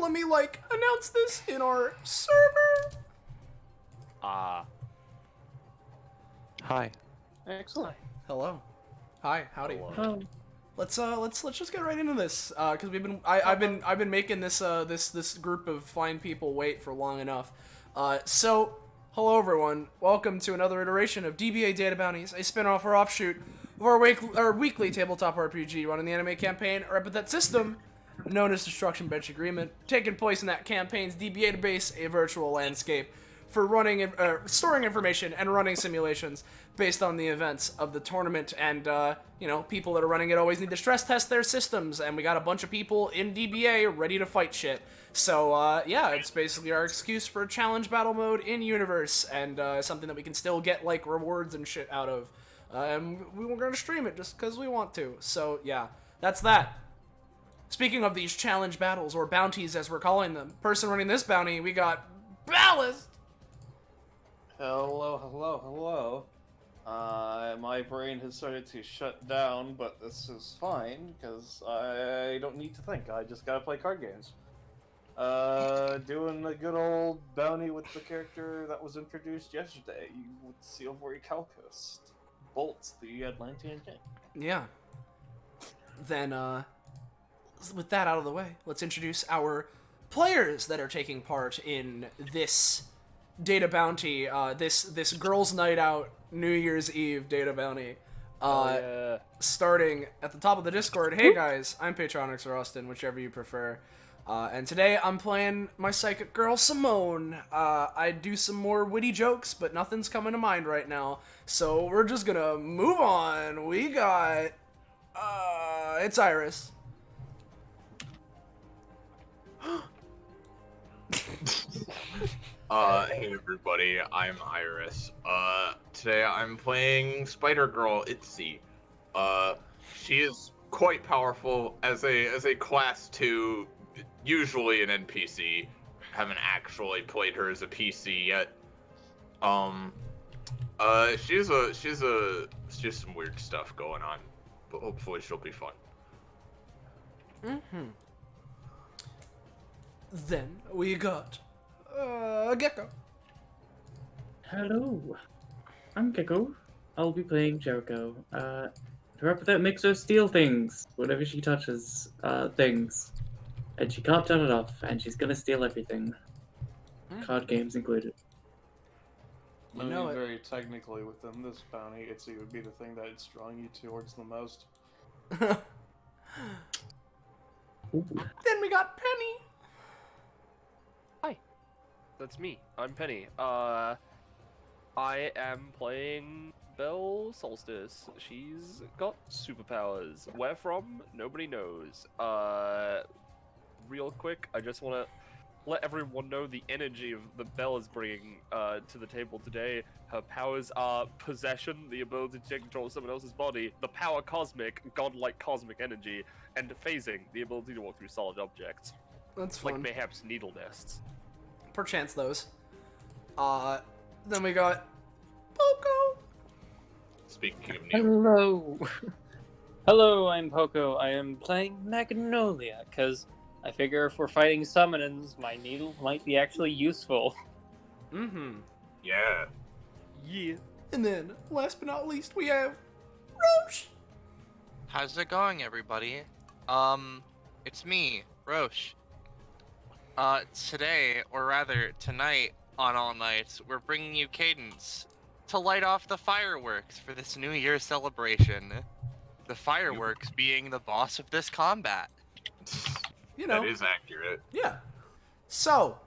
let me, announce this in our server. Hi. Excellent. Hello. Hi, howdy. Hello. Let's just get right into this, because I've been making this group of fine people wait for long enough. So, hello everyone, welcome to another iteration of DBA Data Bounties, a spin-off or offshoot of our weekly tabletop RPG running the anime campaign, or Epithet System, known as Destruction Bench Agreement, taking place in that campaign's DBA database, a virtual landscape for running, storing information and running simulations based on the events of the tournament. And, people that are running it always need to stress test their systems, and we got a bunch of people in DBA ready to fight shit. So, it's basically our excuse for challenge battle mode in universe, and something that we can still get, rewards and shit out of. And we're gonna stream it just because we want to. So, yeah, that's that. Speaking of these challenge battles, or bounties as we're calling them, person running this bounty, we got Ballast! Hello. My brain has started to shut down, but this is fine, because I don't need to think. I just gotta play card games. Doing a good old bounty with the character that was introduced yesterday, with Silvery Calcus. Bolt, the Atlantean king. Yeah. Then, with that out of the way, let's introduce our players that are taking part in this data bounty, this girls' night out New Year's Eve data bounty. Starting at the top of the Discord. Hey guys, I'm Patronix or Austin, whichever you prefer. And today I'm playing my psychic girl Simone. I do some more witty jokes, but nothing's coming to mind right now. So we're just gonna move on. We got it's Iris. Hey everybody, I'm Iris. Today I'm playing Spider Girl Itzy. She is quite powerful as a class 2, usually an NPC. Haven't actually played her as a PC yet. She's some weird stuff going on, but hopefully she'll be fun. Then we got Gecko. Hello, I'm Gecko. I'll be playing Jericho. Her epithet makes her steal things whenever she touches things. And she can't turn it off, and she's gonna steal everything. Card games included. You know it. Very technically within this bounty, it would be the thing that it's drawing you towards the most. Then we got Penny. That's me. I'm Penny. I am playing Belle Solstice. She's got superpowers. Where from? Nobody knows. Real quick, I just want to let everyone know the energy of the Belle is bringing to the table today. Her powers are possession, the ability to take control of someone else's body, the power cosmic, godlike cosmic energy, and phasing, the ability to walk through solid objects. That's fun. Like mayhaps needle nests. Perchance those. Then we got Poco. Speaking of needle. Hello! Hello, I'm Poco. I am playing Magnolia, because I figure if we're fighting summonins, my needle might be actually useful. Yeah. Yeah. And then, last but not least, we have Roche. How's it going, everybody? It's me, Roche. Today, or rather tonight, on All Nights, we're bringing you Cadence to light off the fireworks for this New Year's celebration. The fireworks being the boss of this combat. You know. That is accurate. Yeah. So,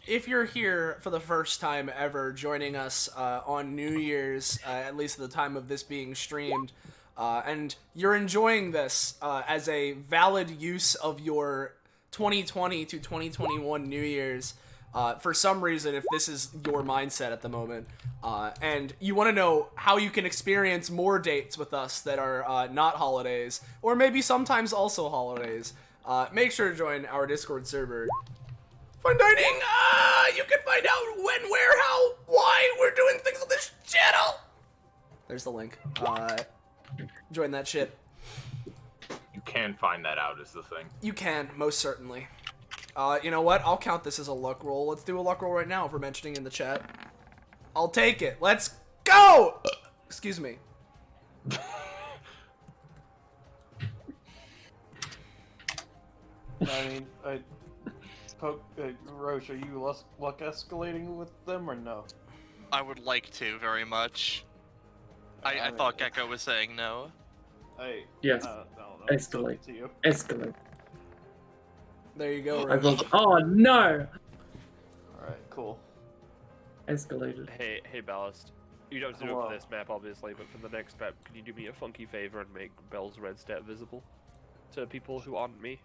if you're here for the first time ever joining us on New Year's, at least at the time of this being streamed, and you're enjoying this as a valid use of your 2020 to 2021 New Year's, for some reason, if this is your mindset at the moment, and you want to know how you can experience more dates with us that are not holidays, or maybe sometimes also holidays, make sure to join our Discord server. Fun dining! You can find out when, where, how, why we're doing things on this channel! There's the link. Join that shit. You can find that out is the thing. You can, most certainly. You know what? I'll count this as a luck roll. Let's do a luck roll right now if we're mentioning in the chat. I'll take it. Let's go! Excuse me. I mean, Roche, are you luck escalating with them or no? I would like to very much. I mean, thought Gecko was saying no. Yes. No, Escalate. it's up to you. Escalate. There you go, I Roche. vote. Oh no! Alright, cool. Escalated. Hey, Ballast. You don't have to do it Hello. for this map, obviously, but for the next map, can you do me a funky favor and make Bell's red stat visible to people who aren't me?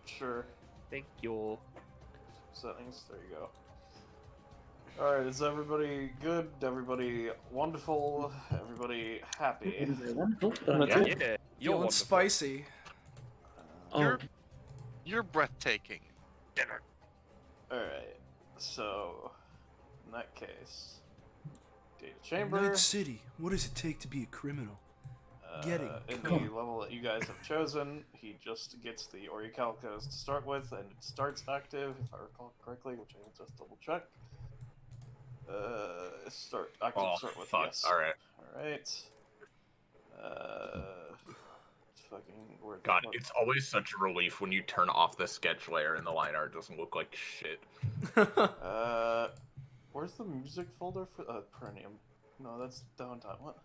Sure. Thank you. Settings, there you go. Alright, is everybody good? Everybody wonderful? Everybody happy? Wonderful. Yeah, That's it. you're Feeling wonderful. spicy. Oh, You're breathtaking. Alright, so in that case, data chamber. City. What does it take to be a criminal? Getting in the caught. level that you guys have chosen, he just gets the Orichalcos to start with, and it starts active, if I recall correctly, which I will just double check. Start active. Oh, start with fuck. yes. Alright. Alright. Fucking word. God, it's always such a relief when you turn off the sketch layer and the line art doesn't look like shit. Where's the music folder for Perennium? No, that's downtime. What?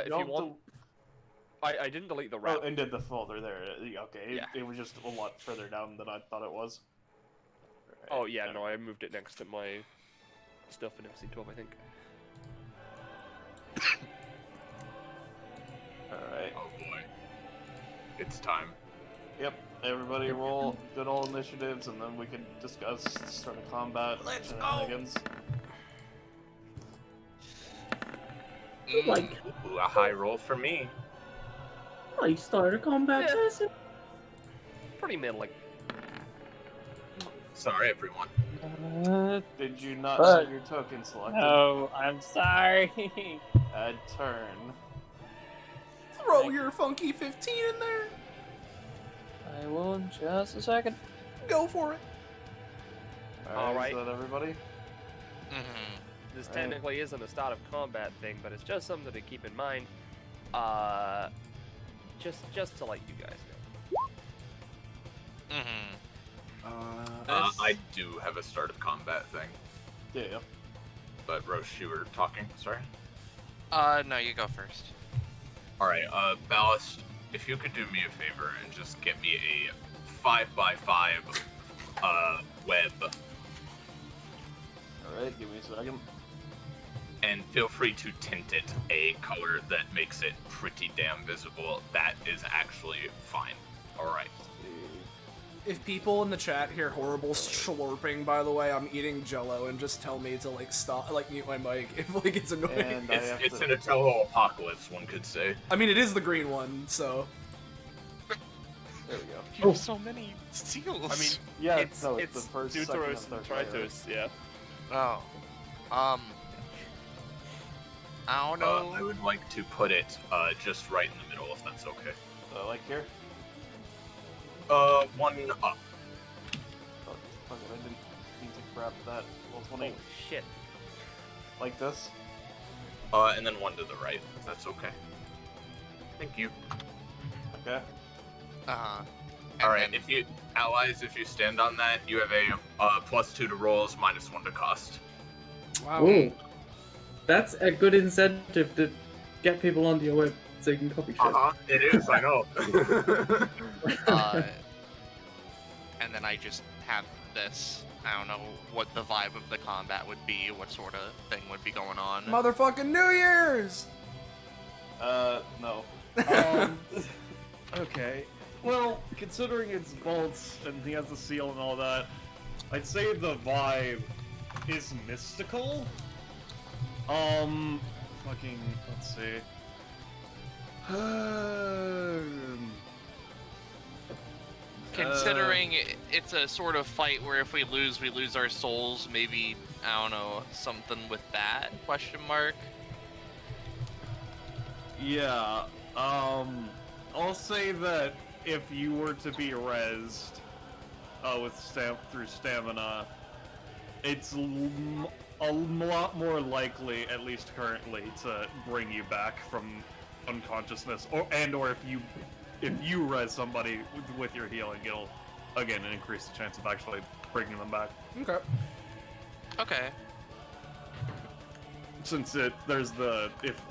If you want, I didn't delete the rap. Oh, and did the folder there. Okay, Yeah. it was just a lot further down than I thought it was. Oh yeah, no, I moved it next to my stuff in FC12, I think. Alright. Oh boy. It's time. Yep, everybody roll good old initiatives, and then we can discuss start of combat. Let's go. shenanigans. like, Ooh, a high roll for me. I started a combat Yeah. person. Pretty middling. Sorry, everyone. Did you not But- have your token selected? No, I'm sorry. Add turn. Throw your funky 15 in there. I will in just a second. Go for it. Alright. Is that everybody? Mm-hmm. This Right. technically isn't a start of combat thing, but it's just something to keep in mind. Just to let you guys know. Mm-hmm. I do have a start of combat thing, Yeah. but Roche, you were talking. Sorry. No, you go first. Alright, Ballast, if you could do me a favor and just get me a 5x5 web, Alright, give me a second. and feel free to tint it a color that makes it pretty damn visible. That is actually fine. Alright. If people in the chat hear horrible slurping, by the way, I'm eating Jello, and just tell me to like stop, like mute my mic if like it's annoying. And I have It's to... an Atello apocalypse, one could say. I mean, it is the green one, so. There we go. You have so many seals. I mean, Yeah, it's the first, second, and Deuteros and third layer. Tritos, yeah. oh, I don't know. I would like to put it just right in the middle, if that's okay. Like here? One up. Oh, fuck it, I didn't mean to grab that. Well, 20. Holy shit. Like this? And then one to the right, if that's okay. Thank you. Okay. Uh-huh. Alright, if you allies, if you stand on that, you have a +2 to rolls, -1 to cost. Wow. Ooh. That's a good incentive to get people onto your web so you can copy shit. It is, I know. And then I just have this. I don't know what the vibe of the combat would be, what sort of thing would be going on. Motherfucking New Year's! No. Okay. Well, considering it's bolts and he has the seal and all that, I'd say the vibe is mystical. Fucking, let's see. Considering it's a sort of fight where if we lose our souls, maybe, I don't know, something with that, question mark? Yeah, I'll say that if you were to be rezzed, through stamina, it's a lot more likely, at least currently, to bring you back from unconsciousness, or if you res somebody with your healing, it'll again increase the chance of actually bringing them back. Okay. Okay. Since if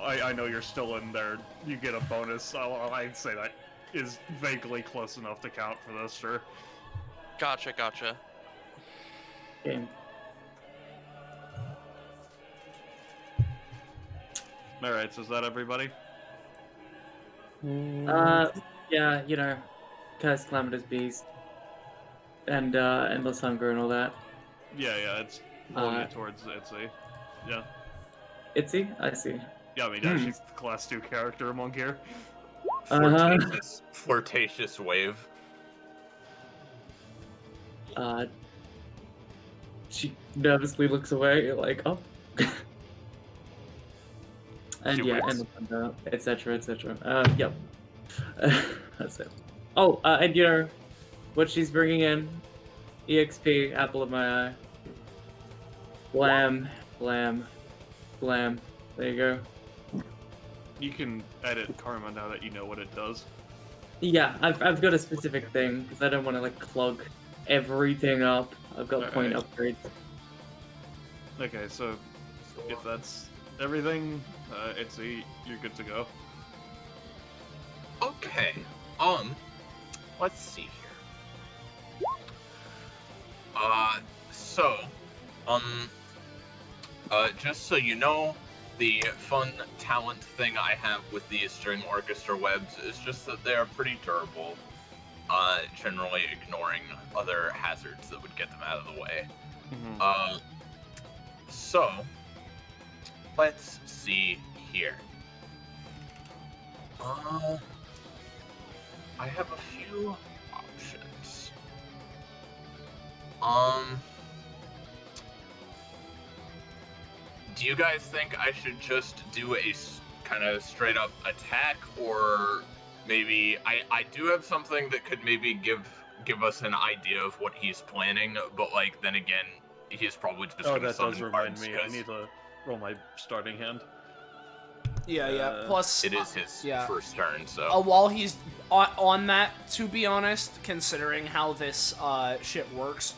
I know you're still in there, you get a bonus. I'd say that is vaguely close enough to count for this, sure. Gotcha. Game. Alright, so is that everybody? Yeah, you know, Curse Calamitous Beast. And Endless Hunger and all that. Yeah, it's pulling you towards Itzy. Yeah. Itzy? I see. Yeah, I mean, yeah, she's the class 2 character among here. Flirtatious wave. She nervously looks away, like, oh. And She yeah, waits. Endless Hunger, etc. Yep. That's it. Oh, and you know, what she's bringing in, EXP, apple of my eye. Blam. There you go. You can edit Karma now that you know what it does. Yeah, I've got a specific thing, because I don't want to, like, clog everything up. I've got point upgrades. Okay, so if that's everything, Itzy, you're good to go. Okay. Let's see here. Just so you know, the fun talent thing I have with these string orchestra webs is just that they are pretty durable, generally ignoring other hazards that would get them out of the way. So, let's see here. I have a few options. Do you guys think I should just do a kind of straight up attack, or maybe I do have something that could maybe give us an idea of what he's planning, but like then again, he's probably just Oh, gonna that summon does remind cards, me. I need to roll my starting hand. Yeah. Plus, it is his first turn, so while he's on that, to be honest, considering how this shit works,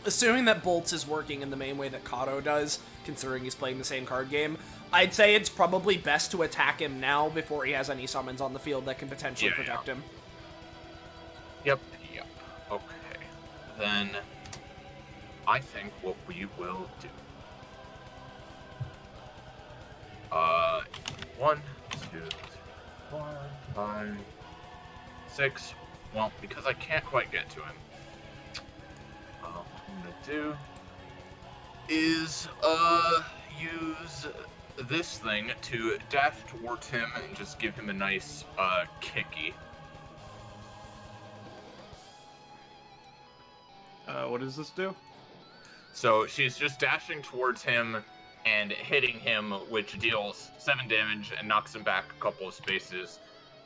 assuming that Bolts is working in the main way that Kato does, considering he's playing the same card game, I'd say it's probably best to attack him now before he has any summons on the field that can potentially protect him. Yep. Okay. Then I think what we will do. 1, 2, 3, 4, 5, 6. Well, because I can't quite get to him, what I'm gonna do is use this thing to dash towards him and just give him a nice kicky. What does this do? So she's just dashing towards him and hitting him, which deals 7 damage and knocks him back a couple of spaces.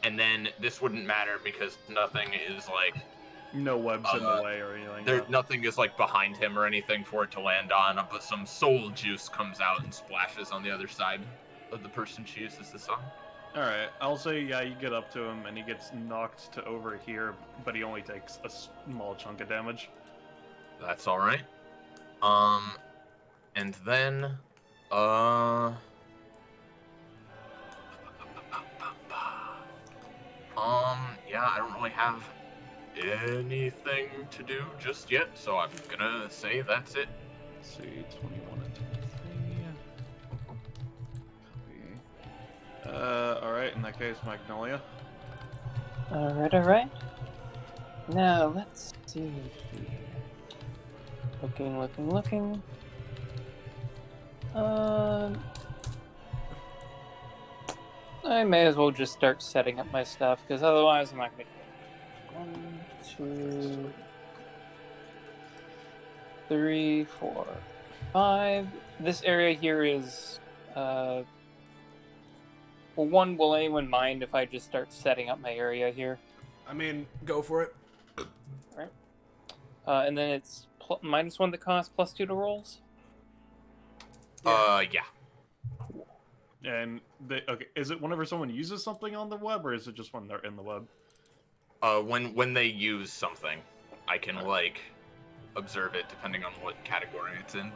And then this wouldn't matter because nothing is like... No webs in the way or anything. Nothing is like behind him or anything for it to land on, but some soul juice comes out and splashes on the other side of the person she uses this on. Alright, I'll say, yeah, you get up to him and he gets knocked to over here, but he only takes a small chunk of damage. That's alright. And then, yeah, I don't really have anything to do just yet, so I'm gonna say that's it. Let's see, 21 and 23. Alright, in that case, Magnolia. Alright. Now, let's see here. Looking. I may as well just start setting up my stuff, because otherwise I'm not going to get 1, 2, 3, 4, 5. This area here is, well, one, will anyone mind if I just start setting up my area here? I mean, go for it. And then it's -1 to cost, +2 to rolls. Yeah. And okay, is it whenever someone uses something on the web, or is it just when they're in the web? When they use something, I can like observe it depending on what category it's in.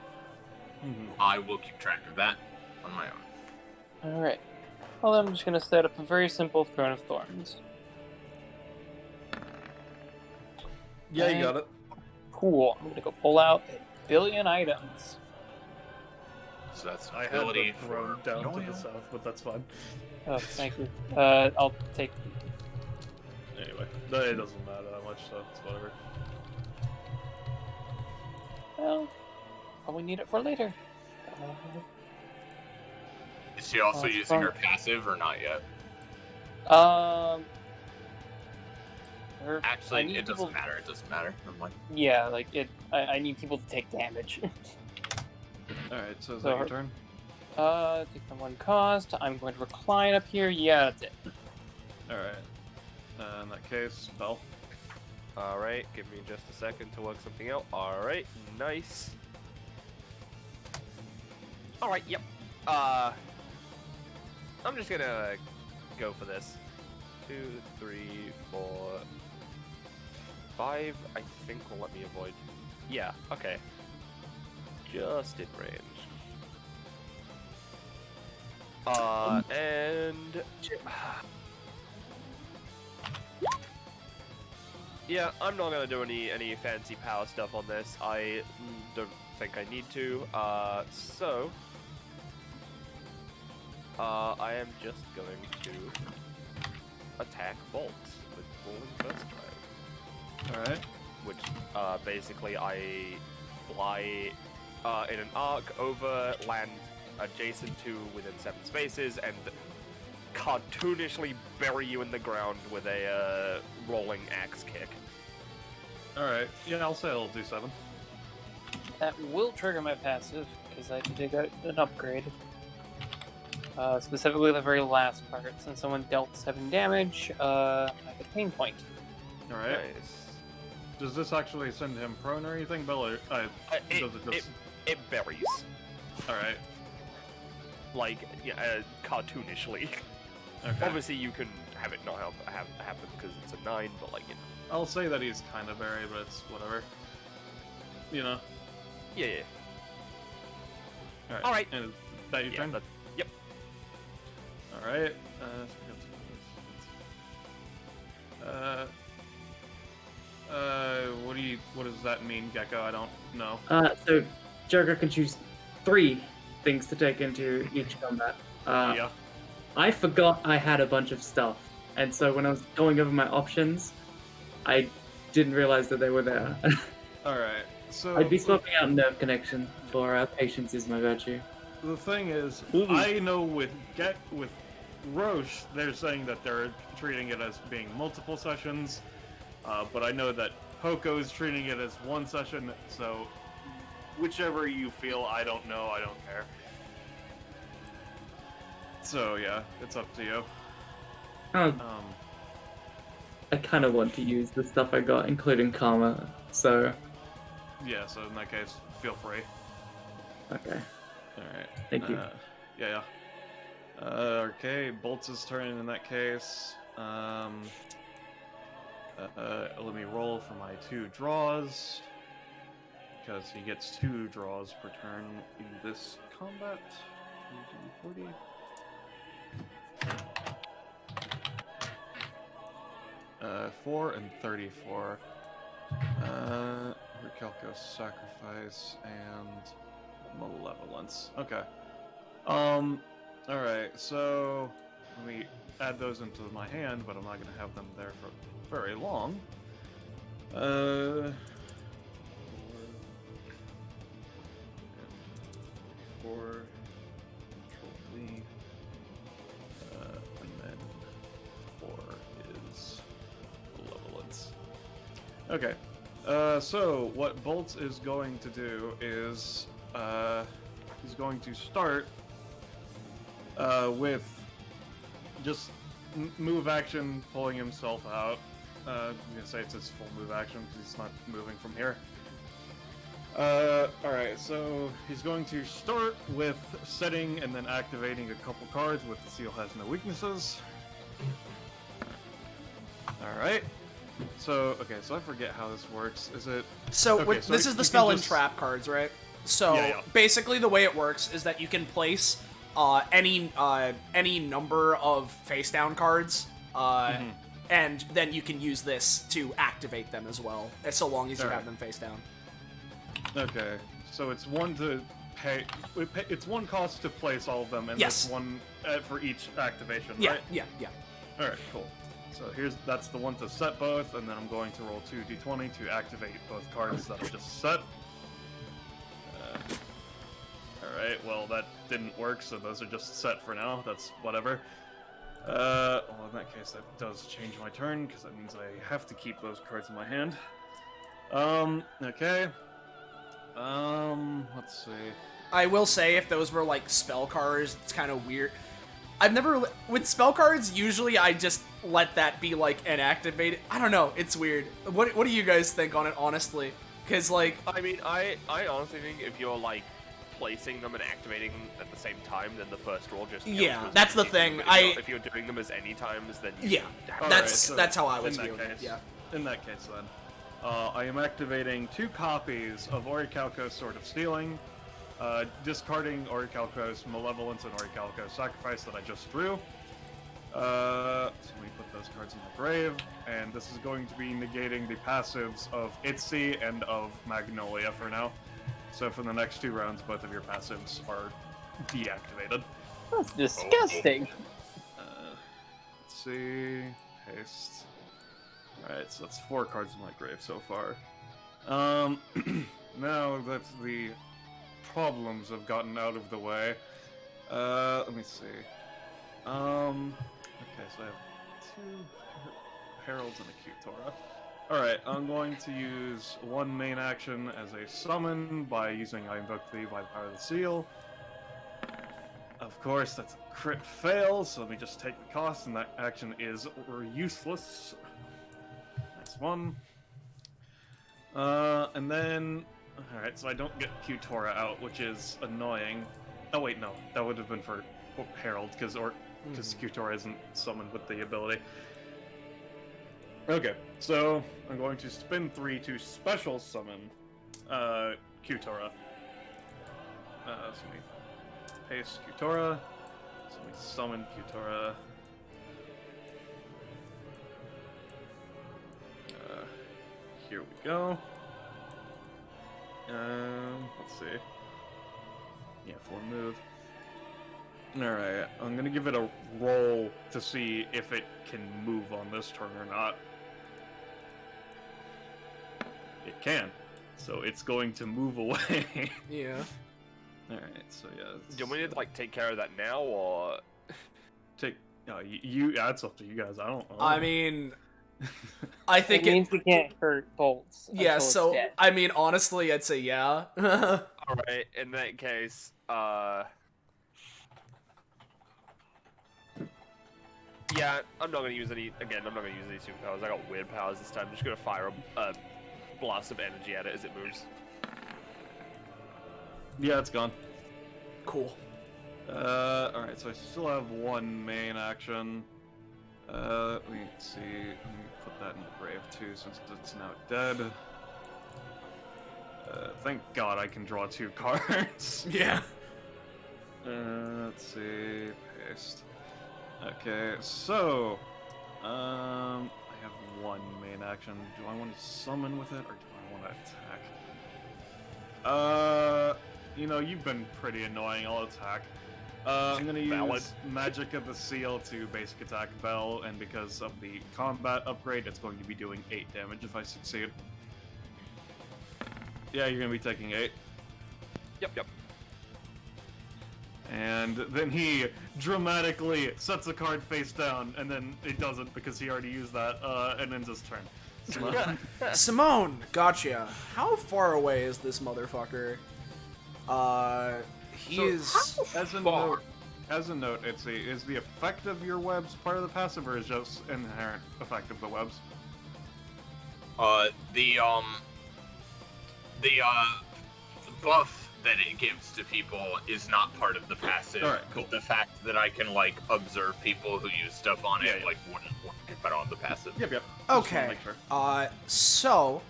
I will keep track of that on my own. All right. Well, I'm just gonna set up a very simple Throne of Thorns. Yeah, you got it. Cool. I'm gonna go pull out 1,000,000,000 items. So that's I had ability the throne for down to Yoyo. the south, but that's fine. Oh, thank you. I'll take. Anyway, it doesn't matter that much, so it's whatever. Well, probably need it for later. Is she also it's using fun. her passive or not yet? Actually, it doesn't matter. It doesn't matter. Never mind. Yeah, like it. I need people to take damage. Alright, so is So that your her- turn? Take the 1 cost. I'm going to recline up here. Yeah, that's it. Alright. In that case, Bell. Alright, give me just a second to work something out. Alright, nice. Alright, yep. I'm just gonna go for this. 2, 3, 4, 5, I think will let me avoid. Yeah, okay. Just in range. And... Yeah, I'm not gonna do any fancy power stuff on this. I don't think I need to. So I am just going to attack bolts with rolling burst drive. Alright. Which basically I fly in an arc over land adjacent to within 7 spaces and cartoonishly bury you in the ground with a rolling axe kick. Alright. Yeah, I'll say I'll do 7. That will trigger my passive because I did get an upgrade. Specifically the very last part. Since someone dealt 7 damage, I get a pain point. Alright. Nice. Does this actually send him prone or anything, Bell? Or, does it just... It buries. Alright. Like, yeah, cartoonishly. Okay. Obviously, you can have it not happen because it's a 9, but like, you know. I'll say that he's kind of buried, but it's whatever. You know? Yeah. Alright. Alright. And is that your turn? Yep. Alright. What does that mean, Gecko? I don't know. So Joker can choose 3 things to take into each combat. Yeah. I forgot I had a bunch of stuff, and so when I was going over my options, I didn't realize that they were there. Alright. So I'd be swapping out Nerve Connection for Patience is my virtue. the thing is, Ooh. I know with Roche, they're saying that they're treating it as being multiple sessions, but I know that Poco is treating it as 1 session, so whichever you feel, I don't know, I don't care. So yeah, it's up to you. Oh, I kind of want to use the stuff I got, including Karma, so... Yeah, so in that case, feel free. Okay. Alright. Thank you. Yeah. Okay, Bolts' turn in that case. Let me roll for my 2 draws. Because he gets 2 draws per turn in this combat. 2d40. Uh, 4 and 34. Recalco Sacrifice and Malevolence. Okay. Alright, so let me add those into my hand, but I'm not gonna have them there for very long. 4, Control V, and then 4 is Malevolence. Okay. So what Bolts is going to do is he's going to start with just move action, pulling himself out, I'm gonna say it's his full move action because he's not moving from here. Alright, so he's going to start with setting and then activating a couple cards with the seal has no weaknesses. Alright. So, okay, so I forget how this works. Is it... So, okay, so this you is the can spell and just- trap cards, right? So, Yeah. basically the way it works is that you can place any number of face-down cards, and then you can use this to activate them as well, so long as you Alright. have them face down. Okay, so it's one to pay... It's one cost to place all of them, and Yes. there's one for each activation, Yeah, right? yeah. Alright, cool. So that's the one to set both, and then I'm going to roll 2d20 to activate both cards that I just set. Alright, well that didn't work, so those are just set for now. That's whatever. Well, in that case, that does change my turn, because that means I have to keep those cards in my hand. Okay. Let's see. I will say, if those were, like, spell cards, it's kind of weird. I've never... With spell cards, usually I just let that be, like, an activated... I don't know, it's weird. What do you guys think on it, honestly? Because, like... I mean, I honestly think if you're, like, placing them and activating them at the same time, then the first roll just counts Yeah, as that's the easy. thing. But if you're doing them as any times, then you Yeah, have that's so that's how I was in that viewing it, case- yeah. In that case, then, I am activating 2 copies of Orichalco's Sword of Stealing, discarding Orichalco's Malevolence and Orichalco's Sacrifice that I just drew. So let me put those cards in the grave, and this is going to be negating the passives of Itsy and of Magnolia for now. So for the next 2 rounds, both of your passives are deactivated. That's disgusting. Let's see. Paste. Alright, so that's 4 cards in my grave so far. Now that the problems have gotten out of the way, let me see. Okay, so I have 2 Heralds and a Qtora. Alright, I'm going to use 1 main action as a summon by using I Invoke Thee by the Power of the Seal. Of course, that's a crit fail, so let me just take the cost, and that action is useless. Next one. And then... Alright, so I don't get Qtora out, which is annoying. Oh wait, no, that would have been for Herald, because Qtora isn't summoned with the ability. Okay, so I'm going to spin 3 to special summon Qtora. So let me paste Qtora. So let me summon Qtora. Here we go. Let's see. Yeah, 4 move. Alright, I'm gonna give it a roll to see if it can move on this turn or not. It can. So it's going to move away. Yeah. Alright, so yeah. Do we need to, like, take care of that now, or... Take... yeah, it's up to you guys. I don't know. I mean... I think it means we can't hurt bolts. Yeah, until it's so, dead. I mean, honestly, I'd say yeah. Alright, in that case, yeah, I'm not gonna use any, again, I'm not gonna use any superpowers. I got weird powers this time. I'm just gonna fire a blast of energy at it as it moves. Yeah, it's gone. Cool. Alright, so I still have 1 main action. Let me see. Let me put that in the grave too, since it's now dead. Thank God I can draw 2 cards. Yeah. Let's see. Paste. Okay, so I have 1 main action. Do I want to summon with it, or do I want to attack? You know, you've been pretty annoying. I'll attack. I'm gonna use Magic of the Seal to basic attack Bell, and because of the combat upgrade, it's going to be doing 8 damage if I succeed. Yeah, you're gonna be taking 8. Yep. And then he dramatically sets a card face down, and then it doesn't because he already used that, and ends his turn. Simone. Simone, gotcha. How far away is this motherfucker? He is... As a note, is the effect of your webs part of the passive, or is just inherent effect of the webs? The buff that it gives to people is not part of the passive. Alright, cool. But the fact that I can like observe people who use stuff on it Yeah. like wouldn't get put on the passive. Yep. Just Okay. wanna make sure. So,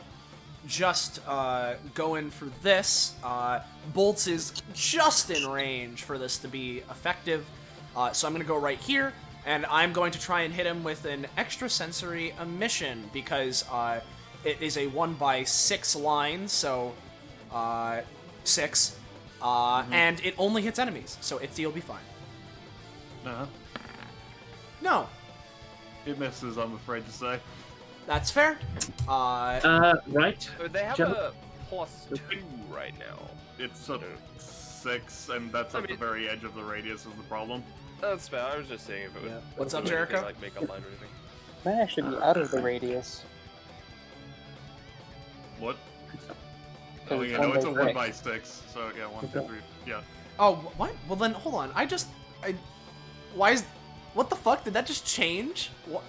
just going for this, Bolts is just in range for this to be effective. So I'm going to go right here, and I'm going to try and hit him with an extrasensory emission, because it is a 1x6 line, so 6. And it only hits enemies, so it'll be fine. Uh-huh. No, It misses, I'm afraid to say. that's fair. Right. They have Jump. a +2 right now. It's a 6, and that's I at the mean- very edge of the radius is the problem. That's fair. I was just saying if it would. Yeah. What's up, do anything, Jericho? Like make a line or anything. Might actually be out of the radius. What? Because Oh, it's yeah, no, it's a 1 1 by by 6. So, yeah, 1, 2, 3. Yeah. Oh, what? Well then, hold on. What the fuck? Did that just change? What?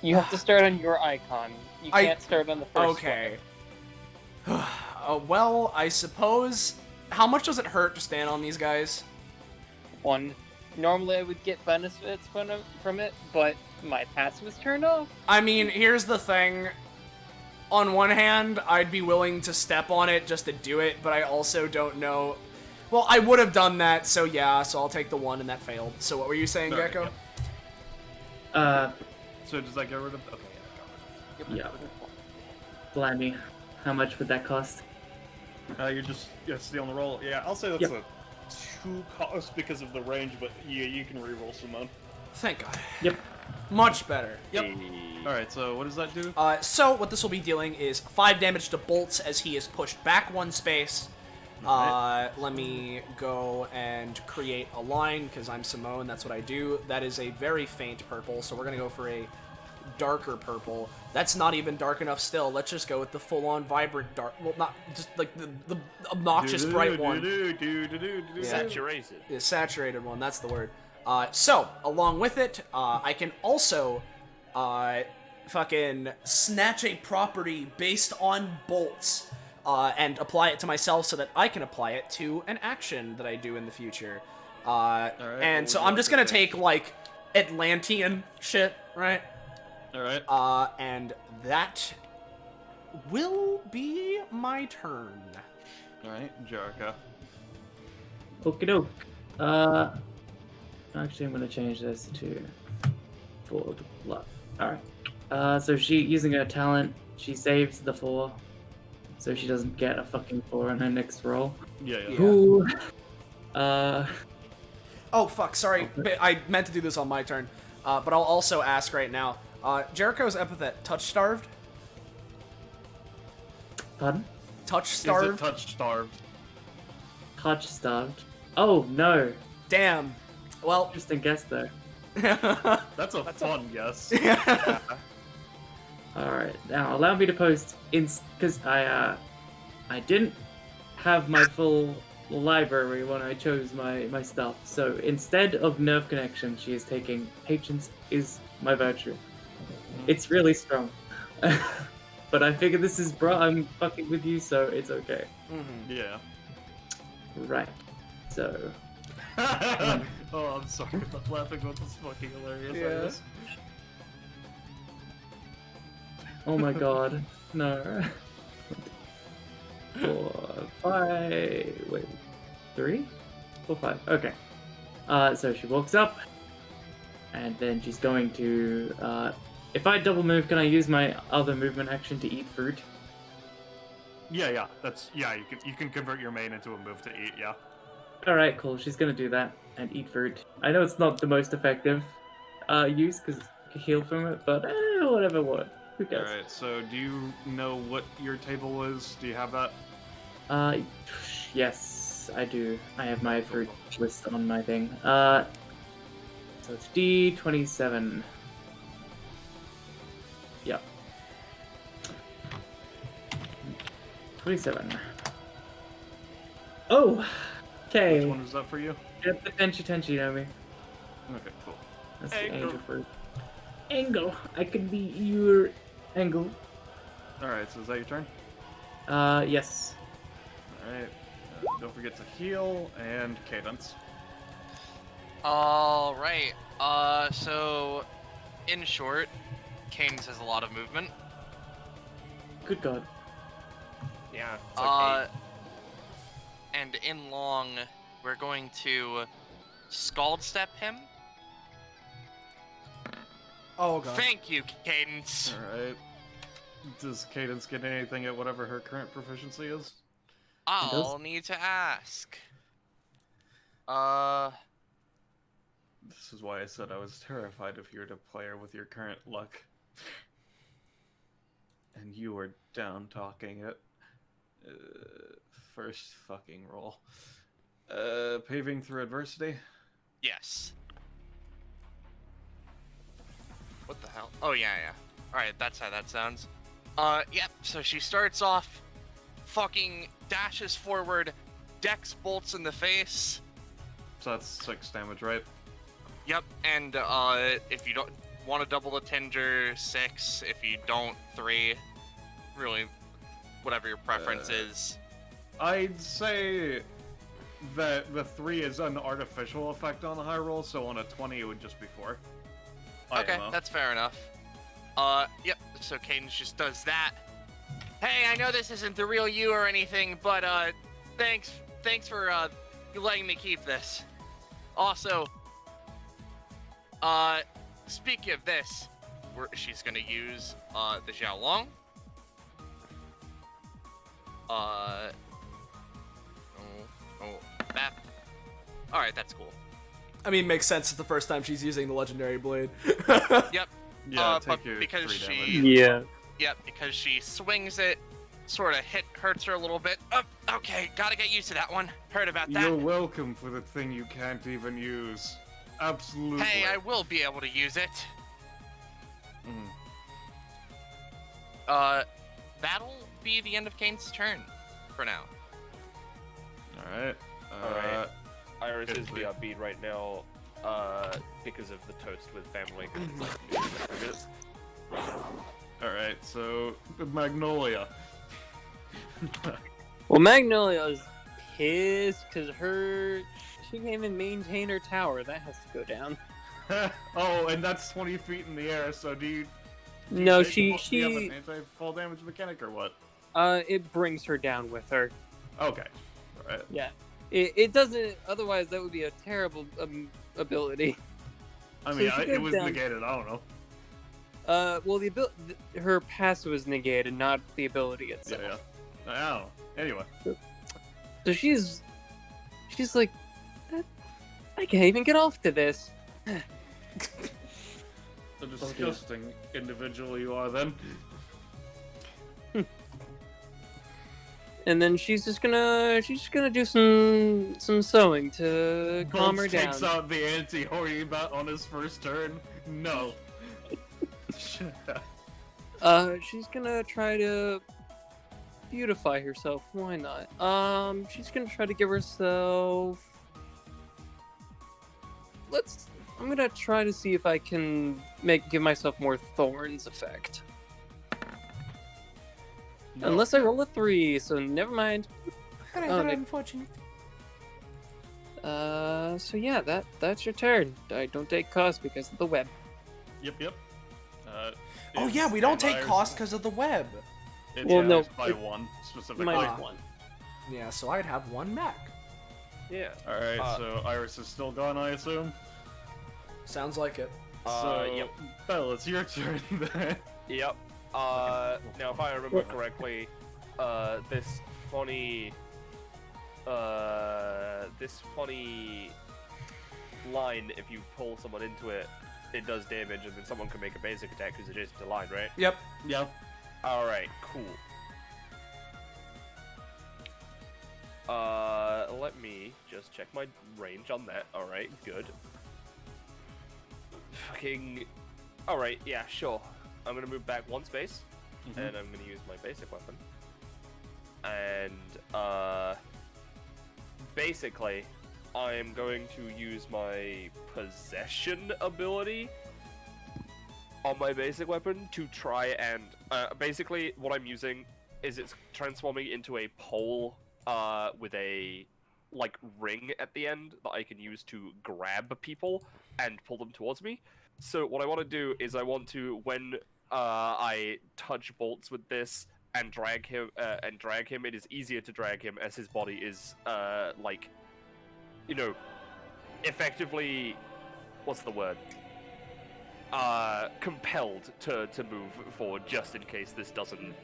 You have to start on your icon. You can't start on the first Okay. Well, I suppose. How much does it hurt to stand on these guys? one. Normally I would get benefits from it, but my passive was turned off. I mean, here's the thing. On one hand, I'd be willing to step on it just to do it, but I also don't know. Well, I would have done that, so yeah, so I'll take the 1, and that failed. So what were you saying, Alright, Gecko? So, does that get rid of... Okay, yeah, got rid of Yeah. Blimey. How much would that cost? You're just stealing the roll. Yeah, I'll say that's Yep. a 2 cost because of the range, but yeah, you can reroll Simone. Thank God. Yep. Much better. Yep. Alright, so what does that do? So what this will be dealing is 5 damage to Bolts as he is pushed back 1 space. Let me go and create a line, because I'm Simone, that's what I do. That is a very faint purple, so we're going to go for a darker purple. That's not even dark enough still. Let's just go with the full-on vibrant dark. Well, not just like the obnoxious bright one. Saturated. The saturated one, that's the word. So, along with it, I can also fucking snatch a property based on Bolts and apply it to myself so that I can apply it to an action that I do in the future. And what so would you I'm like just to gonna take? take, like, Atlantean shit, right? Alright. And that will be my turn. Alright, Jericho. Okie doke. Actually, I'm gonna change this to full luck. Alright. So she, using her talent, she saves the 4, so she doesn't get a fucking 4 on her next roll. Yeah. Yeah. Ooh. Oh, fuck, sorry. I meant to do this on my turn. But I'll also ask right now. Jericho's epithet, touch-starved? Pardon? Is it Touch-starved? touch-starved? Touch starved. Oh no. Damn. Well, Interesting guess though. That's a fun guess. Alright, now allow me to post because I didn't have my full library when I chose my stuff. So instead of nerve connection, she is taking patience is my virtue. It's really strong. But I figure this is I'm fucking with you, so it's okay. Yeah. Right. So Oh, I'm sorry. I'm laughing about this fucking hilarious. Yeah. Iris. oh my god. No. 4, 5 wait. 3? 4, 5. Okay. So she walks up, and then she's going to. If I double move, can I use my other movement action to eat fruit? Yeah. You can convert your main into a move to eat. Yeah. All right, cool. She's gonna do that and eat fruit. I know it's not the most effective use because you can heal from it, but whatever. What? Who All cares? right. So, do you know what your table is? Do you have that? Yes, I do. I have my fruit list on my thing. So it's D27. Yep. 27. Oh! Okay. Which one is that for you? Tenchi, you know me. Okay, cool. That's the Angle. angel fruit. Angle! I could be your angle. Alright, so is that your turn? Yes. Alright. Don't forget to heal and cadence. All right. So in short, Cadence has a lot of movement. Good God. Yeah. It's okay. And in long, we're going to Scald Step him. Oh god. Thank you, Cadence. Alright. Does Cadence get anything at whatever her current proficiency is? I'll need to ask. This is why I said I was terrified if you were to play her with your current luck. And you were down talking it. First fucking roll. Paving through adversity? Yes. What the hell? Oh, yeah. Alright, that's how that sounds. Yep, so she starts off, fucking dashes forward, Dex bolts in the face. So that's 6 damage, right? Yep, and, if you don't want to double the Tinger, 6. If you don't, 3. Really, whatever your preference is. I'd say that the 3 is an artificial effect on the high roll, so on a 20 it would just be 4. Okay, IMO. that's fair enough. Yep, so Cadence just does that. Hey, I know this isn't the real you or anything, but, thanks for, letting me keep this. Also, speaking of this, she's gonna use, the Xiaolong. That. Alright, that's cool. I mean, makes sense. It's the first time she's using the legendary blade. Yep. Yeah, But take your because 3 she, damage. Yeah. yep, because she swings it, sort of hurts her a little bit. Oh, okay, gotta get used to that one. Heard about that. You're welcome for the thing you can't even use. Absolutely. Hey, I will be able to use it. Mhm. That'll be the end of Kane's turn, for now. Alright. Alright. Iris is Italy. upbeat right now, because of the toast with family. 'Cause it's like New Year's. Alright, so Magnolia. Well, Magnolia is pissed because she can't even maintain her tower. That has to go down. Oh, and that's 20 feet in the air, so do you No, do you have an anti-fall damage mechanic or what? it brings her down with her. Okay. Alright. Yeah. It doesn't, otherwise that would be a terrible ability. I So mean, she it goes was down. negated, I don't know. Well, her passive was negated, not the ability itself. Yeah. I don't know. Anyway. So she's like, I can't even get off to this. The disgusting individual you are then. And then she's just gonna do some sewing to calm her Bones down. takes out the anti-horny bat on his first turn. No. She's gonna try to beautify herself. Why not? She's gonna try to give herself. I'm gonna try to see if I can give myself more thorns effect. No. Unless I roll a 3, so never mind. Unfortunate. So yeah, that's your turn. I don't take cost because of the web. Yep. Oh Is yeah, we don't take Iris- cost because of the web. It's Well, no, by 1 specifically. Minus Ah. 1. Yeah, so I'd have 1 Mac. Yeah. Alright, so Iris is still gone, I assume? Sounds like it. So, Yep. Belle, it's your turn then. Yep. Now, if I remember correctly, this funny line, if you pull someone into it, it does damage, and then someone can make a basic attack because it is the line, right? Yep. Yeah. Alright, cool. Let me just check my range on that. Alright, good. Fucking... Alright, yeah, sure. I'm gonna move back 1 space, and I'm gonna use my basic weapon. And, basically, I'm going to use my possession ability on my basic weapon to try and basically what I'm using is it's transforming into a pole with a like ring at the end that I can use to grab people and pull them towards me. So what I want to do is I want to, when I touch bolts with this and drag him, it is easier to drag him as his body is like, you know, effectively, what's the word? Compelled to move forward just in case this doesn't,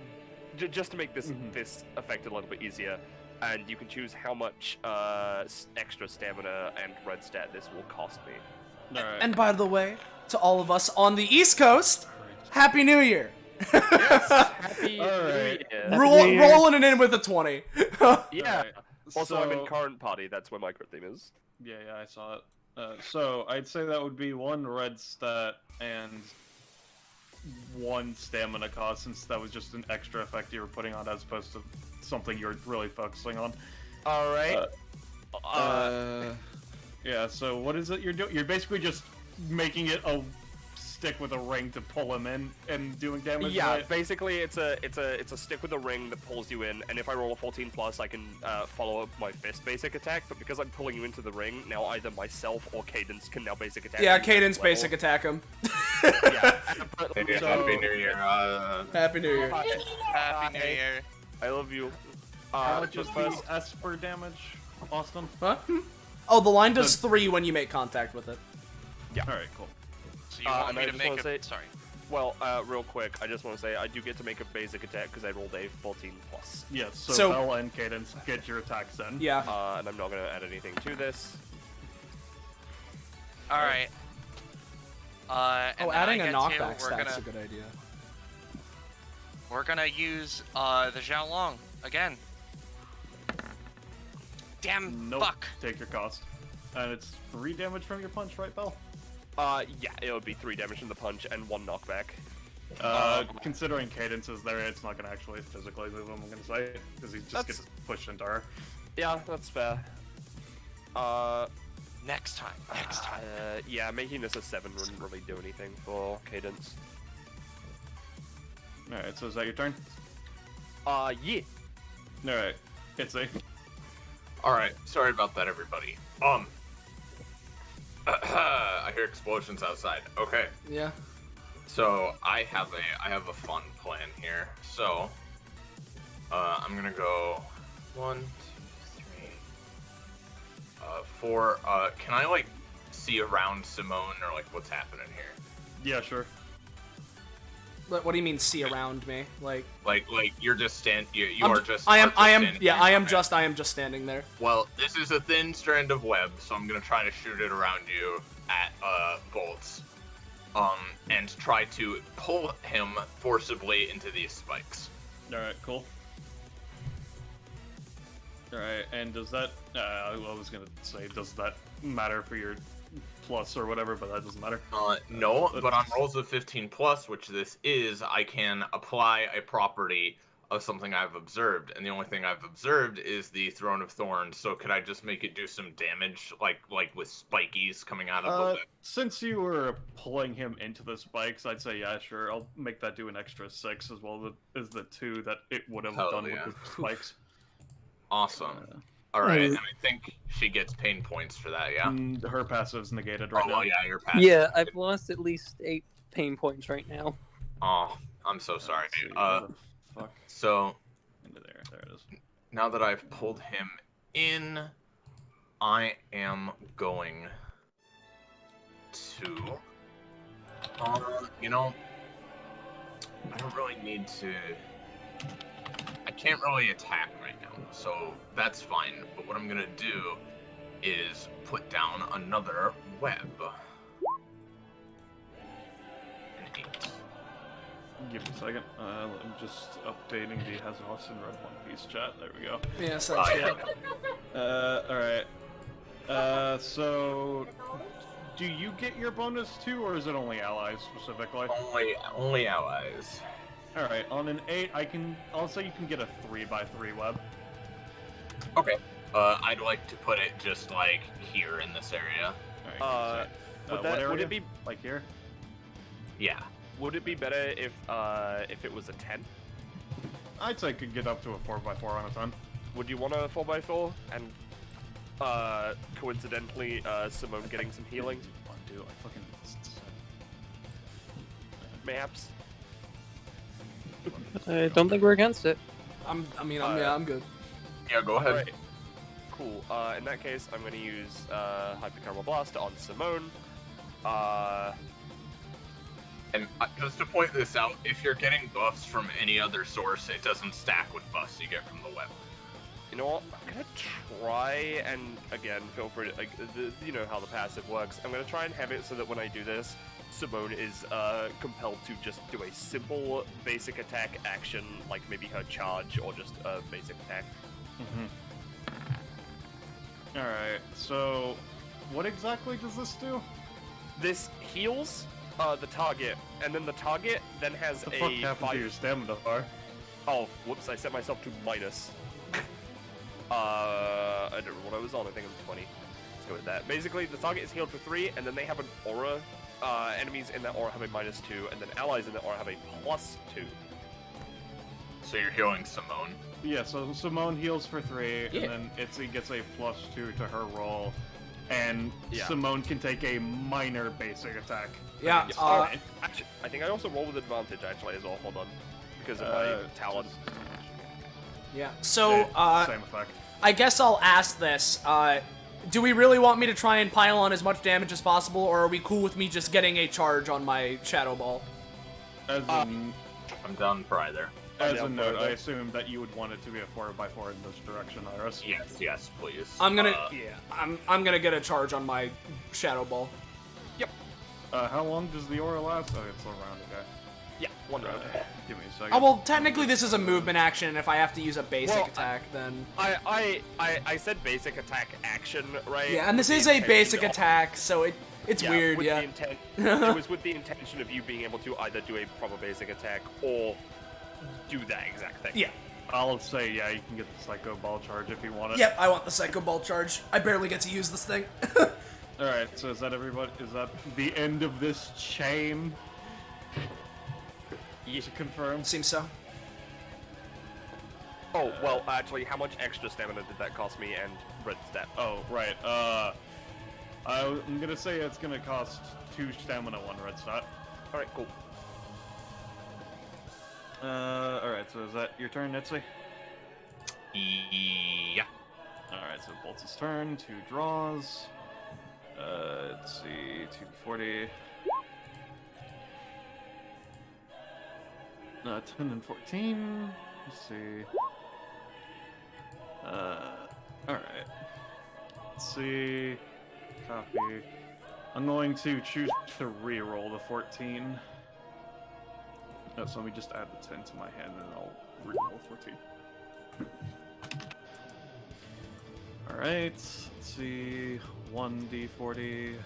just to make this this effect a little bit easier. And you can choose how much extra stamina and red stat this will cost me. Alright. And by the way, to all of us on the East Coast, Happy New Year! Yes, happy Alright. New Year. Rolling it in with a 20. Yeah. Alright, Also, I'm in so- current party. That's where my crit theme is. Yeah, I saw it. So I'd say that would be 1 red stat and 1 stamina cost, since that was just an extra effect you were putting on as opposed to something you're really focusing on. All right. Yeah, so what is it you're doing? You're basically just making it a stick with a ring to pull him in and doing damage. Yeah, right? basically it's a stick with a ring that pulls you in, and if I roll a 14 plus, I can follow up my fist basic attack. But because I'm pulling you into the ring, now either myself or Cadence can now basic attack. Yeah, you at Cadence this level. basic attack him. Yeah. but- Maybe So- Happy New Year. Happy New Year. Happy New Year. I love you. How much is first? the Esper damage, Austin? Huh? Oh, the line does 3 when you make contact with it. Alright, cool. So you want and me I to just make wanna a... say- Sorry. Well, real quick, I just want to say I do get to make a basic attack because I rolled a 14 plus. Yes, so, So- Bell and Cadence get your attacks in. Yeah. And I'm not gonna add anything to this. All right. And Oh, then adding I a get to, knockback we're stat's a gonna, good idea. We're gonna use the Zhao Long again. Damn, Nope. fuck. Take your cost. And it's 3 damage from your punch, right, Bell? Yeah, it would be 3 damage from the punch and 1 knockback. Considering Cadence is there, it's not gonna actually physically move him, I'm gonna say, because he just That's- gets pushed into her. Yeah, that's fair. Next time. Next time. Yeah, making this a 7 wouldn't really do anything for Cadence. Alright, so is that your turn? Yeah. Alright, Itsy. Alright, sorry about that, everybody. I hear explosions outside. Okay, Yeah. so I have a fun plan here. So, I'm gonna go 1, 2, 3, 4. Can I like see around Simone or like what's happening here? Yeah, sure. What do you mean see around me? Like Like you're just you I'm are ju- just. I am standing yeah, here. I am Okay. just standing there. Well, this is a thin strand of web, so I'm gonna try to shoot it around you at bolts, and try to pull him forcibly into these spikes. Alright, cool. Alright, and does that, I was gonna say, does that matter for your plus or whatever, but that doesn't matter. No, but on rolls of 15 plus, which this is, I can apply a property of something I've observed, and the only thing I've observed is the Throne of Thorns. So could I just make it do some damage, like with spikies coming out of it? Since you were pulling him into the spikes, I'd say, yeah, sure, I'll make that do an extra 6 as well as the 2 that it would have Hell done yeah. with the spikes. Awesome. All right, and I think she gets pain points for that. Yeah. Her passive's negated right Oh now. well, yeah, you're past. Yeah, I've lost at least 8 pain points right now. Oh, I'm so sorry, Let's see, dude. where the fuck So into there. There it is. now that I've pulled him in, I am going to, you know, I don't really need to. I can't really attack right now, so that's fine. But what I'm gonna do is put down another web. An 8. Give me a second. I'm just updating the Has Austin Red One Piece chat. There we go. Yeah, sounds good. Alright. So do you get your bonus too, or is it only allies specifically? Only allies. Alright, on an 8, I'll say you can get a 3x3 web. Okay. I'd like to put it just like here in this area. Alright, Would what area? it be? Like here? Yeah. Would it be better if it was a 10? I'd say I could get up to a 4x4 on a 10. Would you want a 4x4? And coincidentally, Simone getting some healing, Dude, I fucking... mayhaps? I don't think we're against it. I'm good. Yeah, go ahead. Alright. Cool. In that case, I'm going to use Hypercaramel Blast on Simone. And just to point this out, if you're getting buffs from any other source, it doesn't stack with buffs you get from the weapon. You know what? I'm gonna try and again, feel free to you know how the passive works. I'm gonna try and have it so that when I do this, Simone is compelled to just do a simple basic attack action, like maybe her charge or just a basic attack. Alright, so what exactly does this do? This heals the target, and then the target then has What the fuck a happened to your stamina bar? Oh, whoops! I set myself to minus. I don't know what I was on. I think I'm 20. Let's go with that. Basically, the target is healed for 3, and then they have an aura. Enemies in that aura have a -2, and then allies in that aura have a +2. So you're healing Simone. Yeah, so Simone heals for 3, Yeah. and then Itzy gets a +2 to her roll, and Yeah. Simone can take a minor basic attack. Yeah, against Actually, I think I also roll with advantage actually as well. Hold on, because of my talent. Yeah. So, same effect. I guess I'll ask this. Do we really want me to try and pile on as much damage as possible, or are we cool with me just getting a charge on my Shadow Ball? As I'm down for either. a note, I assume that you would want it to be a 4x4 in this direction, Iris. Yes, please. I'm gonna, I'm gonna get a charge on my Shadow Ball. How long does the aura last? Oh, it's a round, okay. Yeah, 1 round. Give me a second. Oh, well, technically this is a movement action, and if I have to use a basic Well, attack, then... I said basic attack action, right? Yeah, and this With is the a intention basic of- attack, so it's weird, with yeah. The it was with the intention of you being able to either do a proper basic attack or do that exact thing. Yeah. I'll say, yeah, you can get the Psycho Ball charge if you want it. Yep, I want the Psycho Ball charge. I barely get to use this thing. Alright, so is that everybody? Is that the end of this chain? Yeah. To confirm? Seems so. Oh, well, actually, how much extra stamina did that cost me and red stat? Oh, right. I'm gonna say it's gonna cost 2 stamina, 1 red stat. Alright, cool. Alright, so is that your turn, Nitsy? Yeah. Alright, so Bolt's turn, 2 draws. Let's see, 2d40. 10 and 14. Let's see. Alright. Let's see. Copy. I'm going to choose to re-roll the 14. No, so let me just add the 10 to my hand and I'll re-roll 14. Alright, let's see. 1d40.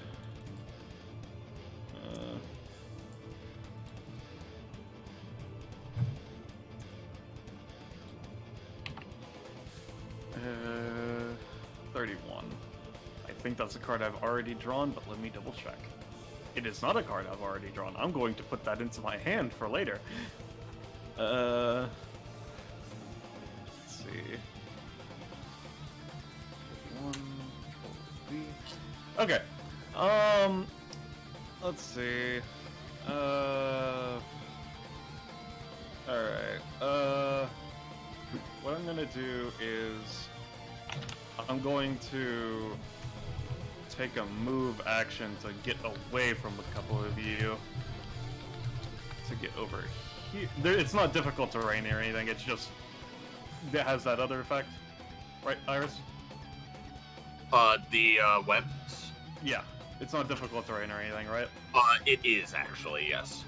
Uh, 31. I think that's a card I've already drawn, but let me double check. It is not a card I've already drawn. I'm going to put that into my hand for later. Let's see. 1, okay. Let's see. Alright. What I'm gonna do is I'm going to take a move action to get away from a couple of you to get over here. It's not difficult terrain or anything, it's just it has that other effect. Right, Iris? The webs? Yeah. It's not difficult terrain or anything, right? It is actually, yes.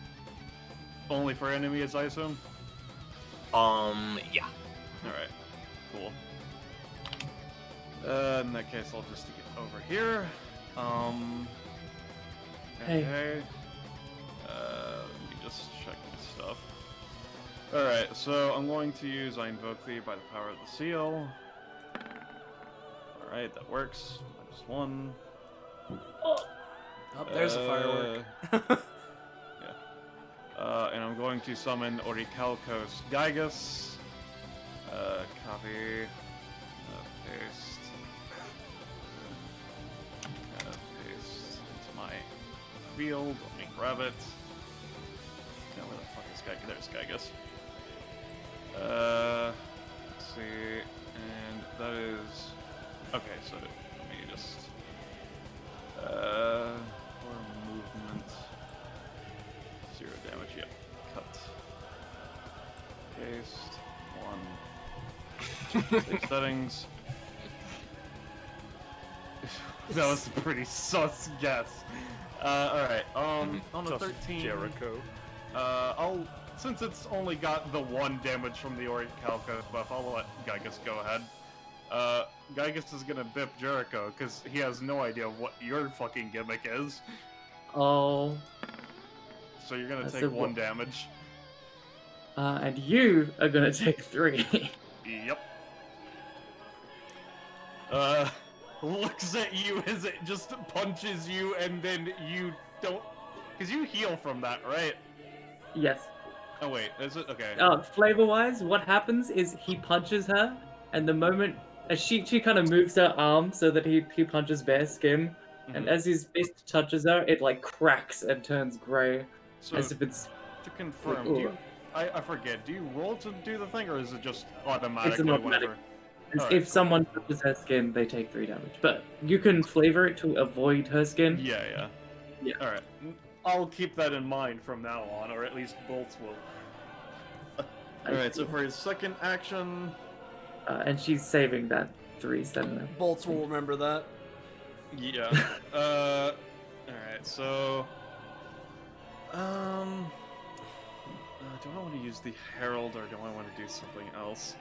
Only for enemies, I assume? Yeah. Alright, cool. In that case, I'll just get over here. Hey. Okay. Let me just check this stuff. Alright, so I'm going to use I Invoke Thee by the power of the seal. Alright, that works. -1. Oh, there's a firework. And I'm going to summon Orichalcos Gygus. Copy. Paste. Paste into my field. Let me grab it. Yeah, where the fuck is Gygus? There's Gygus. Let's see. And that is... Okay, so let me just... for movement... 0 damage, yep. Cut. Paste. 1. Save settings. That was a pretty sus guess. Alright, on a 13... Jericho. Since it's only got the 1 damage from the Orichalcos buff, I'll let Gygus go ahead. Gygus is gonna bip Jericho, because he has no idea what your fucking gimmick is. Oh. So you're gonna That's take a 1 damage. And you are gonna take 3. Yep. Looks at you as it just punches you, and then you don't... Because you heal from that, right? Yes. Oh wait, is it? Okay. Flavor-wise, what happens is he punches her, and the moment she kind of moves her arm so that he punches bare skin, and as his fist touches her, it like cracks and turns grey, So, as if it's to confirm, Ooh. do you... I forget, do you roll to do the thing, or is it just automatically It's an automatic. whenever? If Alright, someone touches her skin, they take 3 damage. But you can flavor it to avoid her skin. Yeah. Yeah. Alright. I'll keep that in mind from now on, or at least Bolts will. Alright, so for his second action... And she's saving that 3 stamina. Bolts will remember that. Yeah. Alright, so... do I want to use the Herald, or do I want to do something else?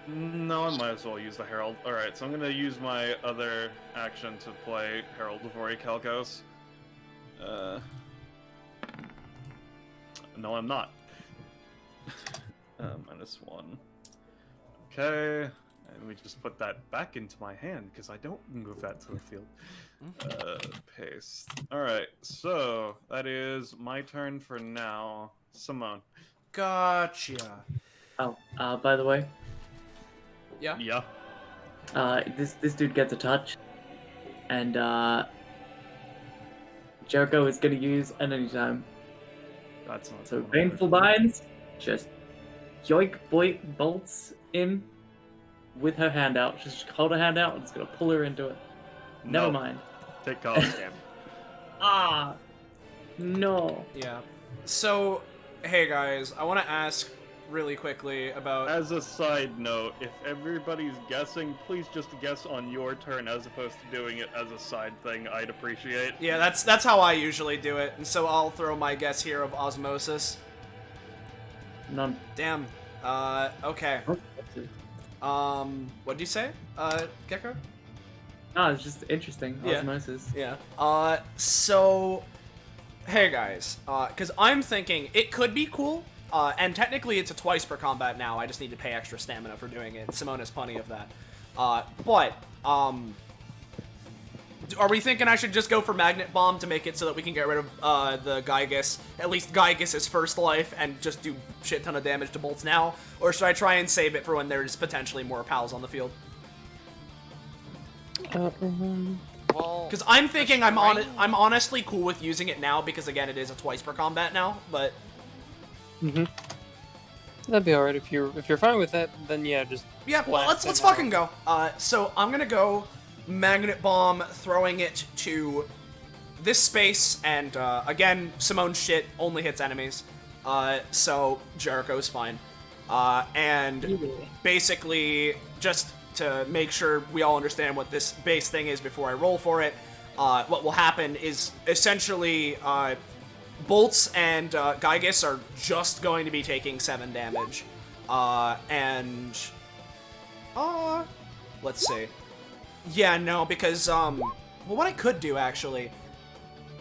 No, I might as well use the Herald. Alright, so I'm gonna use my other action to play Herald of Orichalcos. No, I'm not. -1. Okay, and we just put that back into my hand, because I don't move that to the field. Paste. Alright, so that is my turn for now. Simone. Gotcha. Oh, by the way, Yeah? Yeah. this dude gets a touch, and Jericho is gonna use an anytime. That's not So gonna painful work. binds, just yoink boy bolts in with her hand out. Just hold her hand out and it's gonna pull her into it. Never No. mind. Take cost. Ah, no. Yeah. So, hey guys, I want to ask really quickly about... As a side note, if everybody's guessing, please just guess on your turn as opposed to doing it as a side thing. I'd appreciate. Yeah, that's how I usually do it, and so I'll throw my guess here of osmosis. None. Damn. Okay. Oh, that's it. What'd you say? Gecko? Ah, it's just interesting. Yeah. Osmosis. Yeah. So, hey guys, because I'm thinking it could be cool, and technically it's a twice per combat now, I just need to pay extra stamina for doing it. Simone has plenty of that. Are we thinking I should just go for Magnet Bomb to make it so that we can get rid of, the Gygus, at least Gygus' first life, and just do shit ton of damage to bolts now? Or should I try and save it for when there's potentially more pals on the field? Well, Because I'm thinking I'm honestly cool with using it now because again it is a twice per combat now, but That'd be alright if you're fine with that. Then yeah, just yeah, well blast let's it fucking go. So I'm gonna go Magnet Bomb, throwing it to this space, and again Simone's shit only hits enemies, so Jericho's fine, and basically just to make sure we all understand what this base thing is before I roll for it, what will happen is essentially Bolts and Gygus are just going to be taking 7 damage. Let's see. Yeah, no, because, well, what I could do, actually,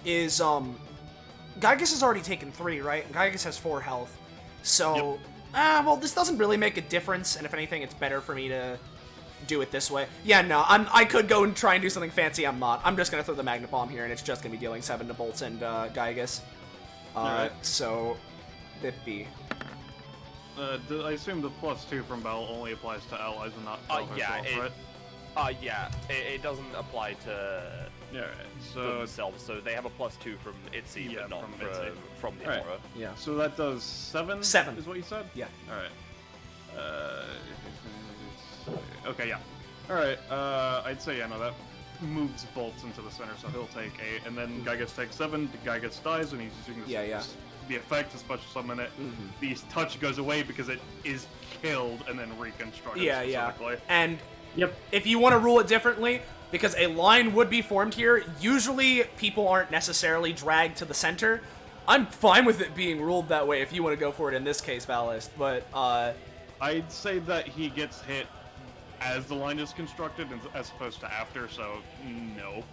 is, Gygus has already taken 3, right? And Gygus has 4 health. So, well, this doesn't really make a difference, and if anything, it's better for me to do it this way. Yeah, no, I could go and try and do something fancy. I'm not. I'm just gonna throw the Magna Bomb here, and it's just gonna be dealing 7 to Bolts and Gygas. Alright. So, Bippy. I assume the +2 from Bell only applies to allies and not Bell yeah, herself, right? It doesn't apply to Yeah, right. So themselves, so they have a +2 from Itzy, Yeah, but not from Itzy. from the Alright. Aura. Yeah. So that does 7? 7. Is what you said? Yeah. Alright. Okay, yeah. Alright, I'd say, yeah, no, that moves bolts into the center, so he'll take 8, and then Gygas takes 7, Gygas dies, and he's using this, Yeah. the effect to special summon it. The touch goes away because it is killed and then reconstructed specifically. And Yep. if you want to rule it differently, because a line would be formed here, usually people aren't necessarily dragged to the center. I'm fine with it being ruled that way if you want to go for it in this case, Ballast, but, I'd say that he gets hit as the line is constructed as opposed to after, so no.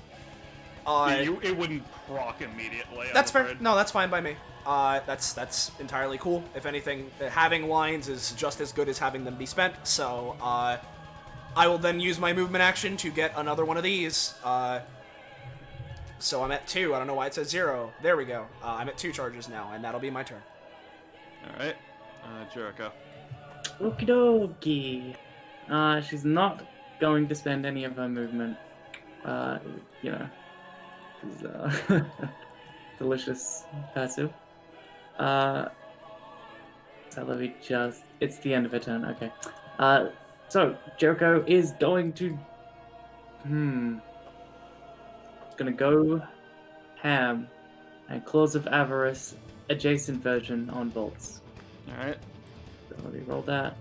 It wouldn't proc immediately. That's I'm fair. afraid. No, that's fine by me. That's entirely cool. If anything, having lines is just as good as having them be spent, so, I will then use my movement action to get another one of these. So I'm at 2. I don't know why it says 0. There we go. I'm at 2 charges now, and that'll be my turn. Alright. Jericho. Okie dokie. She's not going to spend any of her movement. You know, 'cause, delicious passive. So let me just. It's the end of her turn. Okay. So Jericho is going to. Gonna go ham and Claws of Avarice adjacent version on bolts. Alright. So let me roll that.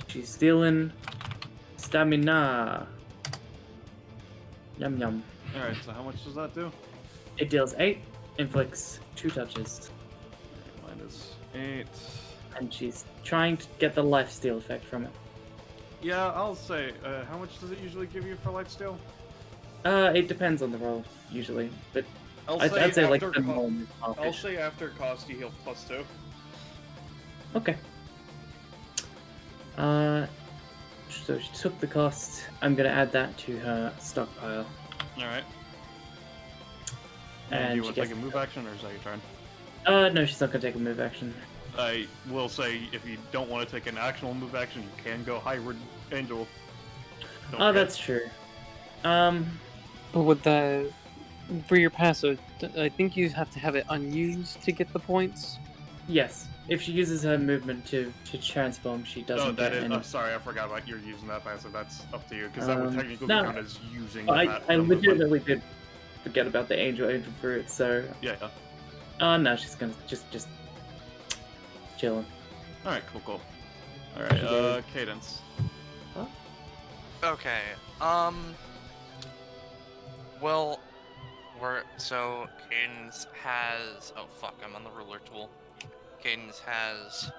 She's stealing stamina. Yum yum. Alright, so how much does that do? It deals 8, inflicts 2 touches. -8. And she's trying to get the lifesteal effect from it. Yeah, I'll say, how much does it usually give you for lifesteal? It depends on the roll, usually, but I'd say like the norm is I'll half-ish. say after cost you heal +2. Okay. So she took the cost. I'm gonna add that to her stockpile. Alright. And do you she want to gets take a move action or is that your turn? No, she's not gonna take a move action. I will say, if you don't want to take an actual move action, you can go Hybrid Angel. Don't Oh, forget. that's true. But with the for your passive, I think you have to have it unused to get the points. Yes. If she uses her movement to transform, she doesn't Oh, that get is. any. Sorry, I forgot about you're using that passive. That's up to you, because that would technically no. count as using I that. movement. legitimately did forget about the angel fruit, so Yeah. no, she's gonna just chilling. All right. Cool. All She right. did. Cadence. Okay. Well, so Cadence has. Oh fuck! I'm on the ruler tool. Cadence has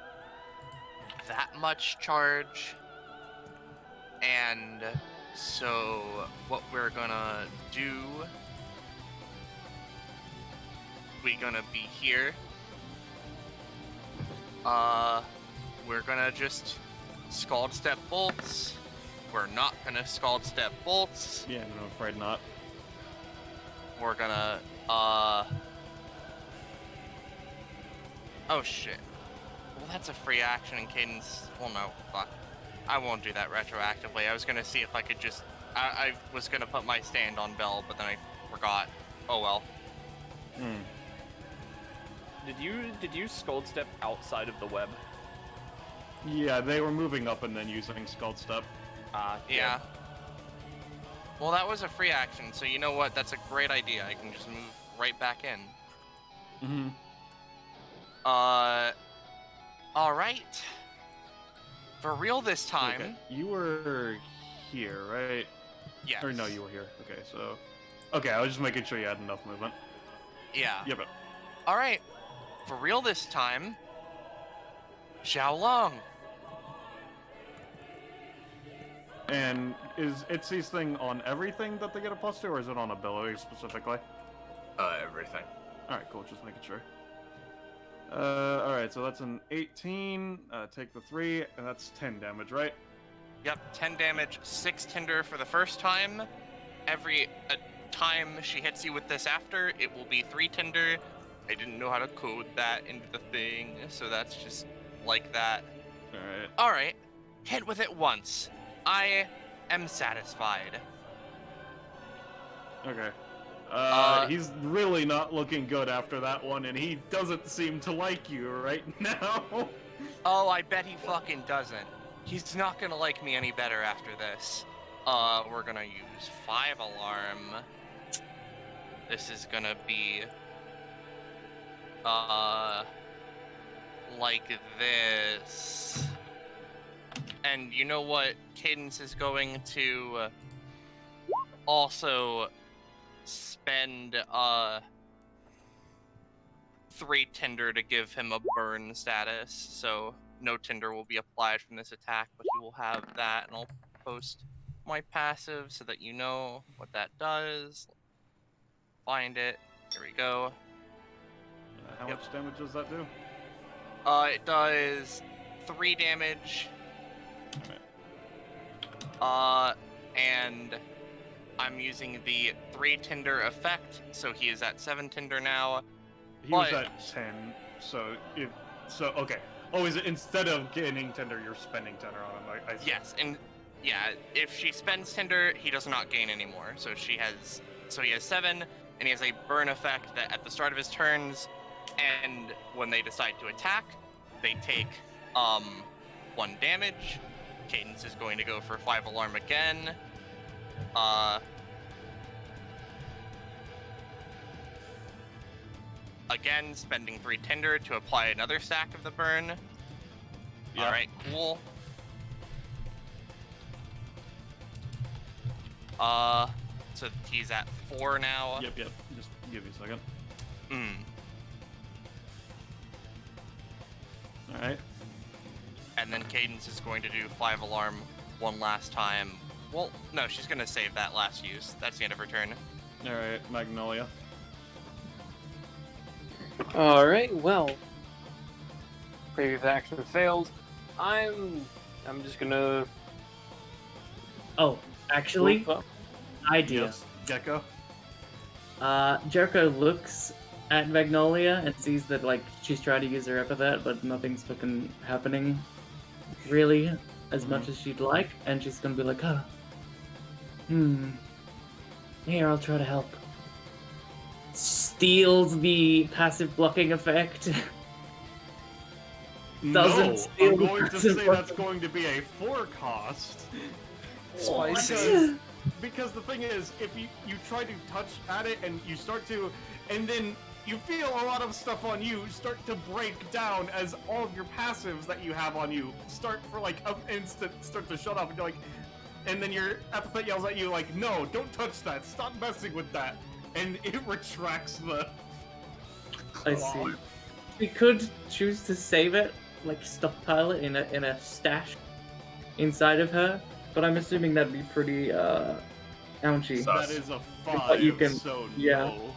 that much charge, and so what we're gonna do? We're gonna be here. We're gonna just Scald Step bolts. We're not gonna Scald Step bolts. Yeah, no, afraid not. We're gonna, oh shit. Well, that's a free action in Cadence. Well, no, fuck. I won't do that retroactively. I was gonna see if I could just, I was gonna put my stand on Bell, but then I forgot. Oh well. Did you Scold Step outside of the web? Yeah, they were moving up and then using Scald Step. Yeah. Well, that was a free action, so you know what? That's a great idea. I can just move right back in. Mm-hmm. Alright. For real this time. Okay. You were here, right? Yes. Or no, you were here. Okay, so. Okay, I was just making sure you had enough movement. Yeah. Yeah, but. Alright. For real this time. Xiao Long. And is Itzy's thing on everything that they get a +2, or is it on ability specifically? Everything. Alright, cool, just making sure. Alright, so that's an 18, take the 3, and that's 10 damage, right? Yep, 10 damage, 6 tinder for the first time. Every time she hits you with this after, it will be 3 tinder. I didn't know how to code that into the thing, so that's just like that. Alright. Alright, hit with it once. I am satisfied. Okay. He's really not looking good after that one, and he doesn't seem to like you right now. Oh, I bet he fucking doesn't. He's not gonna like me any better after this. We're gonna use 5 alarm. This is gonna be like this. And you know what? Cadence is going to also spend 3 tinder to give him a burn status. So no tinder will be applied from this attack, but he will have that, and I'll post my passive so that you know what that does. Find it. Here we go. How much damage does that do? It does 3 damage. And I'm using the 3 tinder effect, so he is at 7 tinder now. He was at 10, so okay. Oh, is it instead of gaining tinder, you're spending tinder on him? I see. Yes, and yeah, if she spends tinder, he does not gain anymore. So he has 7, and he has a burn effect that at the start of his turns, and when they decide to attack, they take 1 damage. Cadence is going to go for 5 alarm again. Again, spending 3 tinder to apply another stack of the burn. Yeah. Alright, cool. So he's at 4 now. Yep. Just give me a second. Alright. And then Cadence is going to do 5 alarm one last time. Well, no, she's going to save that last use. That's the end of her turn. Alright, Magnolia. Alright, well. Previous action failed. I'm just gonna... Oh, actually, Move up. idea. Yes, Gecko. Jericho looks at Magnolia and sees that, like, she's trying to use her epithet, but nothing's fucking happening, really, as much as she'd like, and she's gonna be like, oh, here, I'll try to help. Steals the passive blocking effect. Doesn't No, steal I'm the going to passive say blocking. that's going to be a 4 cost. Spicy. Because the thing is, if you try to touch at it and you start to, and then you feel a lot of stuff on you start to break down as all of your passives that you have on you start for like an instant start to shut off, and you're like, and then your epithet yells at you like, no, don't touch that, stop messing with that, and it retracts the I see. We could choose to save it, like stockpile it in a stash inside of her, but I'm assuming that'd be pretty ouchy. That is a 5, But you can- so yeah. no.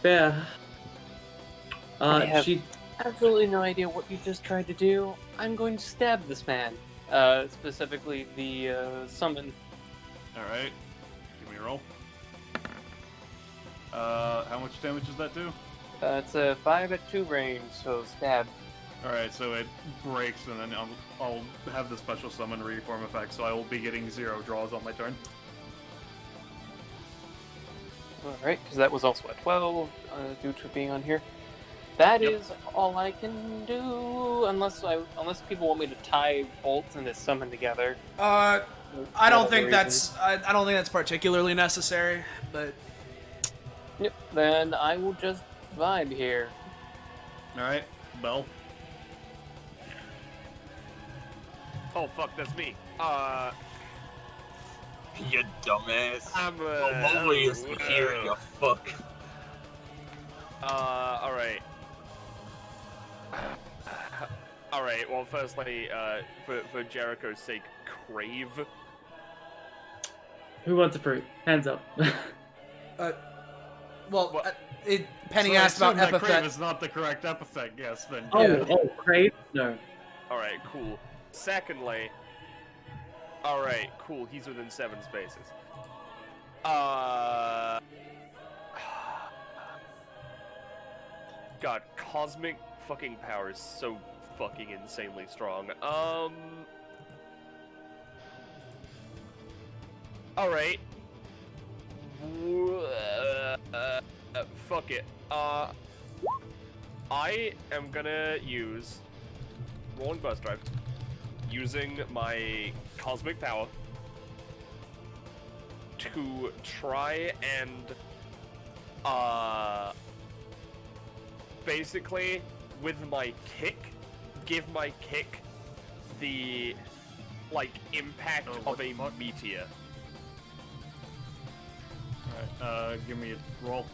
Fair. I have- She Absolutely no idea what you just tried to do. I'm going to stab this man. Specifically the summon. Alright, give me a roll. How much damage does that do? It's a 5 at 2 range, so stab. Alright, so it breaks, and then I'll have the special summon reform effect, so I will be getting 0 draws on my turn. Alright, because that was also at 12, due to being on here. That is all I can do, unless people want me to tie bolts and this summon together. I don't think Whatever that's I don't think that's particularly necessary, but Yep, then I will just vibe here. Alright, Bell. Oh fuck, that's me. You dumbass. I'm Always here, you fuck. Alright. Alright, well firstly, for Jericho's sake, crave. Who wants a fruit? Hands up. Penny So I asked about assume that crave epithet. is not the correct epithet, yes, then. Oh, Yeah. crave? No. Alright, cool. Secondly, Alright, cool. He's within 7 spaces. God, cosmic fucking power is so fucking insanely strong. Alright. Fuck it. I am gonna use rolling burst drive, using my cosmic power to try and basically with my kick give my kick the like impact of a meteor. Alright, give me a roll.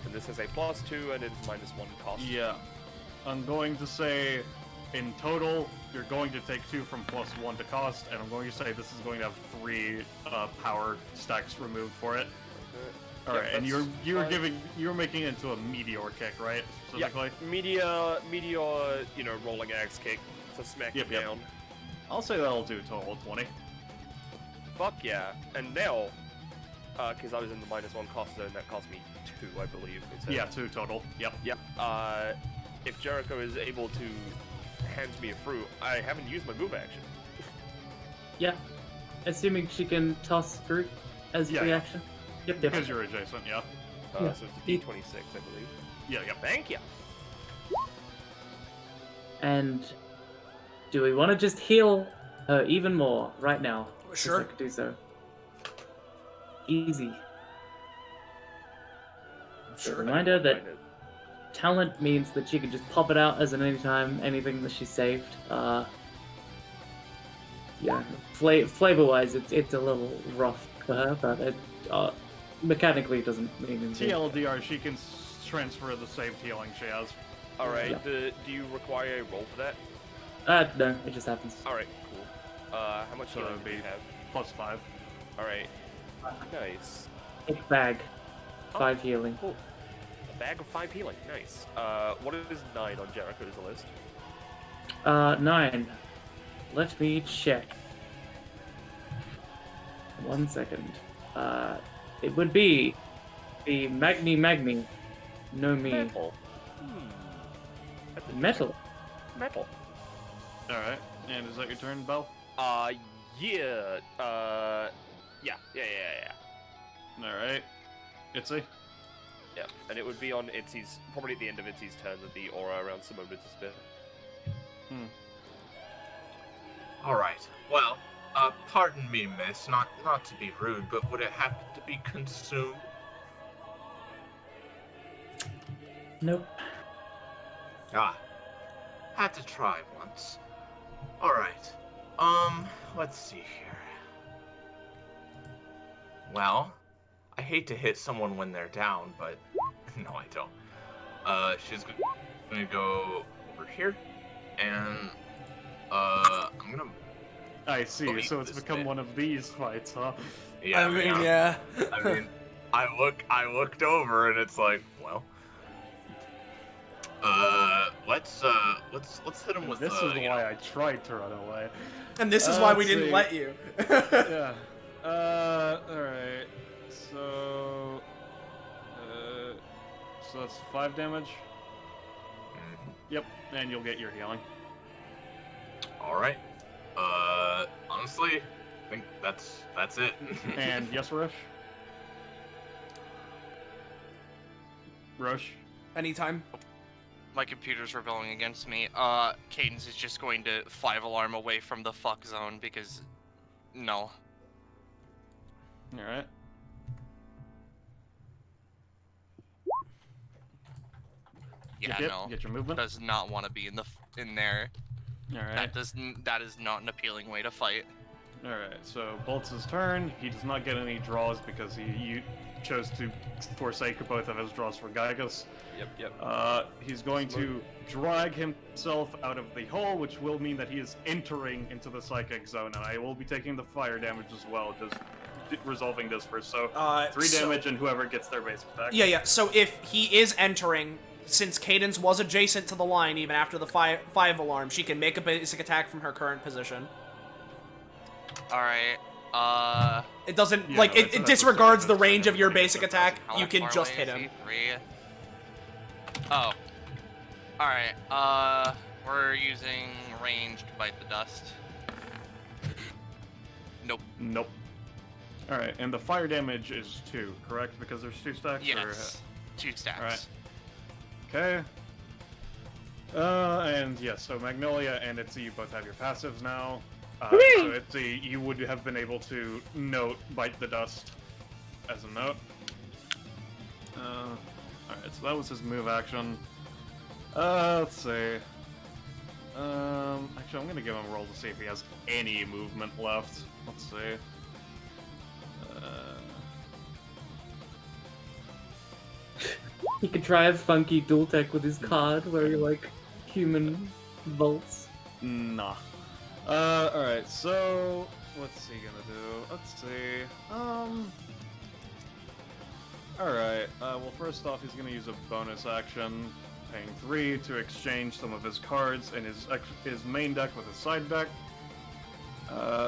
And this is a +2 and it is -1 cost. Yeah. I'm going to say, in total, you're going to take 2 from +1 to cost, and I'm going to say this is going to have 3 power stacks removed for it. Alright, and you're making it into a meteor kick, right? Specifically? Yeah, meteor, you know, rolling axe kick to smack it down. I'll say that'll do a total of 20. Fuck yeah. And now, because I was in the -1 cost zone, that cost me 2, I believe. Yeah, 2 total. Yep. Yep. If Jericho is able to hand me a fruit, I haven't used my move action. Yeah. Assuming she can toss fruit as reaction. Yep, yep. Because you're adjacent, yeah. Yeah. So it's a D26, I believe. Yeah, yep. Thank you. And do we want to just heal her even more right now? Sure. I could do so. Easy. Sure. Reminder that talent means that she can just pop it out as an anytime anything that she saved. Yeah, flavor-wise, it's a little rough for her, but it mechanically doesn't mean anything. TLDR, she can transfer the saved healing she has. Alright, Yeah. do you require a roll for that? No, it just happens. Alright, cool. How much So healing it'd do you be have? +5. Alright. Nice. Big bag. 5 healing. Cool. A bag of 5 healing. Nice. What is 9 on Jericho's list? 9. Let me check. 1 second. It would be the Magni, no me. Metal. That's Metal. Metal. Alright, and is that your turn, Belle? Yeah. Yeah. Alright. Itzy? Yeah, and it would be on Itzy's, probably at the end of Itzy's turn that the aura around Simone would disappear. Alright, well, pardon me, miss, not to be rude, but would it happen to be consumed? Nope. Ah, had to try once. Alright, let's see here. Well, I hate to hit someone when they're down, but no, I don't. She's gonna go over here, and I'm gonna. I see, so it's become one of these fights, huh? Yeah, I mean, yeah. I mean, I looked over, and it's like, well, let's hit him with. This is why I tried to run away. And this is why we let's didn't see. let you. Yeah. Alright. So that's 5 damage. Yep, and you'll get your healing. Alright. Honestly, I think that's it. And yes, Roche? Roche? Anytime. My computer's rebelling against me. Cadence is just going to 5 alarm away from the fuck zone because no. Alright. Yeah, Yep, no. get your movement. Does not want to be in there. Alright. That is not an appealing way to fight. Alright, so Bolt's turn. He does not get any draws because you chose to forsake both of his draws for Gygus. Yep. He's going to drag himself out of the hole, which will mean that he is entering into the psychic zone, and I will be taking the fire damage as well, just resolving this first. So 3 damage and whoever gets their base attack. Yeah. So if he is entering, since Cadence was adjacent to the line even after the 5 alarm, she can make a basic attack from her current position. Alright, It doesn't, Yeah, like, no, it it's disregards the unnecessary. range of your It's basic attack. how You can far just away hit is him. he? 3? Oh. Alright, we're using ranged bite the dust. Nope. Nope. Alright, and the fire damage is 2, correct? Because there's 2 stacks? Yes. 2 stacks. Alright. Okay. And yes, so Magnolia and Itzy, you both have your passives now. So Itzy, you would have been able to note Bite the Dust as a note. Alright, so that was his move action. Let's see. Actually, I'm gonna give him a roll to see if he has any movement left. Let's see. He could try a funky dual tech with his card where he like human bolts. Nah. Alright, so what's he gonna do? Let's see. Alright, well first off he's gonna use a bonus action, paying 3 to exchange some of his cards in his main deck with his side deck.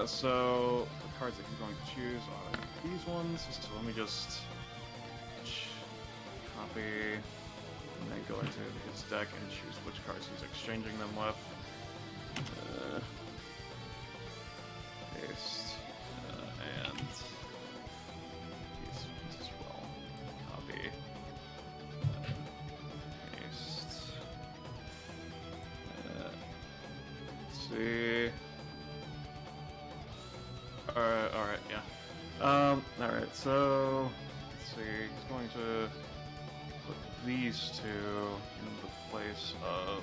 So the cards that he's going to choose are these ones. So let me just copy and then go into his deck and choose which cards he's exchanging them with. Paste, and these ones as well. Copy. Paste. Let's see. Alright, yeah. Alright, so let's see, he's going to put these two in the place of,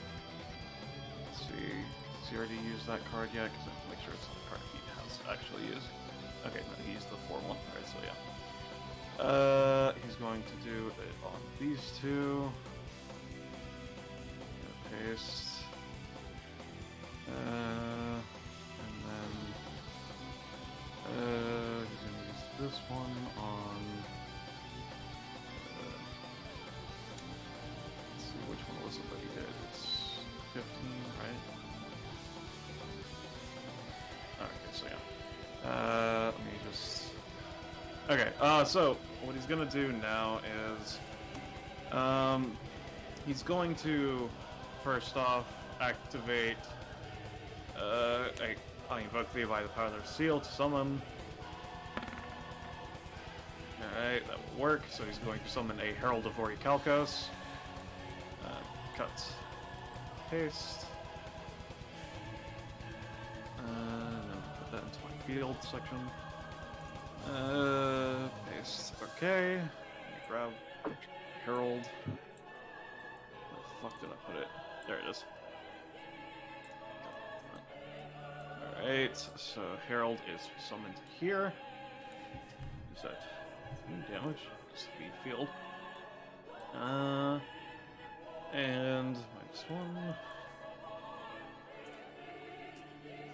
let's see, has he already used that card yet? Because I have to make sure it's not the card he has actually used. Okay, no, he used the 4-1. Alright, so yeah. He's going to do it on these two. Paste. And then he's gonna use this one on. Let's see, which one was it that he did? It's 15, right? Okay, so yeah. Let me just. Okay, so what he's gonna do now is, he's going to first off activate. I invoke thee by the power of their seal to summon. Alright, that will work. So he's going to summon a Herald of Orichalcos. Cut. Paste. No, put that into my field section. Paste. Okay. Let me grab Herald. Where the fuck did I put it? There it is. Alright, so Herald is summoned here. Is that 3 damage? Just the field. And -1.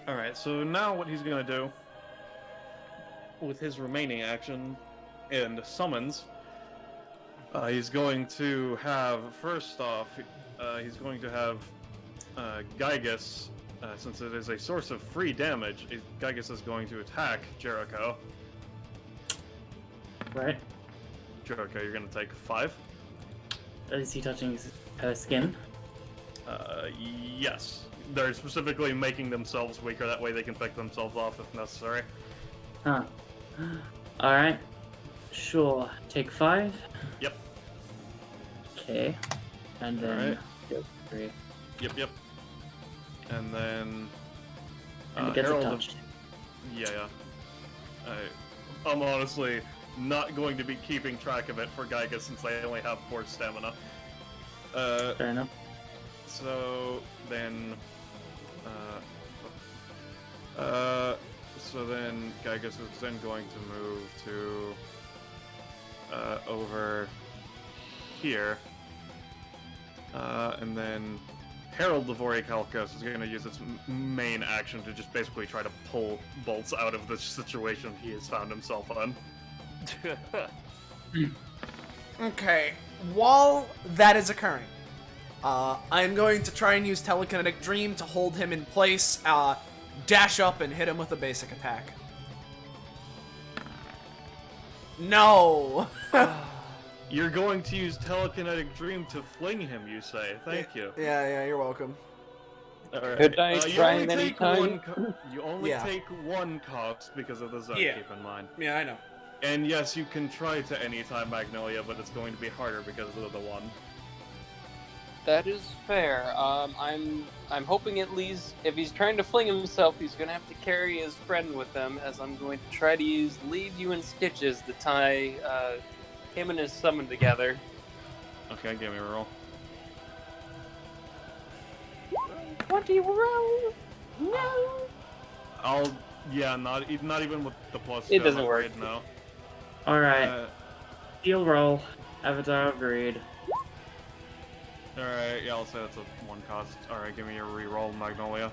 Alright, so now what he's gonna do with his remaining action and summons, he's going to have, first off, he's going to have Gygus. Since it is a source of free damage, Gygus is going to attack Jericho. Right. Jericho, you're going to take 5. Is he touching his skin? Yes. They're specifically making themselves weaker, that way they can pick themselves off if necessary. Huh. Alright. Sure. Take 5. Yep. Okay. And then. Alright. Yep, 3. Yep. And then And it gets a Herald touch. Yeah. I'm honestly not going to be keeping track of it for Gygus since I only have 4 stamina. Fair enough. So then, Gygus is then going to move to over here, and then Herald of Orichalcos is going to use its main action to just basically try to pull bolts out of the situation he has found himself on. Okay, while that is occurring, I'm going to try and use Telekinetic Dream to hold him in place, dash up and hit him with a basic attack. No. You're going to use telekinetic dream to fling him, you say? Thank you. Yeah, you're welcome. All right. Could I you try only many take one. times? You only Yeah. take one cost because of the zone. Yeah. Keep in mind. Yeah, I know. And yes, you can try to anytime Magnolia, but it's going to be harder because of the one. That is fair. I'm hoping at least if he's trying to fling himself, he's gonna have to carry his friend with him. As I'm going to try to use Leave You in Stitches to tie him and his summon together. Okay, give me a roll. 20 roll. No. Not even with the plus. It two, doesn't I'm work. afraid, No. Alright, steel roll. Avatar agreed. Alright, yeah, I'll say that's a one cost. Alright, give me your reroll, Magnolia.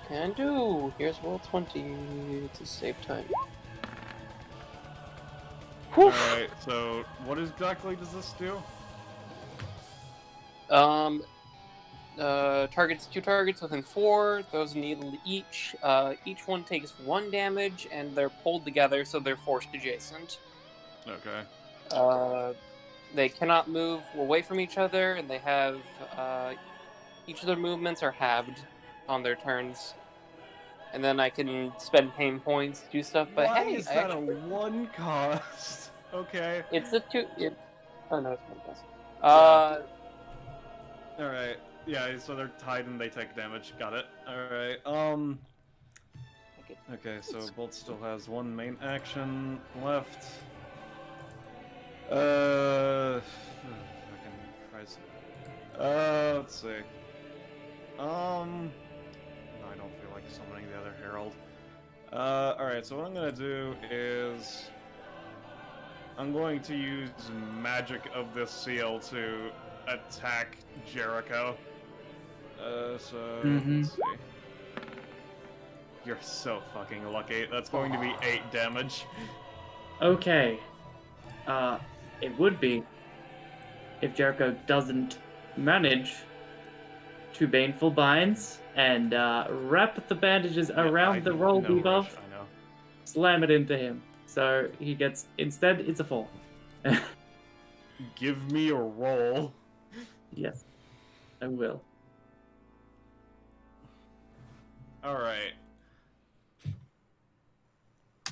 Can do. Here's roll 20 to save time. Whew. Alright, so what exactly does this do? Targets 2 targets within 4. Those needle each. Each one takes 1 damage, and they're pulled together, so they're forced adjacent. Okay. They cannot move away from each other, and they have each of their movements are halved on their turns. And then I can spend pain points to do stuff. But Why hey, is that a one cost? Okay. it's a 2. Oh no, it's 1 cost. Alright. Yeah, so they're tied and they take damage. Got it. Alright. Okay, so Bolt still has 1 main action left. Fucking Christ. Let's see. No, I don't feel like summoning the other Herald. Alright, so what I'm gonna do is I'm going to use magic of this seal to attack Jericho. Let's see. You're so fucking lucky. That's going to be 8 damage. Okay. It would be if Jericho doesn't manage 2 baneful binds and wrap the bandages around the roll debuff, I know. slam it into him. So he gets, instead, it's a 4. Give me a roll. Yes, I will. Alright.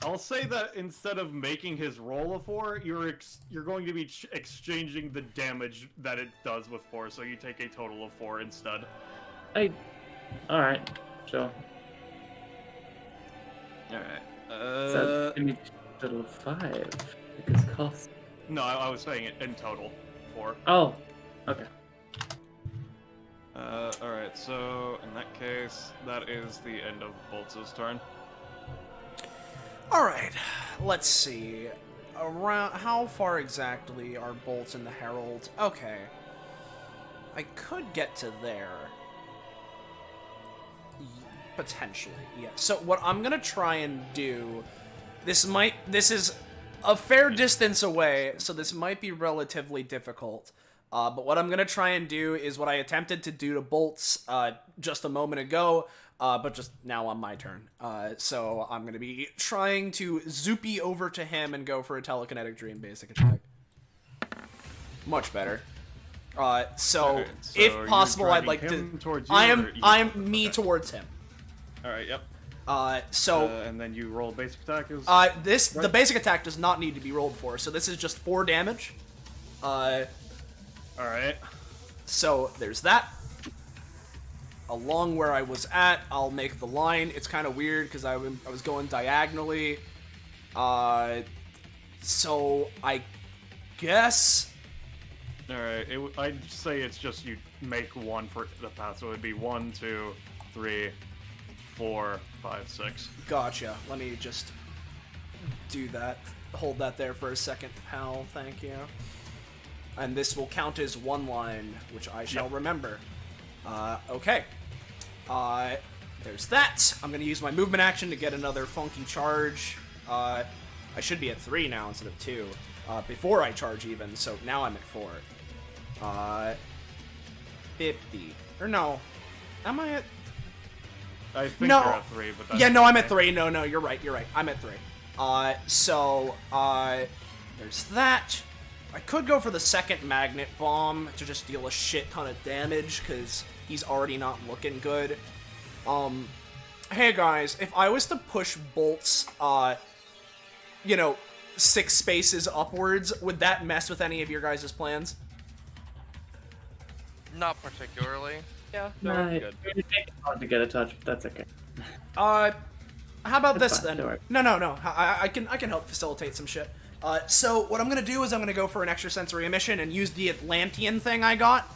I'll say that instead of making his roll a 4, you're going to be exchanging the damage that it does with 4, so you take a total of 4 instead. Alright, sure. Alright. So, give me a total of 5, because cost. No, I was saying it in total. 4. Oh, okay. Alright, so in that case, that is the end of Boltz's turn. Alright, let's see. Around how far exactly are bolts in the Herald? Okay. I could get to there. Potentially, yeah. So what I'm gonna try and do, this is a fair distance away, so this might be relatively difficult. But what I'm gonna try and do is what I attempted to do to bolts just a moment ago, but just now on my turn. So I'm gonna be trying to zoopy over to him and go for a telekinetic dream basic attack. Much better. So Okay, so if you're possible, I'd driving like him to. towards you, I or am you- me okay. towards him. Alright, yep. So And then you roll basic attack is... the basic attack does not need to be rolled for, so this is just 4 damage. Alright. So there's that. Along where I was at, I'll make the line. It's kind of weird because I was going diagonally. So I guess. Alright, I'd say it's just you make 1 for the path, so it would be 1, 2, 3, 4, 5, 6. Gotcha. Let me just do that. Hold that there for a second, pal. Thank you. And this will count as 1 line, which I shall remember. Okay. There's that. I'm gonna use my movement action to get another funky charge. I should be at 3 now instead of 2. Before I charge even, so now I'm at 4. 50. Or no. Am I at... I think No. you're at 3, but that's Yeah, no, I'm at okay. 3. No, you're right. I'm at 3. There's that. I could go for the second magnet bomb to just deal a shit ton of damage, because he's already not looking good. Hey guys, if I was to push bolts, 6 spaces upwards, would that mess with any of your guys' plans? Not particularly. Yeah, No, no, it's good. hard to get a touch, but that's okay. How about That's this fine, then? don't worry. No. I can help facilitate some shit. So what I'm gonna do is I'm gonna go for an extrasensory emission and use the Atlantean thing I got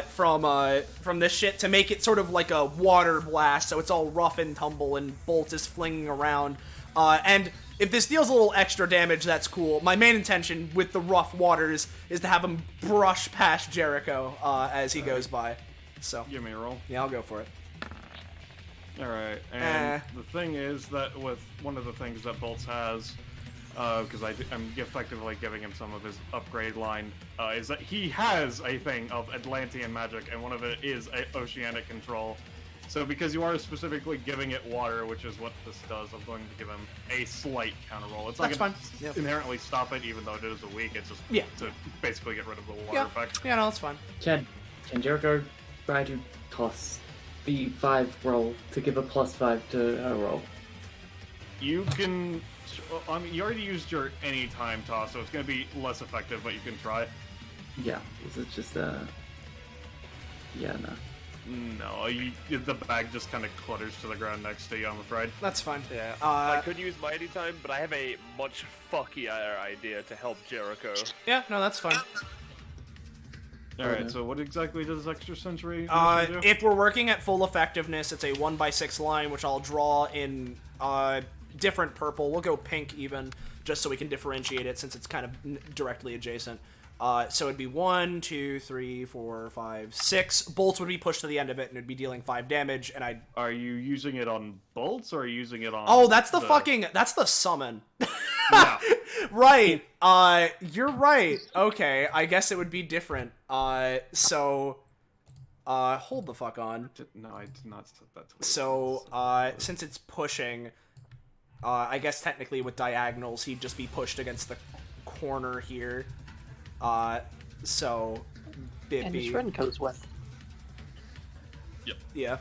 from this shit to make it sort of like a water blast, so it's all rough and tumble and Bolt is flinging around. And if this deals a little extra damage, that's cool. My main intention with the rough waters is to have him brush past Jericho as he goes by. So Give me a roll. yeah, I'll go for it. Alright, and the thing is that with one of the things that Bolts has, because I'm effectively giving him some of his upgrade line, is that he has a thing of Atlantean magic, and one of it is oceanic control. So because you are specifically giving it water, which is what this does, I'm going to give him a slight counter roll. It's not That's going fine. to Yep. inherently stop it, even though it is a weak. It's just to basically get rid of the water Yeah. effect. Yeah, no, that's fine. Can Jericho try to toss the 5 roll to give a +5 to her roll? You can. I mean, you already used your anytime toss, so it's going to be less effective, but you can try. Yeah, this is just yeah, no. No, the bag just kind of clutters to the ground next to you, I'm afraid. That's fine. Yeah, I could use my anytime, but I have a much fuckier idea to help Jericho. Yeah, no, that's fine. Alright, so what exactly does extra sensory do? If we're working at full effectiveness, it's a 1x6 line, which I'll draw in different purple. We'll go pink even, just so we can differentiate it since it's kind of directly adjacent. So it'd be 1, 2, 3, 4, 5, 6. Bolts would be pushed to the end of it, and it'd be dealing 5 damage, and I'd... Are you using it on bolts, or are you using it on... Oh, that's that's the summon. Yeah. Right. You're right. Okay, I guess it would be different. Hold the fuck on. No, I did not set that to So, since it's pushing, I guess technically with diagonals, he'd just be pushed against the corner here. So, And his friend goes with. yeah.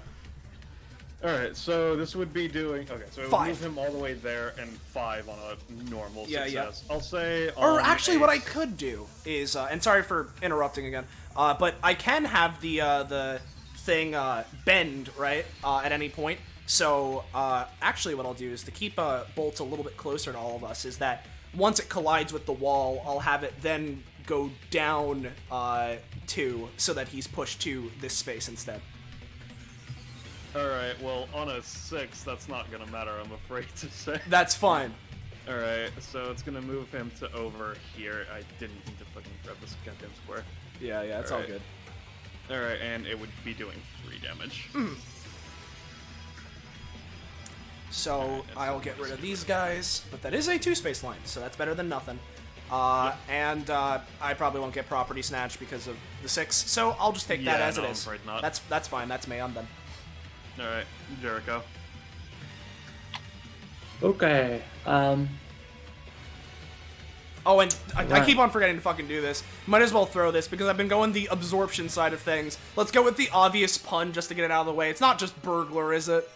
Alright, so this would be doing... Okay, so it would 5. move him all the way there, and 5 on a normal Yeah, success. I'll say... Or actually, what I a- could do is, and sorry for interrupting again, but I can have the thing bend, right, at any point. So, actually what I'll do is to keep Bolt a little bit closer to all of us is that once it collides with the wall, I'll have it then go down 2 so that he's pushed to this space instead. Alright, well, on a 6, that's not gonna matter, I'm afraid to say. That's fine. Alright, so it's gonna move him to over here. I didn't need to fucking grab this goddamn square. Yeah, it's all good. Alright, and it would be doing 3 damage. So I'll get rid of these guys, but that is a 2-space line, so that's better than nothing. And I probably won't get property snatch because of the 6, so I'll just take that as it I'm is. afraid not. That's fine. That's me. I'm done. Alright, Jericho. Okay, Oh, and I Right. keep on forgetting to fucking do this. Might as well throw this because I've been going the absorption side of things. Let's go with the obvious pun just to get it out of the way. It's not just burglar, is it?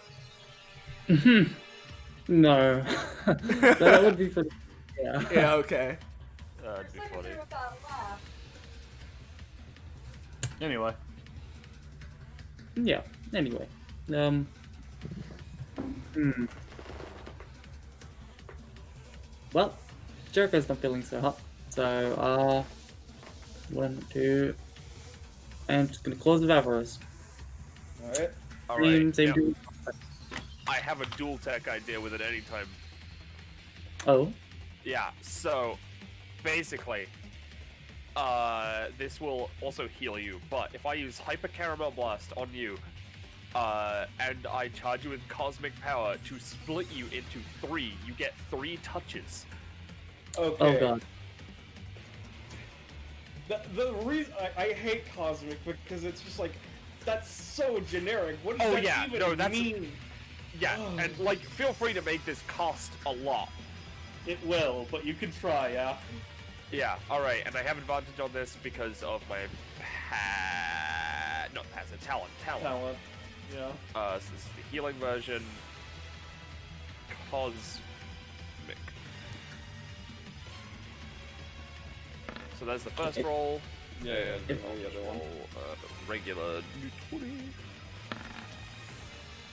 no. That would be for... Yeah. Yeah, okay. That'd be funny. Anyway. Yeah, anyway. Well, Jericho's not feeling so hot. So, 1, 2... And just gonna close the avarice. Alright. Alright, Same yeah. dude. I have a dual tech idea with it anytime. Oh. Yeah, so basically, this will also heal you, but if I use Hyper Caramel Blast on you, and I charge you with Cosmic Power to split you into 3, you get 3 touches. Okay. Oh god. The reason I hate Cosmic because it's just like, that's so generic. What does Oh, that yeah, even no, that's- mean? Yeah, Oh. and like, feel free to make this cost a lot. It will, but you can try, yeah. Yeah, alright, and I have advantage on this because of my not passive, talent. Talent. Yeah. So this is the healing version. Cosmic. So there's the first roll. Yeah, and all the other one. Regular.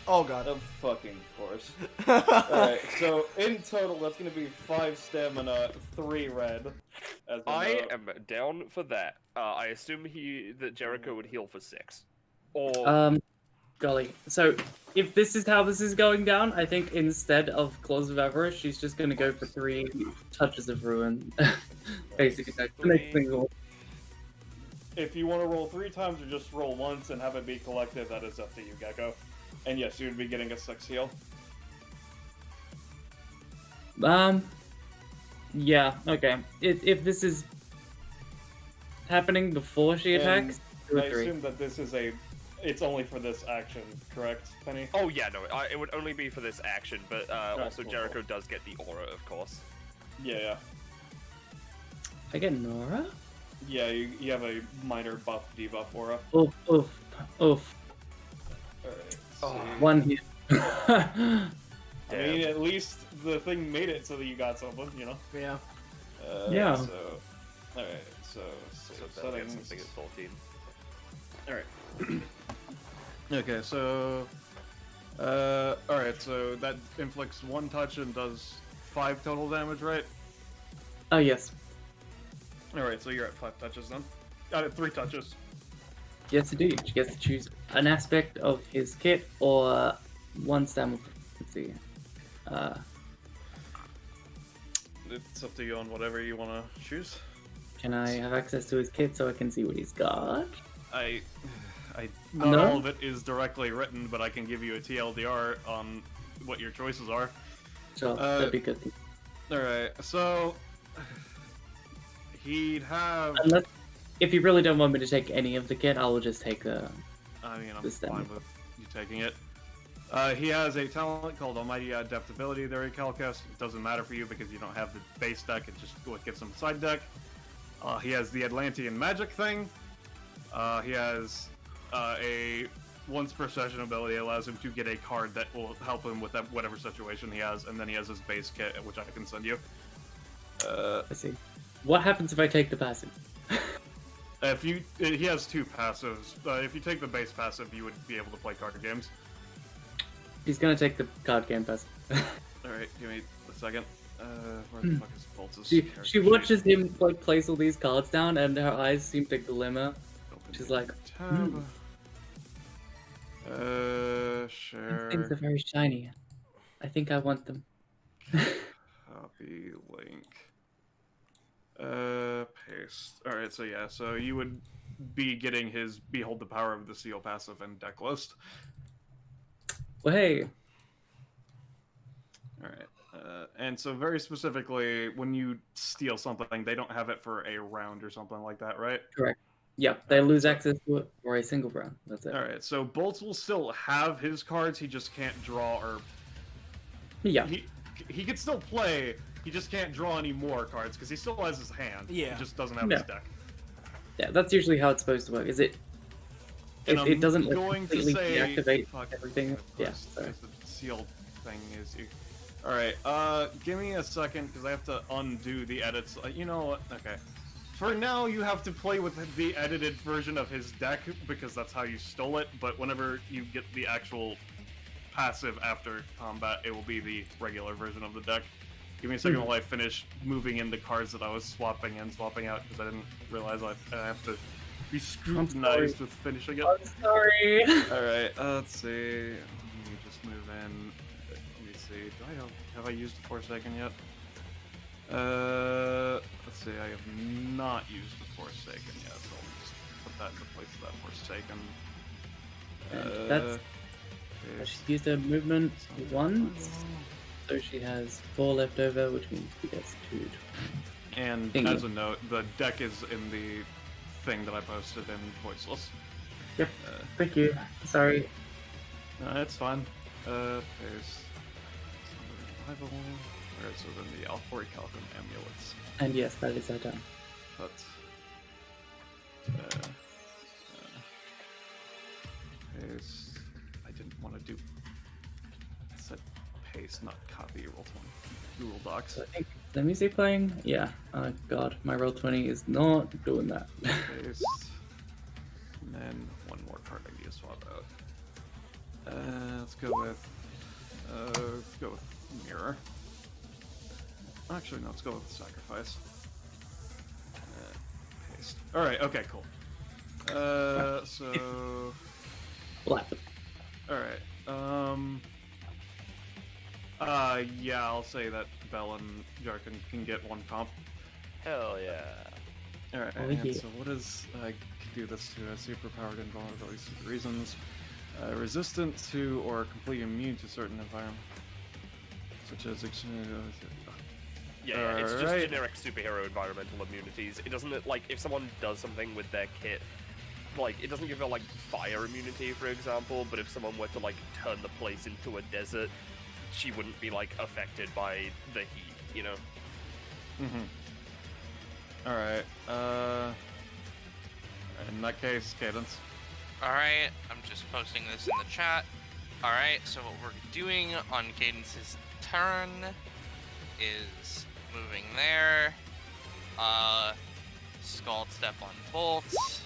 Oh god. Of fucking course. Alright, so in total, that's gonna be 5 stamina, 3 red. As a I note. am down for that. I assume that Jericho would heal for 6. Or Golly. So, if this is how this is going down, I think instead of Claws of Avarice, she's just gonna go for 3 touches of ruin. Basically, that's the next thing. If you want to roll 3 times or just roll once and have it be collective, that is up to you, Gecko. And yes, you would be getting a 6 heal. Yeah, okay. If this is happening before she attacks, I assume that this is it's only for this action, correct, Penny? oh yeah, no, it would only be for this action, but also cool, Jericho does get the aura, of course. Yeah. I get Nora? Yeah, you have a minor buff debuff aura. Oof. Alright. Oh. One hit. I mean, at least the thing made it so that you got something, you know? Yeah. Yeah. So, alright, so that'll get settings. something at 14. Alright. Okay, so... alright, so that inflicts 1 touch and does 5 total damage, right? Oh, yes. Alright, so you're at 5 touches then. 3 touches. Yes, indeed. She gets to choose an aspect of his kit or 1 stamina. Let's see. It's up to you on whatever you want to choose. Can I have access to his kit so I can see what he's got? Not No? all of it is directly written, but I can give you a TLDR on what your choices are. Sure, that'd be good. Alright, so... He'd have... Unless, if you really don't want me to take any of the kit, I will just take the... I mean, I'm This fine then. with you taking it. He has a talent called Almighty Adaptability there in Calcast. It doesn't matter for you because you don't have the base deck, it just what gets him side deck. He has the Atlantean Magic thing. He has a once per session ability that allows him to get a card that will help him with whatever situation he has, and then he has his base kit, which I can send you. Let's see. What happens if I take the passive? He has 2 passives. If you take the base passive, you would be able to play card games. He's gonna take the card game passive. Alright, give me a second. Where the fuck is Boltz's She character watches him like place all these cards down, and her eyes seem to glimmer. Open She's the like, tab. Sure. things are very shiny. I think I want them. Copy link. Paste. Alright, so yeah, so you would be getting his Behold the Power of the Seal passive and deck list. Well, hey, Alright. And so very specifically, when you steal something, they don't have it for a round or something like that, right? correct. Yeah, they lose access to it for a single round. That's it. Alright, so Boltz will still have his cards, he just can't draw or... Yeah. He could still play, he just can't draw any more cards, because he still has his hand. Yeah. He just doesn't have No. his deck. Yeah, that's usually how it's supposed to work. Is it? And It doesn't like, going to completely say... deactivate Fuck, everything. of Yeah, course, sorry. because the sealed thing is... Alright, give me a second, because I have to undo the edits. You know what? Okay. For now, you have to play with the edited version of his deck, because that's how you stole it, but whenever you get the actual passive after combat, it will be the regular version of the deck. Give me a second while I finish moving in the cards that I was swapping in, swapping out, because I didn't realize I have to be scrutinized with finishing it. I'm sorry. Alright, let's see. Let me just move in. Let me see. Have I used the Forsaken yet? Let's see. I have not used the Forsaken yet, so I'll just put that in the place of that Forsaken. And that's she's used her movement once, so she has 4 left over, which means she gets 2. And Thank as you. a note, the deck is in the thing that I posted in Voiceless. Yep. Thank you. Sorry. No, it's fine. Paste. Survival. Alright, so then the Orichalcum amulets. And yes, that is item. But paste. I didn't want to do. It said paste, not copy Roll20. Google Docs. So I think, let me see playing. Yeah. Oh god, my Roll20 is not doing that. Paste. And then one more card I need to swap out. Let's go with mirror. Actually, no, let's go with sacrifice. Paste. All right. Okay. Cool. So. Black. All right. Yeah, I'll say that Bell and Jarkin can get one comp. Hell yeah. All right. Oh, And yeah. so what is I could do this to a superpowered invulnerability reasons. Resistant to or completely immune to certain environment, such as Yeah, it's just Alright. generic superhero environmental immunities. It doesn't, like, if someone does something with their kit, like, it doesn't give her, like, fire immunity, for example, but if someone were to, like, turn the place into a desert, she wouldn't be, like, affected by the heat, you know? Mm-hmm. Alright, in that case, Cadence. Alright, I'm just posting this in the chat. Alright, so what we're doing on Cadence's turn is moving there. Scald Step on bolts.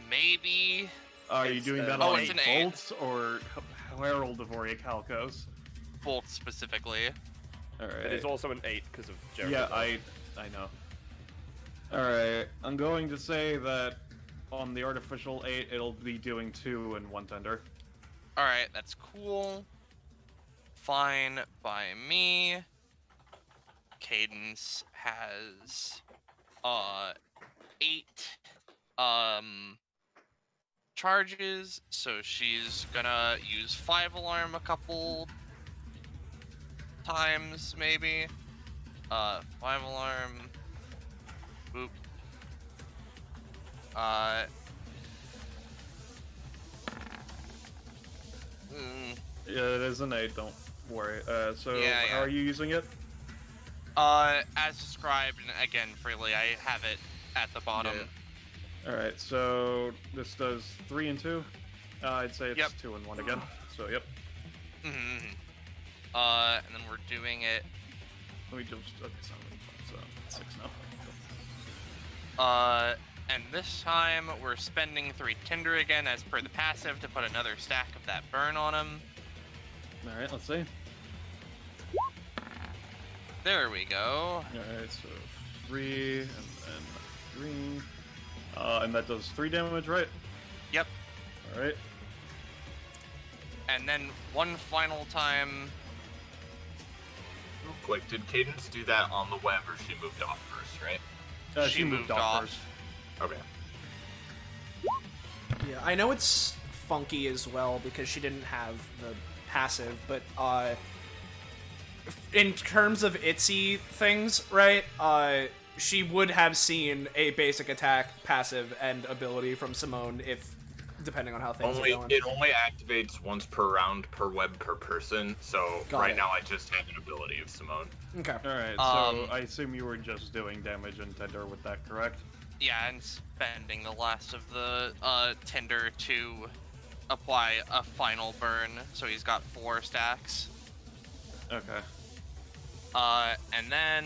Maybe. Are you doing that oh, on it's an eight. bolts or Herald of Orichalcos? Bolts specifically. Alright. It is also an 8 because of Jericho. Yeah, I know. Alright, I'm going to say that on the artificial 8, it'll be doing 2 and 1 tender. Alright, that's cool. Fine by me. Cadence has 8 charges, so she's gonna use 5 alarm a couple times maybe. 5 alarm. Boop. Yeah, it is an 8, don't worry. So Yeah, how yeah. are you using it? As described, and again, freely, I have it at the bottom. Alright, so this does 3 and 2? I'd say it's Yep. 2 and 1 again. So, yep. Mm-hmm. And then we're doing it. Let me just. Okay, so 6 now. And this time we're spending 3 tinder again as per the passive to put another stack of that burn on him. Alright, let's see. There we go. Alright, so 3 and then 3. And that does 3 damage, right? Yep. Alright. And then one final time. Real quick, did Cadence do that on the web or she moved off first, right? She moved off first. Okay. Yeah, I know it's funky as well because she didn't have the passive, but in terms of itsy things, right? She would have seen a basic attack, passive, and ability from Simone if, depending on how things are going. It only activates once per round per web per person. So Got right it. now I just have an ability of Simone. Okay. Alright, so I assume you were just doing damage and tender with that, correct? Yeah, and spending the last of the tinder to apply a final burn, so he's got 4 stacks. Okay. And then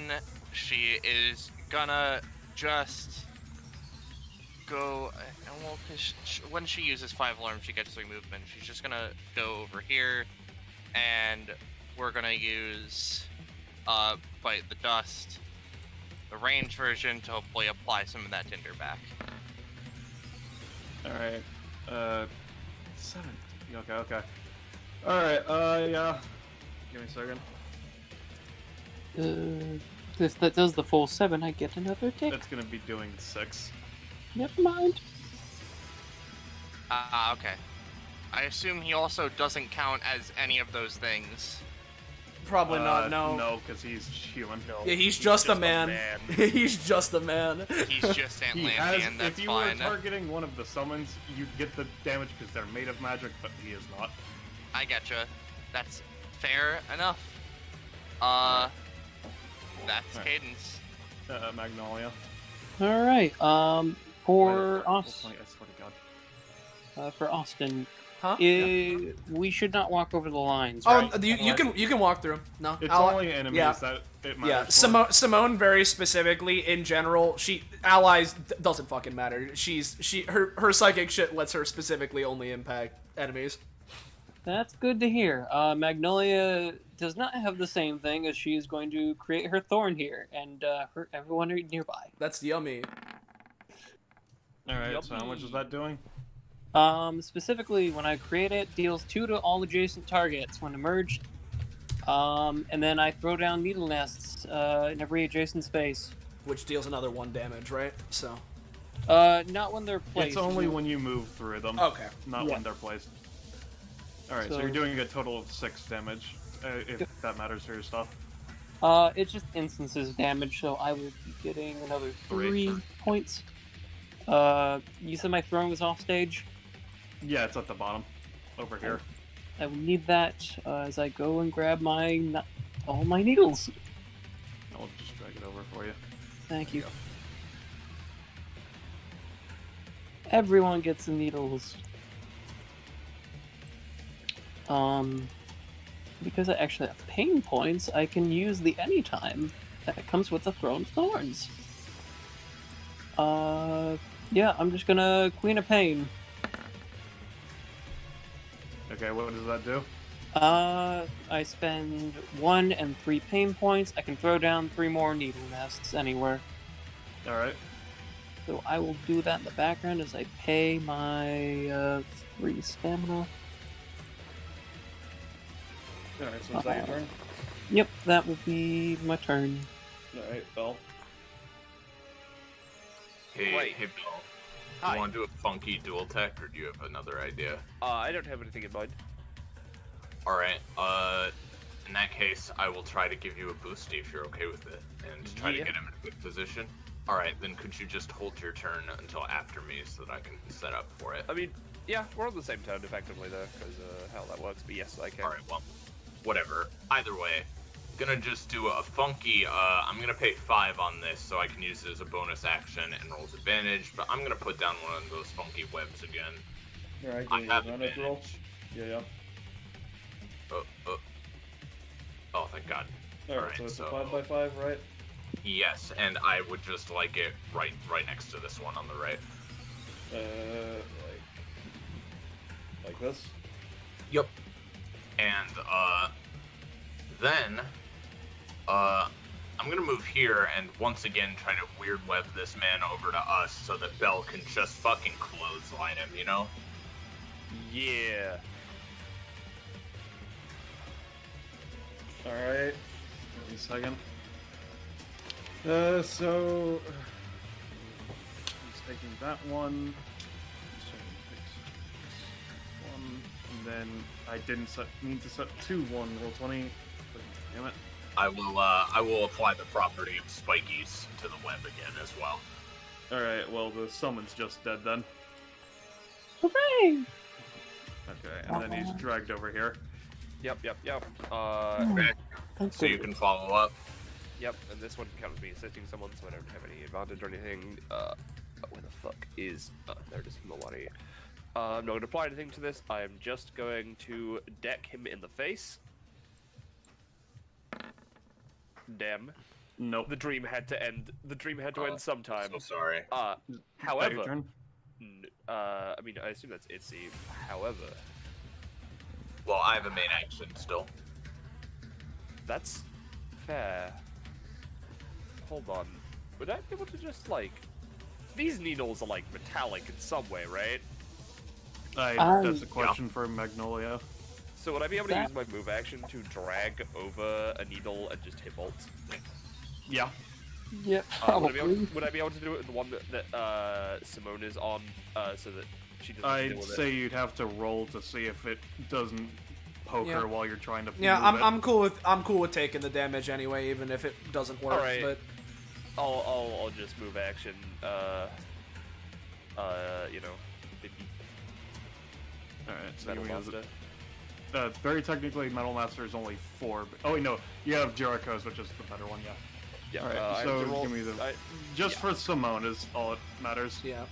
she is gonna just go. Well, cause when she uses 5 alarm, she gets 3 movement. She's just gonna go over here, and we're gonna use Bite the Dust, the range version, to hopefully apply some of that tinder back. Alright. 7. Okay. Alright, yeah. Give me a second. If that does the full 7, I get another tick. That's gonna be doing 6. Never mind. Okay. I assume he also doesn't count as any of those things. Probably not, no. No, because he's human. Yeah, he's just a man. He's just a man. He's just He has, Atlantean, that's if you fine. were targeting one of the summons, you'd get the damage because they're made of magic, but he is not. I getcha. That's fair enough. That's Alright. Cadence. Magnolia. All right. For Roll us, 20, I swear to God. for Austin, Huh? we should not walk over the lines, Oh, right? you can walk through. No, It's Ally- only enemies yeah. that it Yeah, matters for. Simone very specifically in general, allies doesn't fucking matter. Her psychic shit lets her specifically only impact enemies. That's good to hear. Magnolia does not have the same thing, as she is going to create her thorn here and hurt everyone nearby. That's yummy. Alright, so how much is that doing? Specifically, when I create it, deals 2 to all adjacent targets when emerged. And then I throw down needle nests in every adjacent space. Which deals another 1 damage, right? So. Not when they're placed. It's only when you move through them. Okay. Not Yeah. when they're placed. Alright, so So- you're doing a total of 6 damage, if that matters for your stuff. It's just instances of damage, so I will be getting another 3. 3 points. You said my throne was off stage. Yeah, it's at the bottom. Over here. I will need that as I go and grab all my needles. I'll just drag it over for you. Thank you. Everyone gets the needles. Because I actually have pain points, I can use the anytime that comes with the Throne of Thorns. Yeah, I'm just gonna Queen of Pain. Okay, what does that do? I spend 1 and 3 pain points. I can throw down 3 more needle nests anywhere. Alright. So I will do that in the background as I pay my 3 stamina. Alright, so is that your turn? Yep, that will be my turn. Alright, Bell. Hey, Right. hey, Bill. Hi. You want to do a funky dual tech, or do you have another idea? I don't have anything in mind. Alright, in that case, I will try to give you a boost if you're okay with it, and try to Yeah. get him in a good position. Alright, then could you just hold your turn until after me so that I can set up for it? I mean, yeah, we're on the same turn effectively though, because how that works. But yes, I can. Alright, well, whatever. Either way, gonna just do a funky, I'm gonna pay 5 on this so I can use it as a bonus action and rolls advantage, but I'm gonna put down one of those funky webs again. Alright, I give me have a advantage roll. advantage. Yeah. Oh, thank God. Alright, so it's a 5x5, right? Yes, and I would just like it right next to this one on the right. Like this? Yep. And, then, I'm gonna move here and once again try to weird web this man over to us so that Bell can just fucking clothesline him, you know? Yeah. Alright. Give me a second. So... He's taking that one. So he takes this one. And then I didn't mean to set 2 1 roll 20. Damn it. I will apply the property of spikies to the web again as well. Alright, well the summon's just dead then. Hooray! Okay, and then he's dragged over here. Yep. Okay. So you can follow up. Yep, and this one counts me assisting someone, so I don't have any advantage or anything. Where the fuck is... there it is, Milwaukee. I'm not going to apply anything to this. I am just going to deck him in the face. Damn. Nope. The dream had to end. The dream had to end sometime. So sorry. Is that your However... turn? I mean, I assume that's Itsy. However... Well, I have a main action still. That's fair. Hold on. Would I be able to just, like... These needles are, like, metallic in some way, right? That's a question for Magnolia. So would I be able to use my move action to drag over a needle and just hit bolts? Yeah. Yep, Would I be able to do it with the one that Simone is on, so that she doesn't deal I'd with say you'd have to roll to see if it doesn't poke Yeah. her while you're trying to Yeah, move it. I'm cool with taking the damage anyway, even if it doesn't work. Alright. But I'll just move action, you know, baby Alright, so metal give me monster. very technically, Metal Master is only 4. Oh wait, no, you have Jericho's, which is the better one. Yeah. Yeah. All right. I have So to roll- give me the I- just yeah. for Simone is all it matters. Yeah.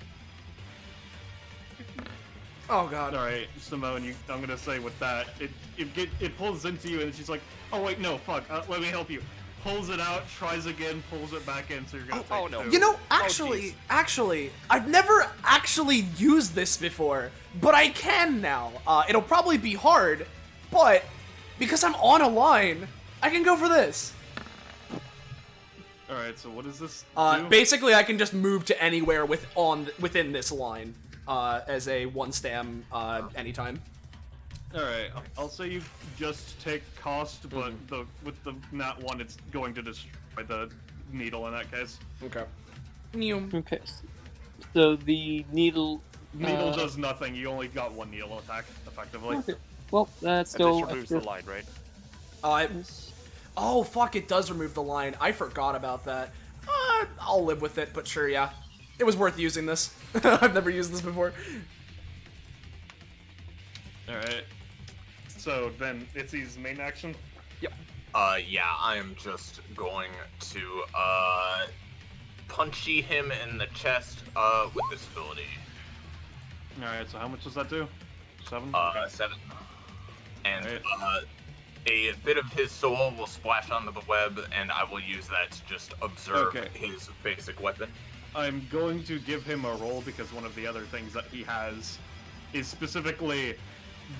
Oh god. All right, Simone. I'm gonna say with that, it pulls into you, and she's like, "Oh wait, no, fuck. Let me help you." Pulls it out, tries again, pulls it back in. So you're gonna. Oh, take no. 2. You know, jeez. actually, I've never actually used this before, but I can now. It'll probably be hard, but because I'm on a line, I can go for this. All right. So what is this? do? Basically, I can just move to anywhere within this line as a one stam anytime. All right. I'll say you just take cost, but with the nat 1, it's going to destroy the needle in that case. Okay. Okay. So the needle. Needle does nothing. You only got 1 needle attack, effectively. Okay. Well, that's And this still. removes the line, right? Oh fuck! It does remove the line. I forgot about that. I'll live with it, but sure, yeah. It was worth using this. I've never used this before. All right. So then it's his main action. Yeah, I am just going to, punchy him in the chest, with this ability. All right. So how much does that do? 7. 7. And, Right. a bit of his soul will splash onto the web, and I will use that to just observe Okay. his basic weapon. I'm going to give him a roll because one of the other things that he has is specifically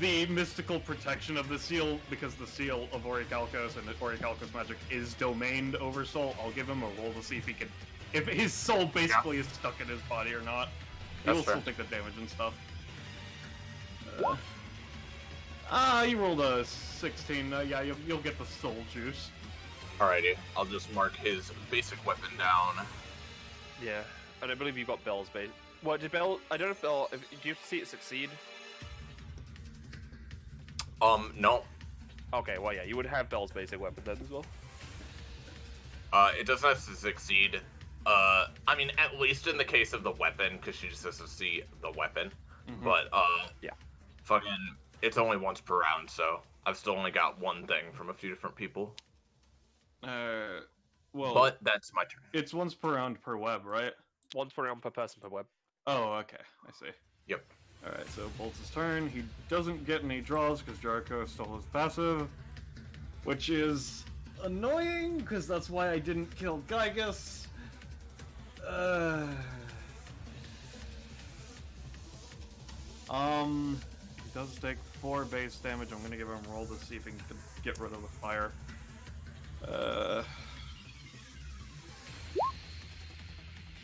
the mystical protection of the seal, because the seal of Orichalcos and Orichalcos magic is domained over soul. I'll give him a roll to see if he can, if his soul basically is stuck in his body or not. He That's will fair. still take the damage and stuff. He rolled a 16. Yeah, you'll get the soul juice. Alrighty, I'll just mark his basic weapon down. Yeah. And I believe you got Bell's base. What did Bell? I don't know if Bell. Do you see it succeed? No. Okay. Well, yeah. You would have Bell's basic weapon then as well. It doesn't have to succeed. I mean, at least in the case of the weapon, because she just has to see the weapon. But, Yeah. fucking, it's only once per round, so I've still only got one thing from a few different people. Well, But that's my turn. it's once per round per web, right? Once per round per person per web. Oh, okay. I see. Yep. Alright, so Bolt's turn. He doesn't get any draws because Jericho stole his passive, which is annoying because that's why I didn't kill Gygus. He does take 4 base damage. I'm gonna give him a roll to see if he can get rid of the fire.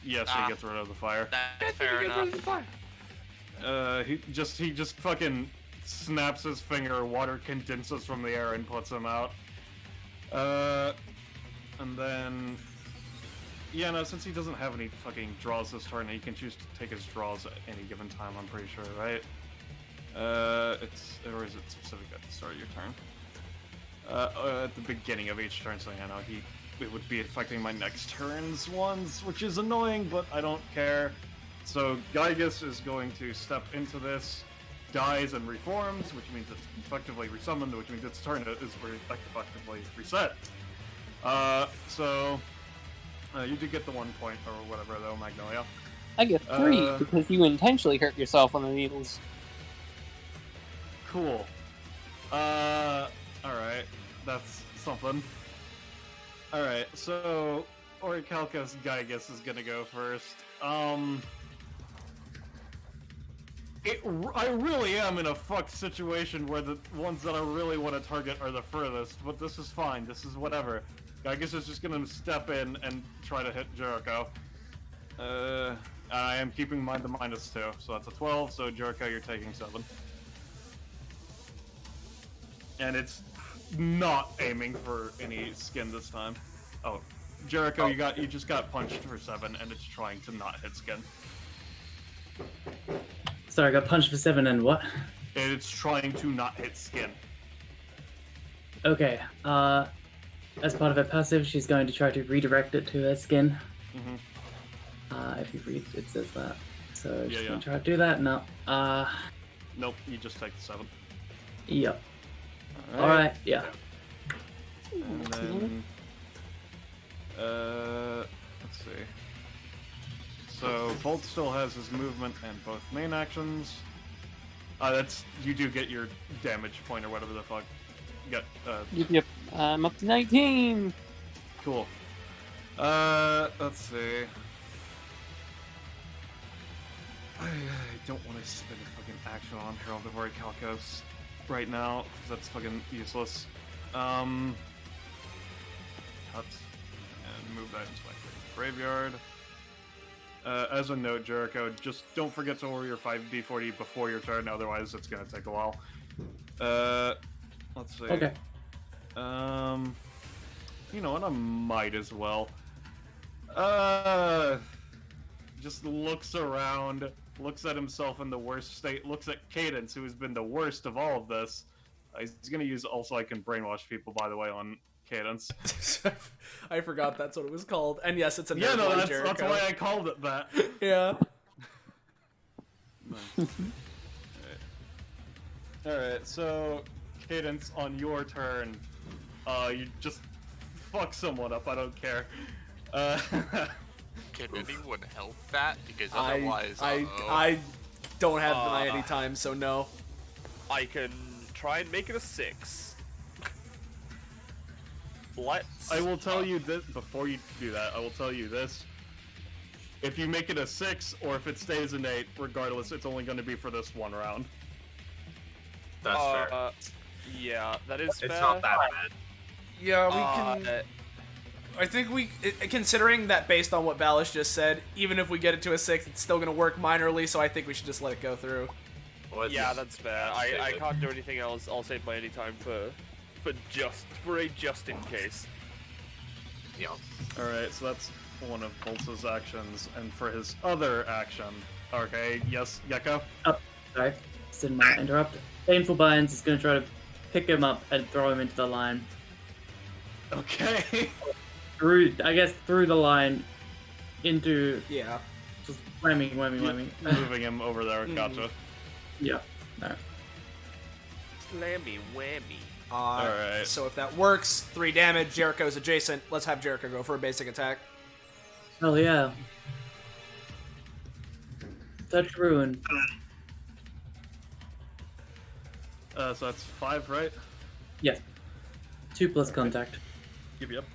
Yes, he gets rid of the fire. That's fair enough. He just fucking snaps his finger, water condenses from the air and puts him out. And then... Yeah, no, since he doesn't have any fucking draws this turn, he can choose to take his draws at any given time, I'm pretty sure, right? Or is it specific at the start of your turn? At the beginning of each turn, so yeah, no, it would be affecting my next turn's ones, which is annoying, but I don't care. So Gygus is going to step into this, dies and reforms, which means it's effectively resummoned, which means its turn is effectively reset. You did get the 1 point or whatever though, Magnolia. I get 3 because you intentionally hurt yourself on the needles. Cool. Alright, that's something. Alright, so Orichalcos Gygus is gonna go first. I really am in a fucked situation where the ones that I really want to target are the furthest, but this is fine, this is whatever. Gygus is just gonna step in and try to hit Jericho. I am keeping mine the -2, so that's a 12, so Jericho, you're taking 7. And it's not aiming for any skin this time. Oh, Jericho, you just got punched for 7, and it's trying to not hit skin. Sorry, I got punched for 7 and what? And it's trying to not hit skin. Okay, as part of her passive, she's going to try to redirect it to her skin. If you read, it says that. So she's going to try to do that. No. Nope, you just take the 7. Yep. Alright, yeah. And then, let's see. So Bolt still has his movement and both main actions. That's you do get your damage point or whatever the fuck. You got Yep. I'm up to 19. cool. Let's see. I don't want to spend a fucking action on Herald of Orichalcos right now, because that's fucking useless. Cut. And move that into my graveyard. As a note, Jericho, just don't forget to order your 5d40 before your turn, otherwise it's gonna take a while. Let's see. Okay. You know what, I might as well. Just looks around, looks at himself in the worst state, looks at Cadence, who has been the worst of all of this. He's gonna use also I can brainwash people, by the way, on Cadence. I forgot that's what it was called. And yes, it's a Yeah, nerd no, one, that's Jericho. why I called it that. Yeah. Nice. Alright, so Cadence, on your turn, you just fuck someone up, I don't care. Can anyone help that? Because otherwise, I don't have deny any time, so no. I can try and make it a 6. Let's. I will tell you this before you do that. I will tell you this: if you make it a 6, or if it stays an 8, regardless, it's only going to be for this one round. That's fair. Yeah, that is fair. It's not that bad. Yeah, we can. I think considering that based on what Balish just said, even if we get it to a 6, it's still gonna work minorly. So I think we should just let it go through. Well, Yeah, that's fair. I can't do anything else. I'll save my any time for a just in case. Yeah. All right, so that's one of Boltz's actions, and for his other action, okay, yes, Gekko. Oh, sorry. Didn't want to interrupt. Painful Binds is going to try to pick him up and throw him into the line. Okay. Through the line into Yeah. just whammy. Moving him over there. Gotcha. Yeah. No. Slammy whammy. Alright. So if that works, 3 damage. Jericho's adjacent. Let's have Jericho go for a basic attack. Hell yeah. Touch Ruin. So that's 5, right? Yeah. 2 plus contact. Yep.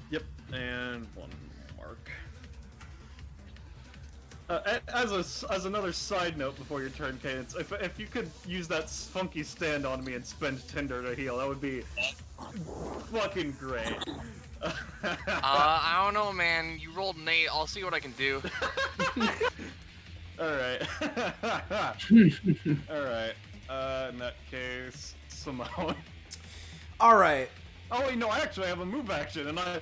Yep. And 1 mark. As another side note before your turn, Cadence, if you could use that funky stand on me and spend Tinder to heal, that would be fucking great. I don't know, man. You rolled an 8. I'll see what I can do. Alright. Alright. In that case, Simone. Alright. Oh wait, no, I actually have a move action, and I'm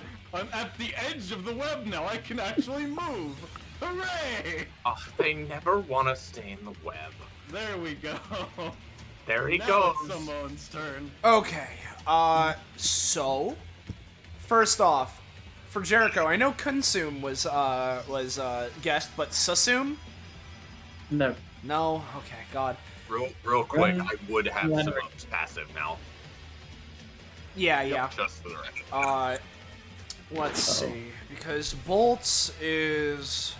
at the edge of the web now. I can actually move. Hooray! Oh, they never want to stay in the web. There we go. There he now goes. It's Simone's turn. Okay. So first off, for Jericho, I know Consume was guessed, but Sasum? No. No. Okay. God. Real quick, I would have Yeah. Simone's passive now. Yeah. Yeah. Just for the record. Let's see, because Bolts is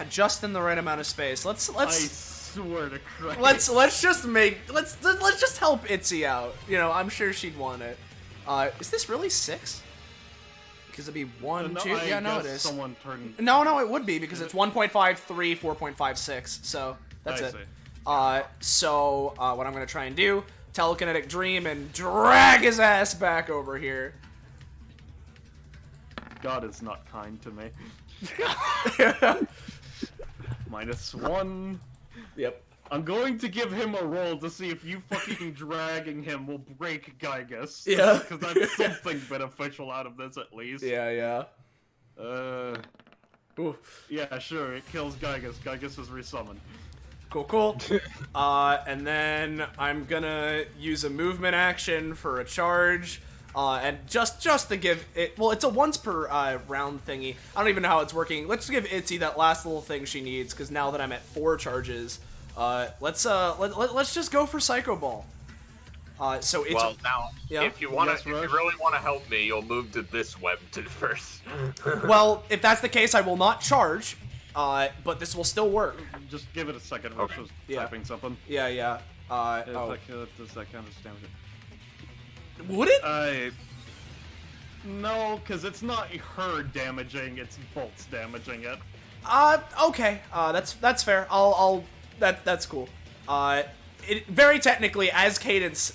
just in the right amount of space. Let's I swear to Christ. let's just help Itzy out. You know, I'm sure she'd want it. Is this really 6? Because it'd be 1, 2. Yeah, no, it is. Someone turned. No, it would be because it's 1.53, 4.56. So that's I it. see. So what I'm gonna try and do, telekinetic dream and drag his ass back over here. God is not kind to me. -1. Yep. I'm going to give him a roll to see if you fucking dragging him will break Gygus. Yeah. Because that's something beneficial out of this at least. Yeah. Ooh. Yeah, sure, it kills Gygus. Gygus is resummoned. Cool. And then I'm gonna use a movement action for a charge. And just to give it, well, it's a once per round thingy. I don't even know how it's working. Let's give Itzy that last little thing she needs, because now that I'm at 4 charges, Let's just go for Psycho Ball. So it's Well, now, yeah. if you wanna, Yes, if you Rush? really want to help me, you'll move to this web to first. Well, if that's the case, I will not charge. But this will still work. Just give it a second. Rush was Yeah. typing something. Yeah, yeah. If Oh. I kill it, does that count as damage? Would it? No, because it's not her damaging, it's bolts damaging it. Okay. That's fair. That's cool. Very technically, as Cadence,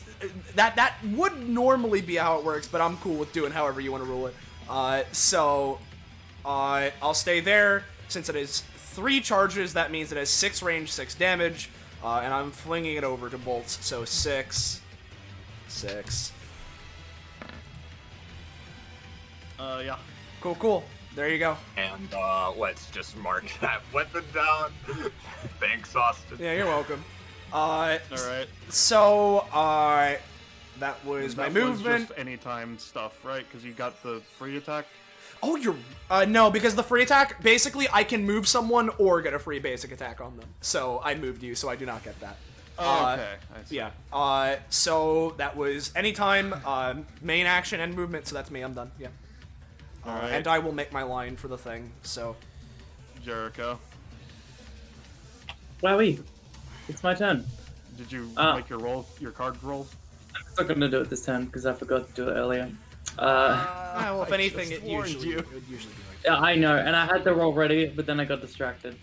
that would normally be how it works, but I'm cool with doing however you want to rule it. I'll stay there. Since it is 3 charges, that means it has 6 range, 6 damage, and I'm flinging it over to bolts, so 6. Yeah. Cool. There you go. And let's just mark that weapon down. Thanks, Austin. Yeah, you're welcome. Alright. So, that was my That movement. was just anytime stuff, right? Because you got the free attack? Oh, you're... no, because the free attack, basically, I can move someone or get a free basic attack on them. So, I moved you, so I do not get that. Oh, okay. I see. Yeah. So, that was anytime, main action and movement, so that's me, I'm done, yeah. Alright. And I will make my line for the thing, so... Jericho, Wowie. It's my turn. did you Ah. make your card roll? I'm not gonna do it this time because I forgot to do it earlier. well, if I anything, just it warned usually you. would usually be like Yeah, I know, and I had the roll ready, but then I got distracted.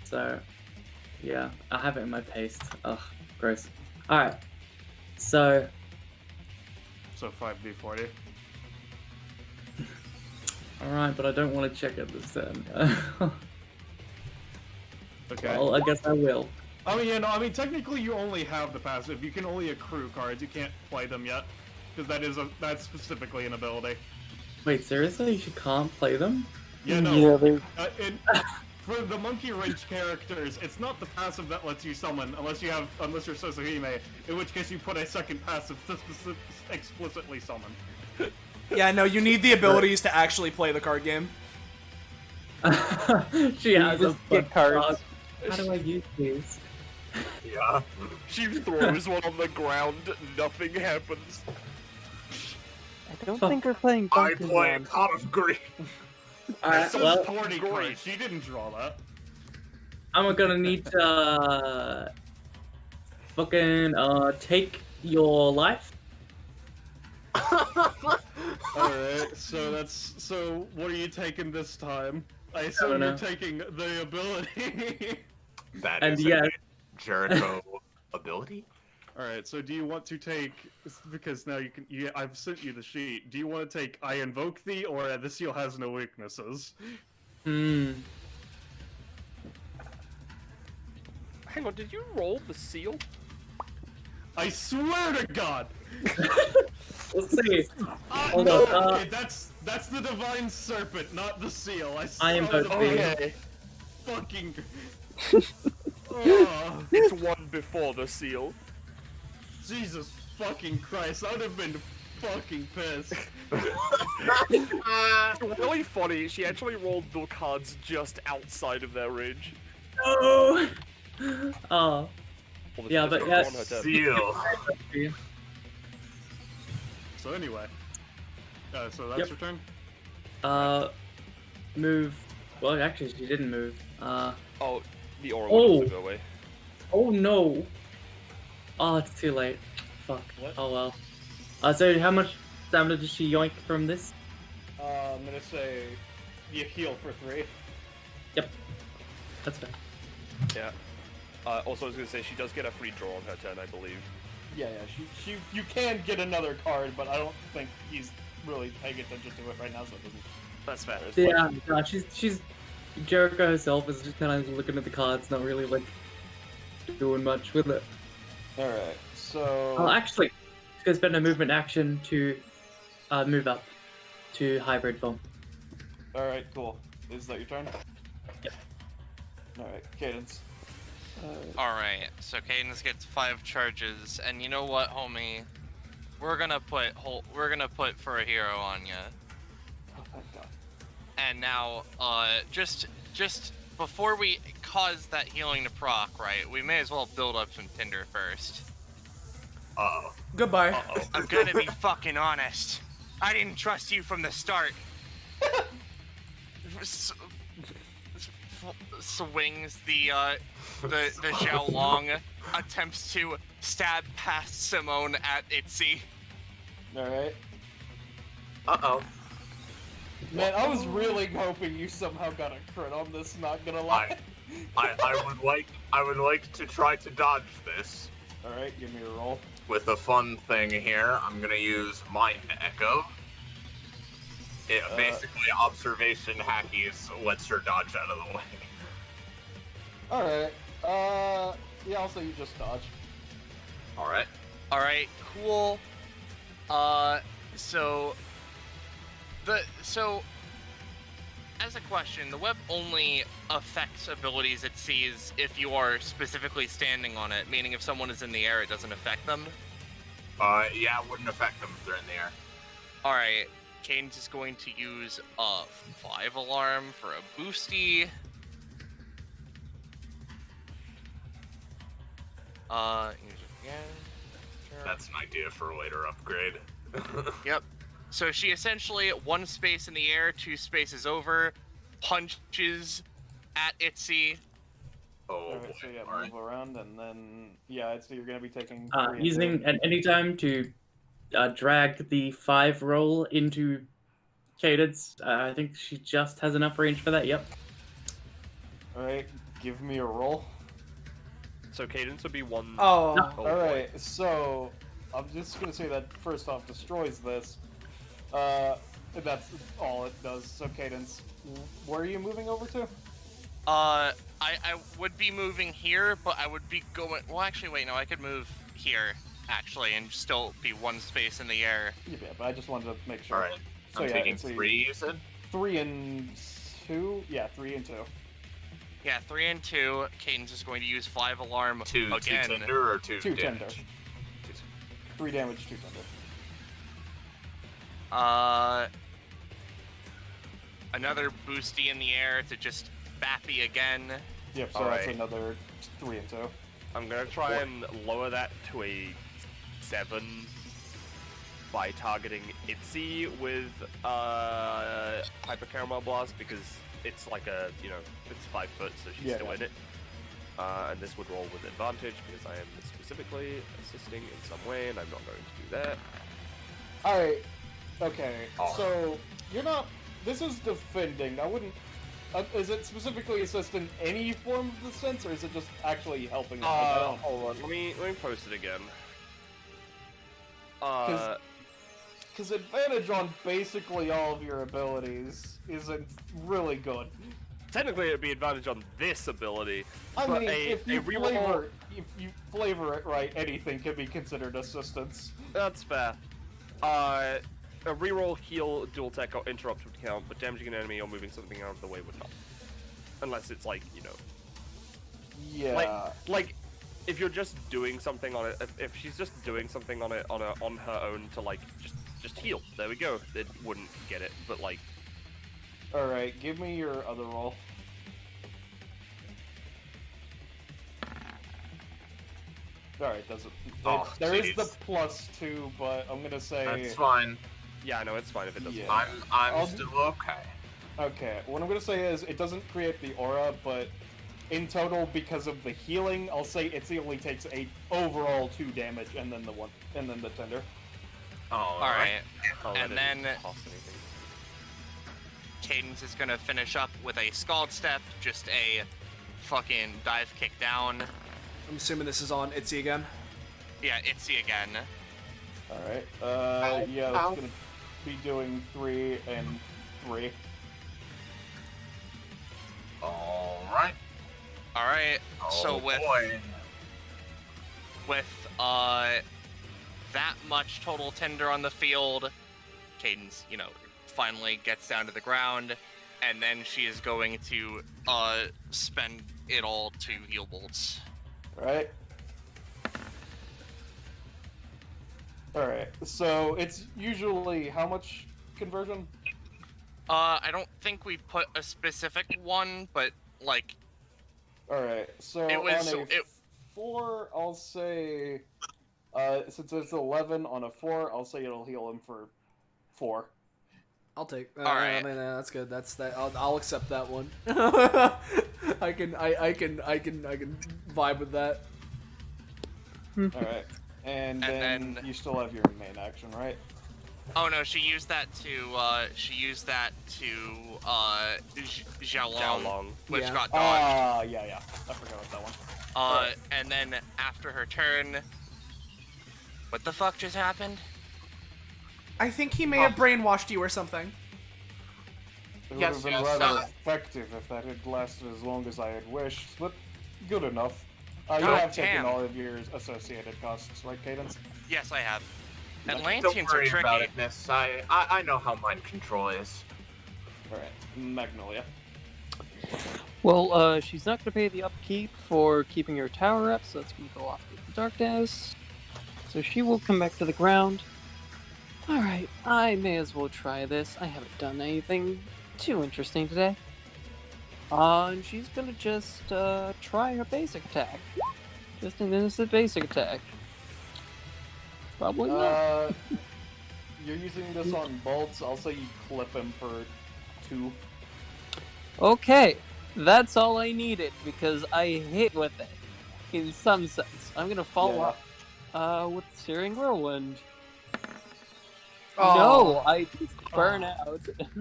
So, yeah, I have it in my paste. Ugh, gross. Alright, so, So 5d40. alright, but I don't want to check it this turn. Okay. Well, I guess I will. Oh yeah, no, I mean technically you only have the passive. You can only accrue cards. You can't play them yet, because that's specifically an ability. Wait, seriously? You can't play them? Yeah, no. Yeah, they- For the Monkey Ridge characters, it's not the passive that lets you summon unless you're Sosuhime, in which case you put a second passive to explicitly summon. Yeah, no, you need the abilities to actually play the card game. She has a just get cards. How do I use these? Yeah. She throws one on the ground, nothing happens. I don't think we're playing I Bounties play on. Pot of Green. Alright, So well, 40 great. cards. She didn't draw that. I'm gonna need to, fucking, take your life. Alright, so what are you taking this time? I assume don't you're know. taking the ability. That And is yes. a Jericho ability? Alright, so do you want to take, because now I've sent you the sheet, do you want to take I Invoke Thee, or the seal has no weaknesses? Hmm. Hang on, did you roll the seal? I swear to God! Let's see. Hold no, on, okay, that's the Divine Serpent, not the seal. I Invoke the Thee. Okay. fucking... Oh, It's one before the seal. Jesus fucking Christ, I would have been fucking pissed. It's really funny, she actually rolled the cards just outside of their range. No! Oh. Well, Yeah, this but is yes. on her turn. Seal. So anyway, so that's Yep. your turn? Move. Well, actually, she didn't move. Oh, the aura Oh. went go away. Oh no! Oh, it's too late. Fuck. What? Oh well. So how much stamina does she yoink from this? I'm gonna say you heal for 3. Yep. That's fair. Yeah. Also, I was gonna say she does get a free draw on her turn, I believe. Yeah, you can get another card, but I don't think he's really paying attention to it right now, so it doesn't. That's fair. Yeah, no, she's Jericho herself is just kind of looking at the cards, not really like doing much with it. All right, so Oh, actually, she's gonna spend a movement action to move up to hybrid form. all right, cool. Is that your turn? Yep. All right, Cadence. Alright, so Cadence gets 5 charges, and you know what, homie? We're gonna put for a hero on ya. Oh, thank God. And now, just before we cause that healing to proc, right, we may as well build up some tinder first. Uh-oh. Goodbye. Uh-oh. I'm gonna be fucking honest. I didn't trust you from the start. Swings the Xiao Long, attempts to stab past Simone at Itzy. Alright. Uh-oh. Man, I was really hoping you somehow got a crit on this, not gonna lie. I would like to try to dodge this. Alright, give me a roll. With a fun thing here, I'm gonna use Mind Echo. It basically observation hackies lets her dodge out of the way. Alright. Yeah, I'll say you just dodge. Alright. Alright, cool. So as a question, the web only affects abilities it sees if you are specifically standing on it, meaning if someone is in the air, it doesn't affect them? Yeah, it wouldn't affect them if they're in the air. Alright, Kane's is going to use a 5 alarm for a boosty. Use it again. Sure. That's an idea for a later upgrade. Yep. So she essentially, 1 space in the air, 2 spaces over, punches at Itzy. Oh, Alright, boy. so yeah, Alright. move around, and then, yeah, so you're gonna be taking... Using at any time to drag the 5 roll into Cadence. I think she just has enough range for that, yep. Alright, give me a roll. So Cadence would be 1. Oh. Alright, so I'm just gonna say that first off destroys this. That's all it does. So Cadence, where are you moving over to? I would be moving here, but I would be going... Well, actually, wait, no, I could move here, actually, and still be 1 space in the air. Yeah, but I just wanted to make sure. Alright. So I'm yeah, taking so 3, you said? 3 and 2? Yeah, 3 and 2. Yeah, 3 and 2. Cadence is going to use 5 alarm 2 again. tender or 2 2 damage? tender. 3 damage, 2 tender. Another boosty in the air to just bappy again. Yep, so Alright. that's another 3 and 2. I'm gonna try and lower that to a 7 by targeting Itzy with Hyper Caramel Blast because it's like a, it's 5 foot, so she's Yeah, still yeah. in it. And this would roll with advantage because I am specifically assisting in some way, and I'm not going to do that. Alright, okay, Oh. so you're not... This is defending. I wouldn't... is it specifically assist in any form of the sense, or is it just actually helping them? I don't... Hold on, let me post it again. Because advantage on basically all of your abilities isn't really good. Technically, it'd be advantage on this ability. I but mean, a if you reroll- flavor it right, anything can be considered assistance. That's fair. A reroll, heal, dual tech, or interrupt would count, but damaging an enemy or moving something out of the way would not. Unless it's like, Yeah. like if you're just doing something on it, if she's just doing something on it on her own to like just heal, there we go. It wouldn't get it, but like. All right, give me your other roll. All right, does it? Oh, there is the jeez. +2, but I'm gonna say. That's fine. Yeah, no, it's fine if it doesn't. Yeah. I'm I'll- still okay. Okay, what I'm gonna say is it doesn't create the aura, but in total, because of the healing, I'll say it only takes overall 2 damage, and then the tender. Alright. Oh, that And didn't then- cost anything. Cadence is gonna finish up with a Scald Step, just a fucking dive kick down. I'm assuming this is on Itzy again. Yeah, Itzy again. All right. Yeah, that's gonna be doing 3 and 3. Alright. Alright, Oh, so with boy. that much total tender on the field, Cadence, finally gets down to the ground, and then she is going to spend it all to heal bolts. Right. All right. So it's usually how much conversion? I don't think we put a specific one, but like Alright, so It was- on a it- 4, I'll say... since it's 11, on a 4, I'll say it'll heal him for 4. I'll take. All right. I mean, that's good. That's that. I'll accept that one. I can vibe with that. Alright. And then then- you still have your main action, right? Oh no, she used that to Xiaolong, which Yeah. got dodged. Yeah. I forgot about that one. And then after her turn, what the fuck just happened? I think he may have brainwashed you or something. It would Yes, have been yes, rather effective if that had lasted as long as I had wished, but good enough. You God have taken damn. all of your associated costs, right, Cadence? Yes, I have. Don't Atlanteans are worry tricky. about it, miss. I know how mind control is. Alright, Magnolia. Well, she's not gonna pay the upkeep for keeping her tower up, so that's gonna go off with the darkness. So she will come back to the ground. Alright, I may as well try this. I haven't done anything too interesting today. And she's gonna just try her basic attack. Just an innocent basic attack. Probably not. You're using this on bolts, I'll say you clip him for 2. Okay, that's all I needed because I hit with it. In some sense, I'm gonna follow up with Searing Whirlwind. Oh. No, I just burn out.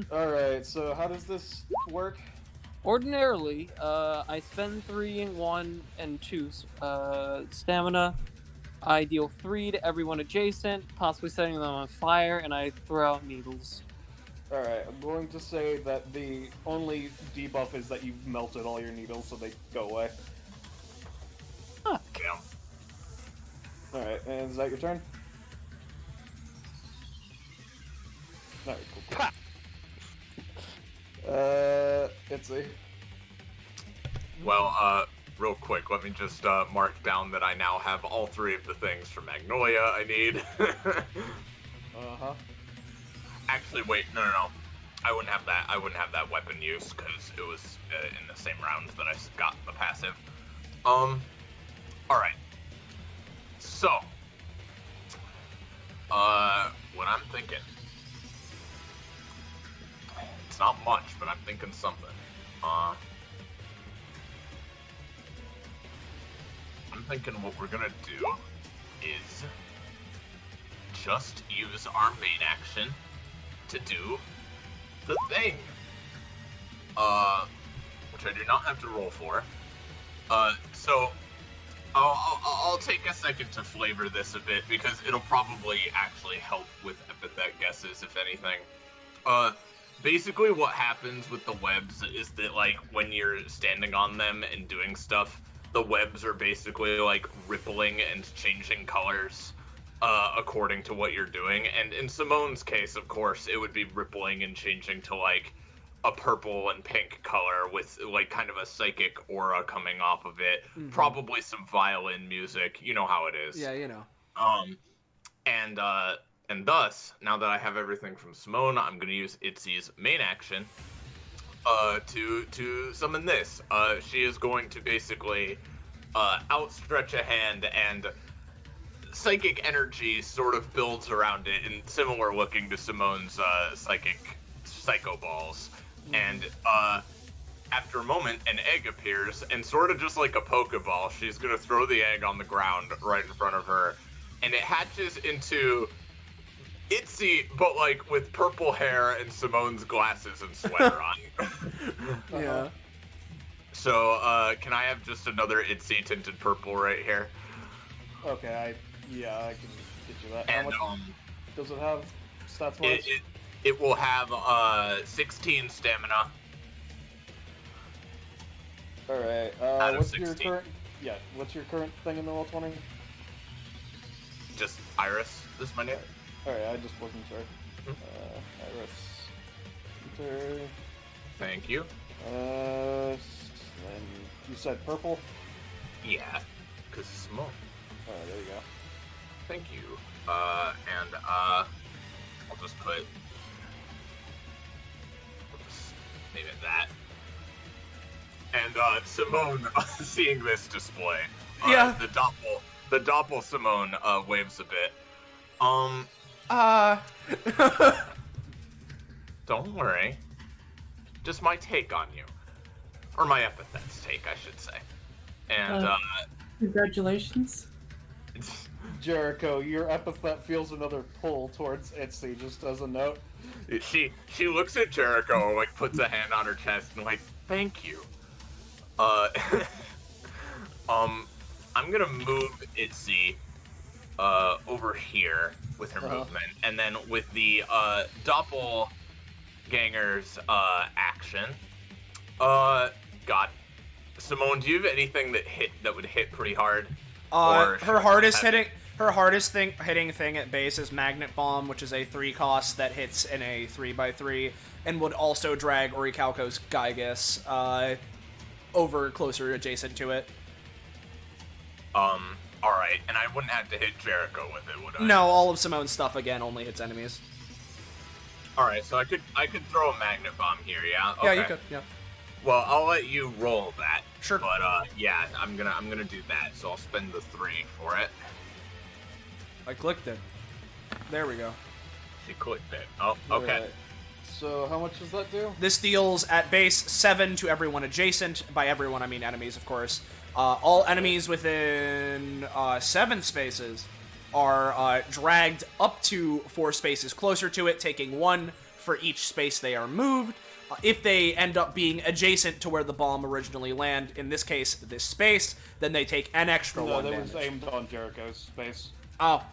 Alright, so how does this work? Ordinarily, I spend 3 and 1 and 2 stamina. I deal 3 to everyone adjacent, possibly setting them on fire, and I throw out needles. Alright, I'm going to say that the only debuff is that you've melted all your needles so they go away. Huh. Damn. Alright, and is that your turn? Alright, cool. It's a... Well, real quick, let me just mark down that I now have all 3 of the things for Magnolia I need. Uh-huh. Actually, wait, no. I wouldn't have that. I wouldn't have that weapon use because it was in the same round that I got the passive. All right. So, what I'm thinking. It's not much, but I'm thinking something. I'm thinking what we're gonna do is just use our main action to do the thing. Which I do not have to roll for. So I'll take a second to flavor this a bit because it'll probably actually help with epithet guesses, if anything. Basically what happens with the webs is that, like, when you're standing on them and doing stuff, the webs are basically, like, rippling and changing colors, according to what you're doing. And in Simone's case, of course, it would be rippling and changing to, like, a purple and pink color with, like, kind of a psychic aura coming off of it. Mhm. Probably some violin music. You know how it is. Yeah, you know. And thus, now that I have everything from Simone, I'm gonna use Itzy's main action to summon this. She is going to basically outstretch a hand, and psychic energy sort of builds around it, and similar looking to Simone's psychic psycho balls. And after a moment, an egg appears, and sort of just like a Pokeball, she's gonna throw the egg on the ground right in front of her, and it hatches into Itzy, but like with purple hair and Simone's glasses and sweater on. Yeah. So, can I have just another Itzy tinted purple right here? Okay, I can get you that. And How much does it have stats wise? it will have 16 stamina. Alright, Out of what's your 16. what's your current thing in the Roll20? Just Iris is my name. Alright, I just wasn't sure. Iris. Enter. Thank you. And you said purple? Yeah, because Simone. Alright, there you go. Thank you. I'll just put. We'll just name it that. And Simone, seeing this display, Yeah. the doppel Simone waves a bit. Don't worry. Just my take on you. Or my epithet's take, I should say. And, Congratulations. Jericho, your epithet feels another pull towards Itsy, just as a note. she looks at Jericho, like, puts a hand on her chest, and like, thank you. I'm gonna move Itsy, over here with her movement, and then with the, doppelganger's, action, Simone, do you have anything that would hit pretty hard? Her hardest hitting thing at base is Magnet Bomb, which is a 3 cost that hits in a 3x3, and would also drag Orichalco's Gygas over closer adjacent to it. Alright, and I wouldn't have to hit Jericho with it, would I? No, all of Simone's stuff again only hits enemies. Alright, so I could throw a Magnet Bomb here, yeah? Okay. Yeah, you could, yeah. Well, I'll let you roll that. Sure. But yeah, I'm gonna do that, so I'll spend the 3 for it. I clicked it. There we go. She clicked it. Oh, okay. Right. So how much does that do? This deals at base 7 to everyone adjacent. By everyone, I mean enemies, of course. All enemies within 7 spaces are dragged up to 4 spaces closer to it, taking 1 for each space they are moved. If they end up being adjacent to where the bomb originally landed, in this case, this space, then they take an extra 1 that damage. was aimed on Jericho's space. Oh,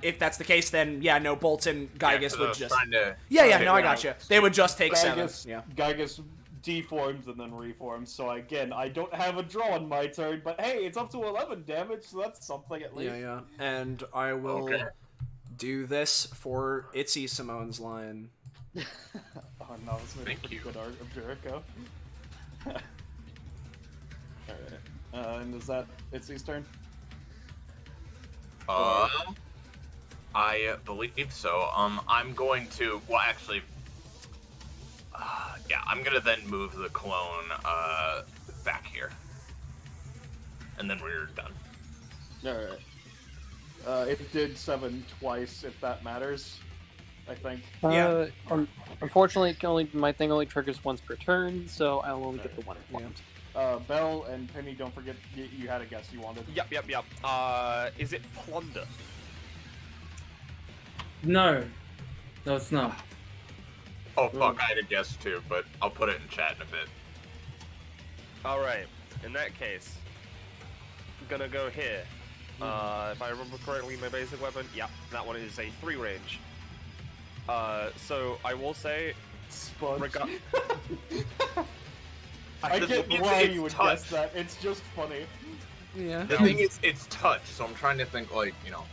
if that's the case, then yeah, no, Bolton, Gygas would just... I got you. They would just take 7. Yeah. Gygas deforms and then reforms, so again, I don't have a draw on my turn, but hey, it's up to 11 damage, so that's something at least. Yeah. And I will do this for Itsy Simone's line. Oh no, this made a pretty good art of Jericho. Alright. And is that Itzy's turn? I believe so. I'm going to, well, actually, yeah, I'm gonna then move the clone, back here. And then we're done. Alright. It did 7 twice, if that matters, I think. Yeah. Unfortunately, my thing only triggers once per turn, so I'll only get the 1 point. Bell and Penny, don't forget you had a guess you wanted. Yep. Is it plunder? No. No, it's not. Oh fuck, I had a guess too, but I'll put it in chat in a bit. Alright, in that case, I'm gonna go here. If I remember correctly, my basic weapon, yeah, that one is a 3 range. So I will say, Sponge. I get why you would guess that. It's just funny. Yeah. The thing is, it's touch, so I'm trying to think, like, you know.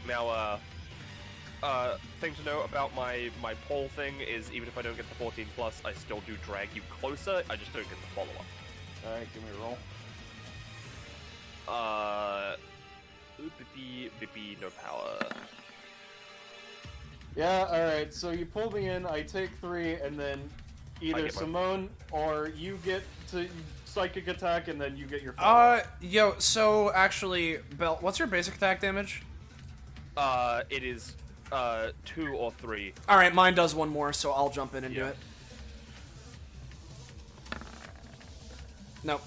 Now, thing to know about my pole thing is even if I don't get the 14 plus, I still do drag you closer. I just don't get the follow up. All right, give me a roll. Bippy, no power. Yeah, all right. So you pull me in. I take 3, and then either Simone or you get to psychic attack, and then you get your. So actually, Bell, what's your basic attack damage? It is 2 or 3. All right, mine does 1 more, so I'll jump in and do it. Nope.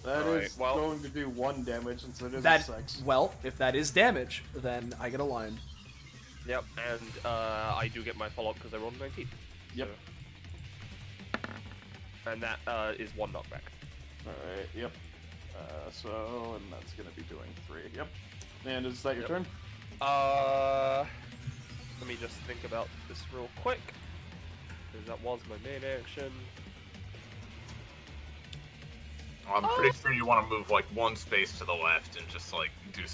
That is going to do 1 damage since it is a 6. Well, if that is damage, then I get a line. Yep, and I do get my follow up because I rolled a 19. Yep. So. And that is 1 knockback. All right. Yep. And that's gonna be doing 3. Yep. And is that your turn? Let me just think about this real quick. Because that was my main action. I'm pretty sure you want to move like 1 space to the left and just like do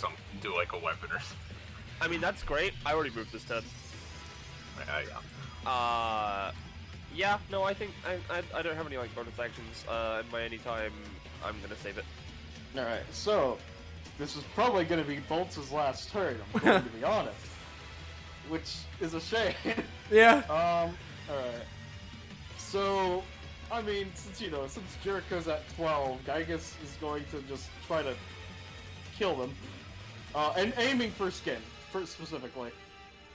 like a weapon or something. I mean, that's great. I already moved this turn. Yeah, no, I think I don't have any like bonus actions. And by any time, I'm gonna save it. All right. So this is probably gonna be Bolt's last turn. I'm going to be honest, which is a shame. Yeah. All right. So I mean, since Jericho's at 12, Gygus is going to just try to kill them, and aiming for skin, specifically.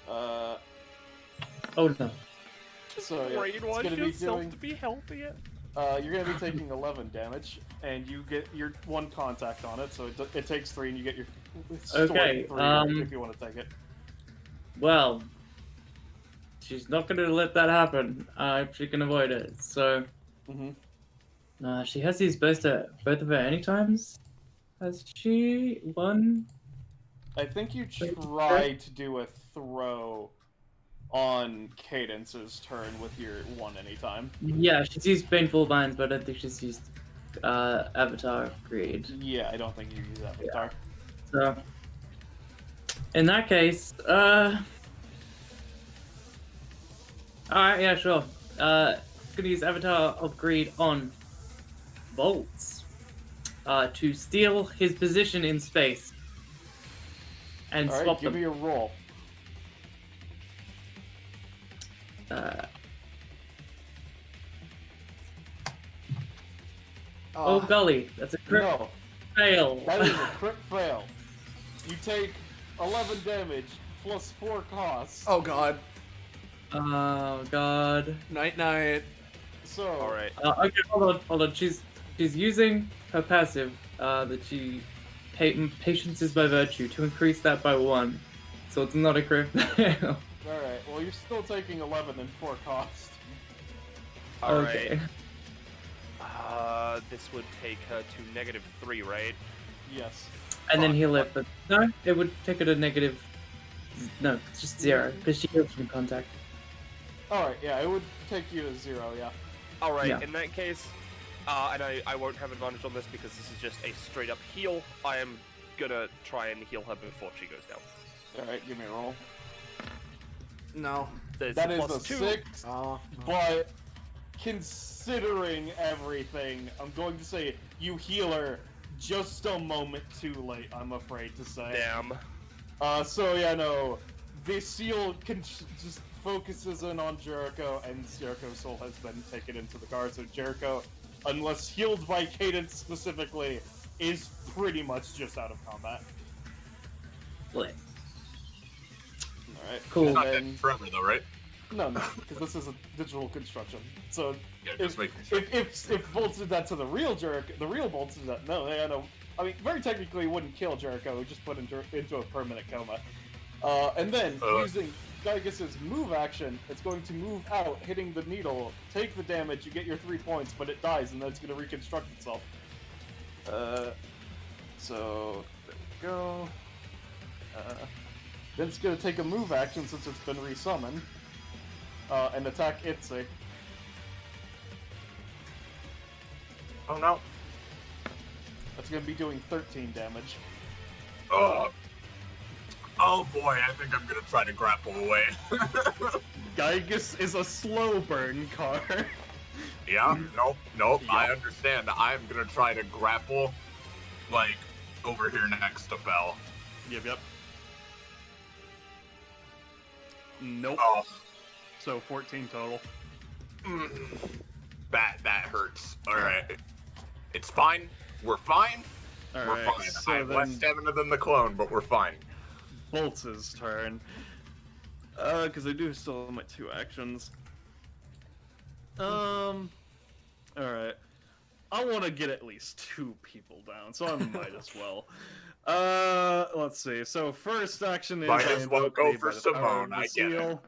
Oh no. So yeah, it's Brainwash gonna be yourself doing. to be healthier. You're gonna be taking 11 damage, and you get your 1 contact on it, so it takes 3, and you get your sword Okay, 3 if you want to take it. Well, she's not gonna let that happen if she can avoid it. So, she has these both of her anytimes. Has she one? I think you tried to do a throw on Cadence's turn with your 1 anytime. Yeah, she's used Painful Binds, but I don't think she's used Avatar of Greed. Yeah, I don't think you use Avatar. So, in that case, alright, yeah, sure. Gonna use Avatar of Greed on Bolts to steal his position in space and Alright, swap give them. me a roll. Oh golly, that's a crit No, fail. that is a crit fail. You take 11 damage plus 4 costs. Oh god. Oh god. Night night. So, Alright. Okay, hold on. She's using her passive that she patience is by virtue to increase that by 1, so it's not a crit fail. alright, well you're still taking 11 and 4 cost. Alright. Okay. This would take her to -3, right? Yes. And then heal it, but no, it would take her to negative. No, it's just 0 because she heals from contact. Alright, yeah, it would take you to 0, yeah. Alright, Yeah. in that case, and I won't have advantage on this because this is just a straight up heal. I am gonna try and heal her before she goes down. Alright, give me a roll. No. There's That is a +2. 6, Oh. but considering everything, I'm going to say you heal her just a moment too late, I'm afraid to say. Damn. So yeah, no, the seal just focuses in on Jericho, and Jericho's soul has been taken into the card, so Jericho, unless healed by Cadence specifically, is pretty much just out of combat. Split. Alright, Cool. and Not then... dead forever though, right? No, because this is a digital construction. So Yeah, just making sure. if Bolts did that to the real Jericho, the real Bolts did that. No, they no. I mean, very technically, it wouldn't kill Jericho. It would just put him into a permanent coma. And then using Gygus' move action, it's going to move out, hitting the needle, take the damage. You get your 3 points, but it dies, and then it's going to reconstruct itself. So there we go. Then it's going to take a move action since it's been resummoned. And attack Itzy. Oh no. That's gonna be doing 13 damage. Oh boy, I think I'm gonna try to grapple away. Gygus is a slow burn card. Yeah, nope, I understand. I'm gonna try to grapple, like, over here next to Bell. Yep. Nope. Oh, So 14 total. that hurts. Alright. It's fine. We're fine. We're Alright, fine. so I have less then stamina than the clone, but we're fine. Bolts' turn. Because I do still have my 2 actions. Alright. I want to get at least 2 people down, so I might as well. Let's see. So first action is Might I as well invoke go the for by the power of Simone, the I get it. seal.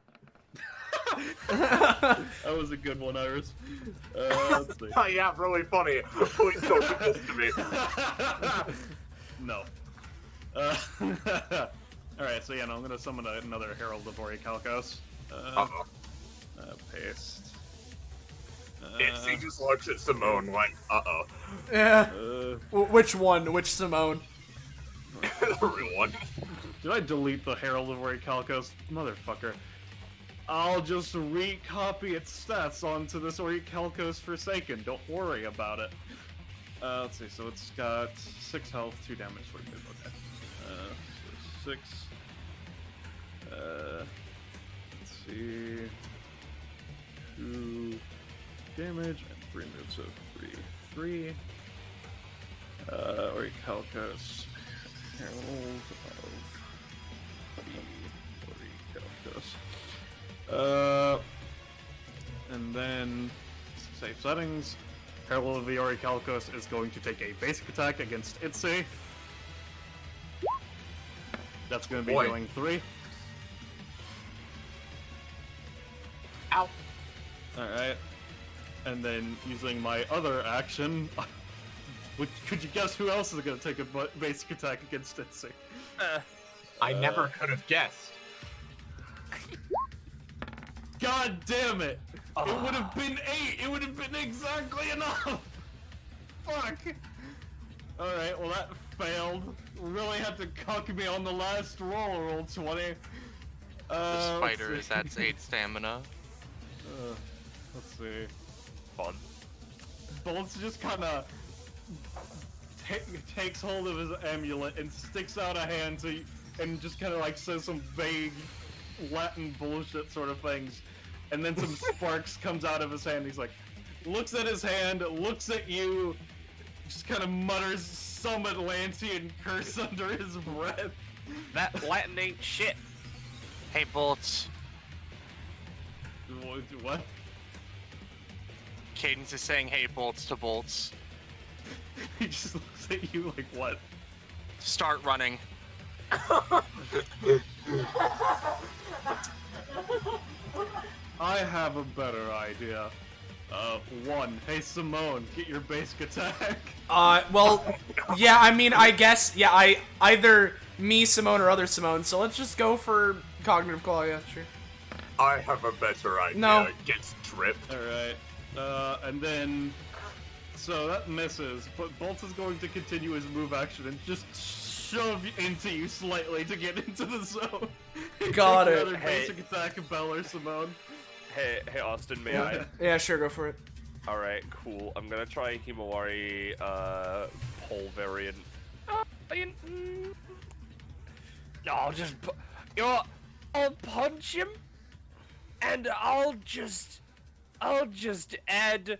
That was a good one, Iris. Let's see. Yeah, really funny. Please don't do this to me. No. Alright, so yeah, no, I'm gonna summon another Herald of Orichalcos. Uh-oh. Paste. He just looks at Simone like, uh-oh. Yeah. Uh, Which one? Which Simone? The real one. Did I delete the Herald of Orichalcos? Motherfucker. I'll just recopy its stats onto this Orichalcos Forsaken. Don't worry about it. Let's see, so it's got 6 health, 2 damage, 4 good, okay. So 6. Let's see. 2 damage and 3 moves of 3/3. Orichalcos, Herald of the Orichalcos. And then save settings. Herald of the Orichalcos is going to take a basic attack against Itsy. That's going to be doing 3. Ow. Alright. And then using my other action, could you guess who else is going to take a basic attack against Itsy? I never could have guessed. God damn it! It would have been 8! It would have been exactly enough! Fuck! Alright, well that failed. Really had to cuck me on the last roll 20. The spider is at 8 stamina. Let's see. Fun. Bolts just kinda takes hold of his amulet and sticks out a hand and just kinda like says some vague Latin bullshit sort of things. And then some sparks comes out of his hand. He's like, looks at his hand, looks at you, just kind of mutters some Atlantean curse under his breath. That Latin ain't shit. Hey, Bolts. What? Cadence is saying hey, Bolts to Bolts. He just looks at you like, what? Start running. I have a better idea. 1. Hey, Simone, get your basic attack. Well, yeah, I mean, I guess, yeah, either me, Simone, or other Simone, so let's just go for cognitive claw, yeah, sure. I have a better idea. No. Gets dripped. Alright. And then... So that misses, but Bolt is going to continue his move action and just shove into you slightly to get into the zone. Got Take it. Another Hey. basic attack of Bell or Simone. Hey, Austin, may I? Yeah, sure, go for it. All right, cool. I'm gonna try Himawari, pole variant. I'll just, I'll punch him, and I'll just add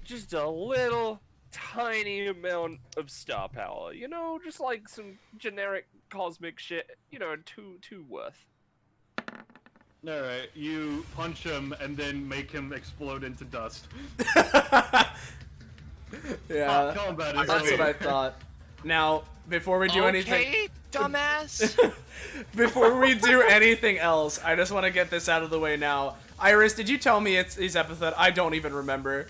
just a little tiny amount of star power. You know, just like some generic cosmic shit. You know, two worth. Alright, you punch him and then make him explode into dust. Yeah, Combat is that's what over. I thought. Now, before we do anything... Okay, dumbass. Before we do anything else, I just want to get this out of the way now. Iris, did you tell me he's Epithet? I don't even remember.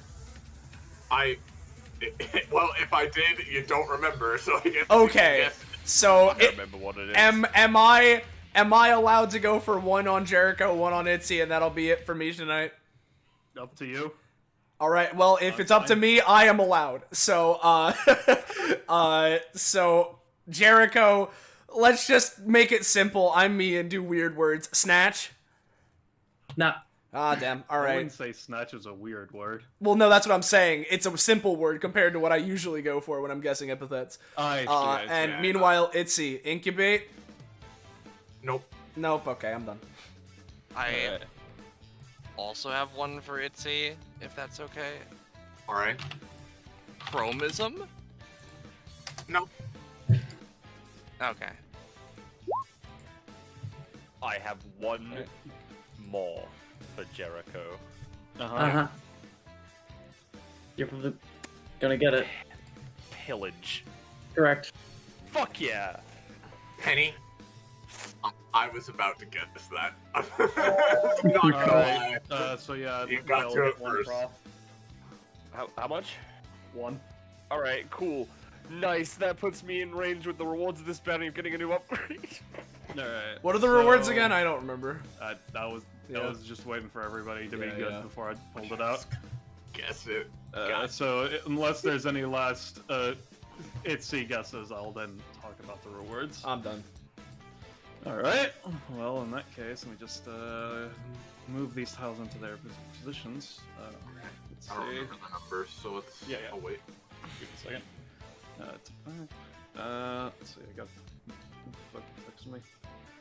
Well, if I did, you don't remember, so I guess. Okay, You can guess. so I don't remember what it is. am I allowed to go for 1 on Jericho, 1 on Itzy, and that'll be it for me tonight? Up to you. All right. Well, if it's up to fine. me, I am allowed. So, so Jericho, let's just make it simple. I'm me and do weird words. Snatch. Nah. Ah, damn. All I right. wouldn't say snatch is a weird word. Well, no, that's what I'm saying. It's a simple word compared to what I usually go for when I'm guessing epithets. I see. And meanwhile, Itzy, incubate. Nope. Nope. Okay, I'm done. I also have one for Itzy, if that's okay. All right. Chromism? Nope. Okay. I have one more for Jericho. Uh-huh. You're probably gonna get it. Pillage. Correct. Fuck yeah! Penny. I was about to guess that. Not gonna lie. Alright, so yeah, You got Bell to it get one first. prof. How much? 1. Alright, cool. Nice, that puts me in range with the rewards of this bounty of getting a new upgrade. Alright. What are the rewards again? I don't remember. I was just waiting for everybody to be Yeah, good yeah. before I pulled it out. Guess it. Unless there's any last Itzy guesses, I'll then talk about the rewards. I'm done. Alright, well in that case, let me just move these tiles into their positions. Let's I don't see. remember the numbers, so let's. Yeah. Oh wait. Give me a second. Let's see, I got text me.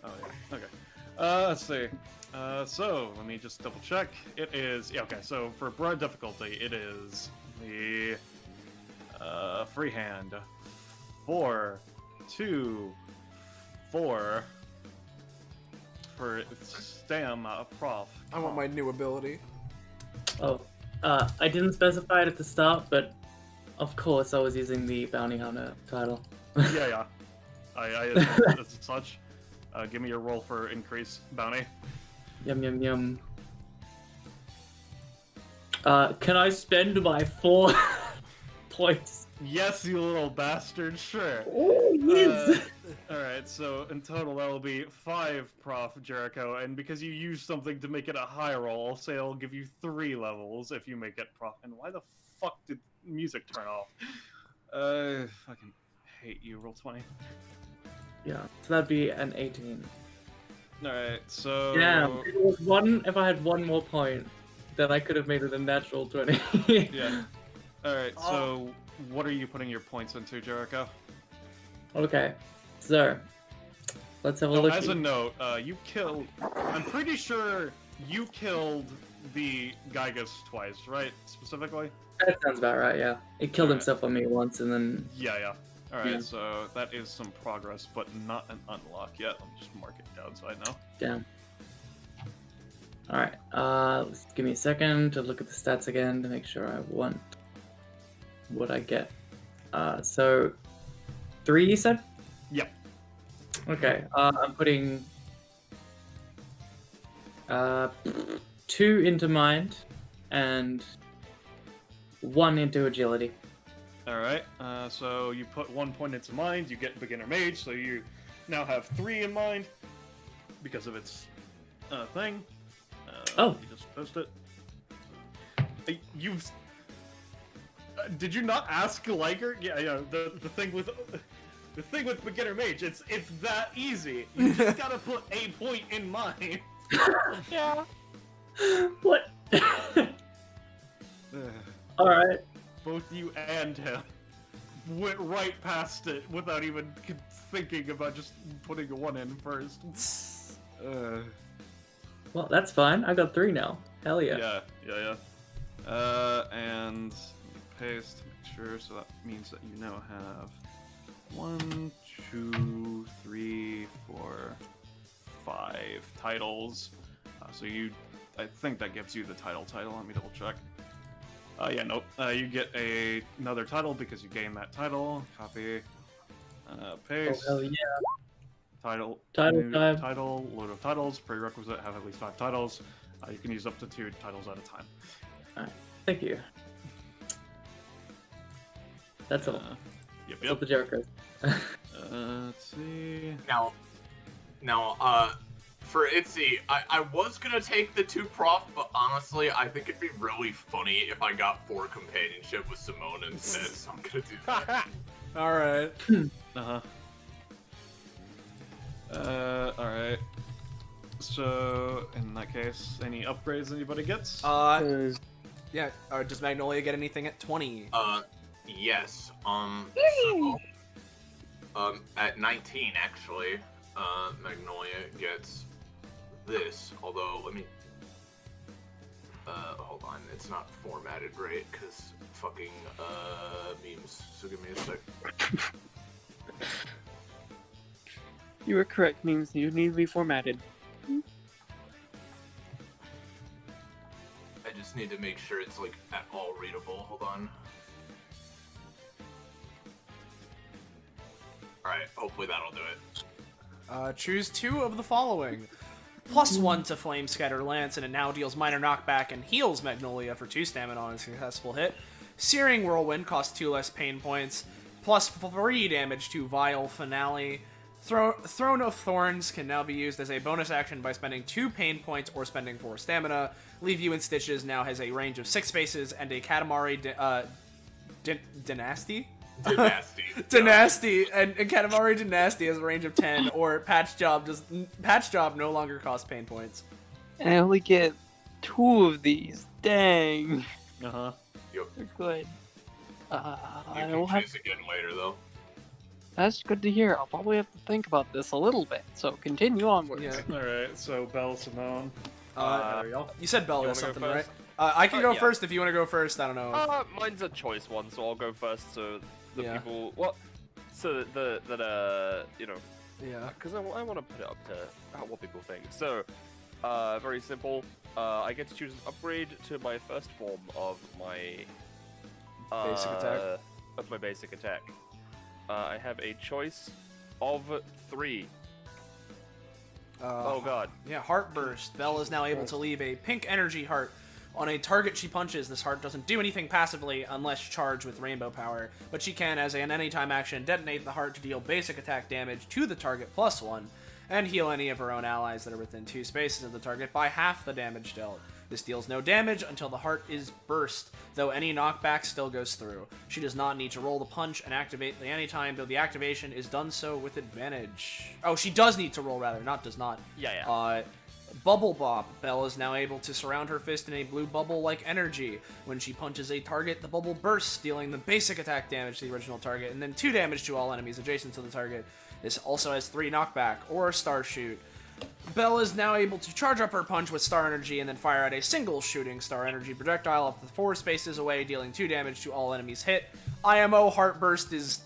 Oh yeah. Okay. Let's see. So let me just double check. It is okay. So for broad difficulty, it is the freehand 4, 2, 4 for stam prof. I want my new ability. Oh, I didn't specify it at the start, but of course I was using the bounty hunter title. Yeah. I as such. Give me your roll for increase bounty. Yum yum yum. Can I spend my 4 points? Yes, you little bastard. Sure. Oh yes. Alright, so in total that'll be 5 Prof Jericho, and because you used something to make it a high roll, I'll say I'll give you 3 levels if you make it Prof. And why the fuck did music turn off? Fucking hate you. Roll 20. Yeah, so that'd be an 18. Alright, so... Yeah, if I had 1 more point, then I could have made it a natural 20. Yeah. Alright, so what are you putting your points into, Jericho? Okay, so let's have a look. As a note, you killed... I'm pretty sure you killed the Gygus twice, right? Specifically? That sounds about right, yeah. It killed himself on me once and then... Yeah. Alright, Yeah. so that is some progress, but not an unlock yet. Let me just mark it down so I know. Damn. Alright, give me a second to look at the stats again to make sure I want what I get. So 3 you said? Yep. Okay, I'm putting 2 into mind and 1 into agility. Alright, so you put 1 point into mind, you get beginner mage, so you now have 3 in mind because of its thing. Oh. You just post it. You've... did you not ask Liger? Yeah, the thing with... The thing with beginner mage, it's that easy. You just gotta put a point in mind. Yeah. What? Alright. Both you and him went right past it without even thinking about just putting a 1 in first. Well, that's fine. I got 3 now. Hell yeah. Yeah. And paste, make sure, so that means that you now have 1, 2, 3, 4, 5 titles. I think that gives you the title. Let me double check. Yeah, nope. You get another title because you gain that title. Copy. Paste. Oh, hell yeah. Title. Title time. Title. Load of titles. Prerequisite. Have at least 5 titles. You can use up to 2 titles at a time. Alright. Thank you. That's all. Yep. That's the Jericho. Let's see. Now, for Itzy, I was gonna take the 2 Prof, but honestly, I think it'd be really funny if I got 4 companionship with Simone instead, so I'm gonna do that. Alright. Alright. So, in that case, any upgrades anybody gets? Yeah, does Magnolia get anything at 20? Yes. At 19, actually, Magnolia gets this, although, let me, hold on, it's not formatted right, because fucking, memes, so give me a sec. You were correct, memes. You need to be formatted. I just need to make sure it's, like, at all readable, hold on. Alright, hopefully that'll do it. Choose 2 of the following. +1 to Flame Scatter Lance, and it now deals minor knockback and heals Magnolia for 2 stamina on a successful hit. Searing Whirlwind costs 2 less pain points. +3 damage to Vile Finale. Throne of Thorns can now be used as a bonus action by spending 2 pain points or spending 4 stamina. Leave You in Stitches now has a range of 6 spaces and a Katamari Dynasty? Dynasty, and Katamari Dynasty has a range of 10, or Patch Job no longer costs pain points. And I only get 2 of these. Dang. Uh-huh. Yep. They're good. You I can will have. choose again later, though. That's good to hear. I'll probably have to think about this a little bit. So continue onwards. Yeah. Alright, so Belle Simone. There we go. You said Bell You has wanna go something, right? first? I can go Yeah. first if you want to go first. I don't know. Mine's a choice one, so I'll go first. So the Yeah. people, so you know, Yeah. because I want to put it up to what people think. So, very simple. I get to choose an upgrade to my first form of my Basic attack. Of my basic attack. I have a choice of 3. Oh god. Yeah, Heart Burst. Belle is now able to leave a pink energy heart on a target she punches. This heart doesn't do anything passively unless charged with rainbow power, but she can, as an anytime action, detonate the heart to deal basic attack damage to the target +1, and heal any of her own allies that are within 2 spaces of the target by half the damage dealt. This deals no damage until the heart is burst, though any knockback still goes through. She does not need to roll the punch and activate the anytime, though the activation is done so with advantage. Oh, she does need to roll, rather, not does not. Yeah. Bubble Bop. Belle is now able to surround her fist in a blue bubble-like energy. When she punches a target, the bubble bursts, dealing the basic attack damage to the original target, and then 2 damage to all enemies adjacent to the target. This also has 3 knockback, or Star Shoot. Belle is now able to charge up her punch with Star Energy and then fire at a single shooting Star Energy projectile up to 4 spaces away, dealing 2 damage to all enemies hit. IMO Heartburst is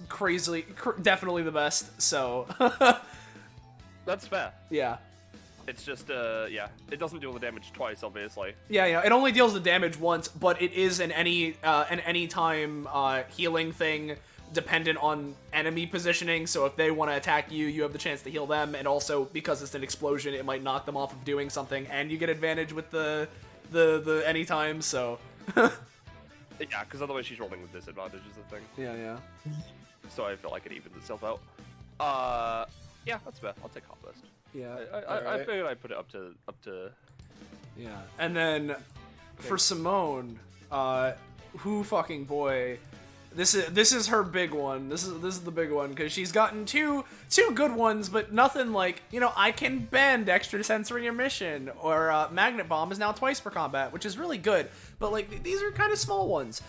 definitely the best, so... That's fair. Yeah. It's just, it doesn't deal the damage twice, obviously. Yeah, it only deals the damage once, but it is an anytime healing thing dependent on enemy positioning, so if they want to attack you, you have the chance to heal them, and also, because it's an explosion, it might knock them off of doing something, and you get advantage with the anytime, so... Yeah, because otherwise she's rolling with disadvantage is the thing. Yeah. So I feel like it evens itself out. Yeah, that's fair. I'll take Heartburst. Yeah. I figured I'd put it up to. Yeah, and then for Simone, who fucking boy, this is her big one. This is the big one because she's gotten two good ones, but nothing like, you know, I can bend extrasensory emission, or magnet bomb is now twice per combat, which is really good. But like these are kind of small ones.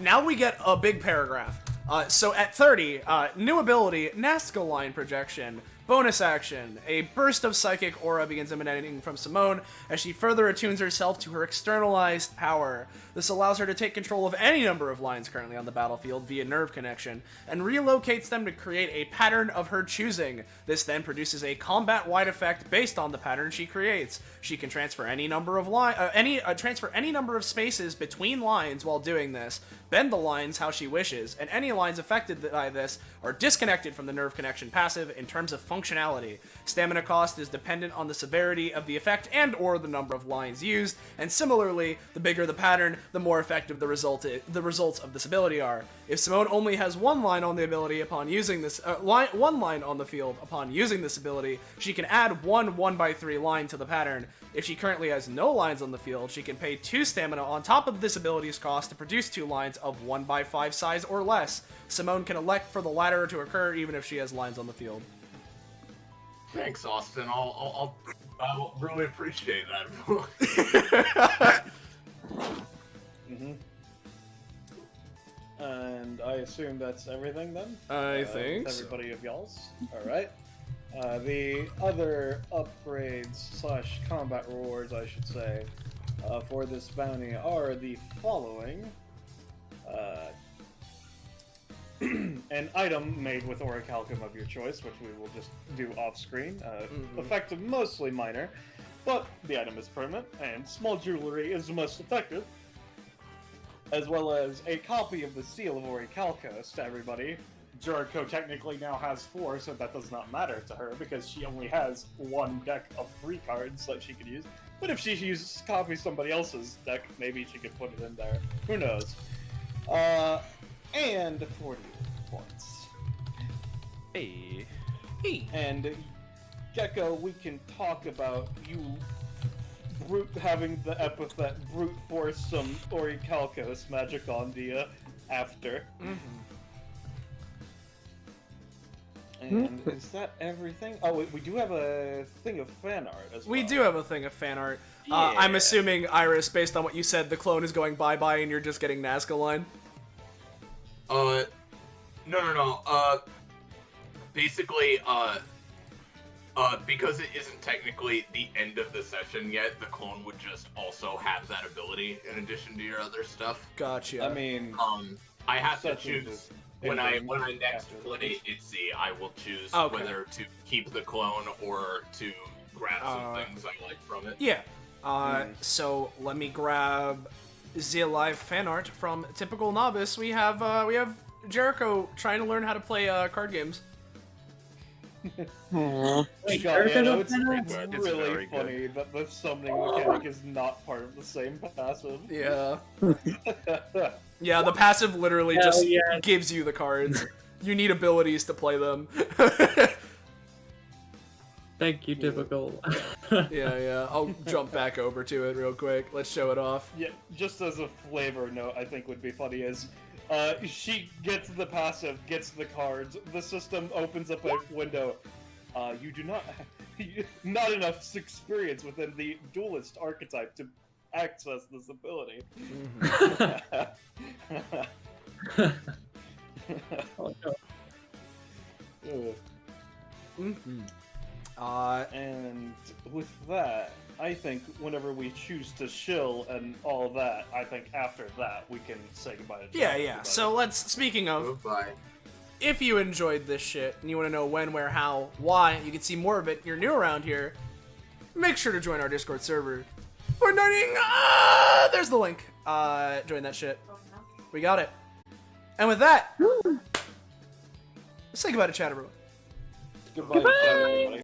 Now we get a big paragraph. So at 30, new ability, Nazca line projection. Bonus action, a burst of psychic aura begins emanating from Simone as she further attunes herself to her externalized power. This allows her to take control of any number of lines currently on the battlefield via nerve connection, and relocates them to create a pattern of her choosing. This then produces a combat-wide effect based on the pattern she creates. She can transfer any number of transfer any number of spaces between lines while doing this, bend the lines how she wishes, and any lines affected by this are disconnected from the nerve connection passive in terms of functionality. Stamina cost is dependent on the severity of the effect and or the number of lines used, and similarly, the bigger the pattern, the more effective the results of this ability are. If Simone only has one line on the ability upon using this one line on the field upon using this ability, she can add one 1x3 line to the pattern. If she currently has no lines on the field, she can pay 2 stamina on top of this ability's cost to produce 2 lines of 1x5 size or less. Simone can elect for the latter to occur even if she has lines on the field. Thanks, Austin. I'll really appreciate that. And I assume that's everything then? I think so. Everybody of y'all's? Alright. The other upgrades / combat rewards, I should say, for this bounty are the following. An item made with orichalcum of your choice, which we will just do off-screen. Effective, mostly minor, but the item is permanent, and small jewelry is the most effective. As well as a copy of the Seal of Orichalcos to everybody. Jericho technically now has 4, so that does not matter to her, because she only has 1 deck of 3 cards that she could use. But if she copies somebody else's deck, maybe she could put it in there. Who knows? And 40 points. Hey. And Gecko, we can talk about you having the epithet brute force some Orichalcos magic on you after. And is that everything? Oh, wait, we do have a thing of fan art as well. We do have a thing of fan art. I'm assuming, Iris, based on what you said, the clone is going bye-bye and you're just getting Nazca line? No. basically, because it isn't technically the end of the session yet, the clone would just also have that ability in addition to your other stuff. Gotcha. I mean, I have to sessions choose is when I ending next after play this. Itsy, I will choose Okay. whether to keep the clone or to grab some Uh, things I like from it. Yeah. So let me grab the live fan art from Typical Novice. We have Jericho trying to learn how to play card games. Wait, God, Jericho yeah, no, don't it's know? It's really very good. funny that the summoning mechanic is not part of the same passive. Yeah. Yeah, the passive literally Hell just yeah. gives you the cards. You need abilities to play them. Thank you, typical. Yeah. I'll jump back over to it real quick. Let's show it off. Yeah, just as a flavor note, I think would be funny is she gets the passive, gets the cards, the system opens up a window. You do not not enough experience within the duelist archetype to access this ability. Oh, no. Ugh. Mhm. And with that, I think whenever we choose to shill and all that, I think after that we can say goodbye to Yeah. everybody. So speaking of, Goodbye. if you enjoyed this shit and you want to know when, where, how, why, you can see more of it, you're new around here, make sure to join our Discord server for learning. There's the link. Join that shit. We got it. And with that, let's say goodbye to chat, everyone. Goodbye. Everybody.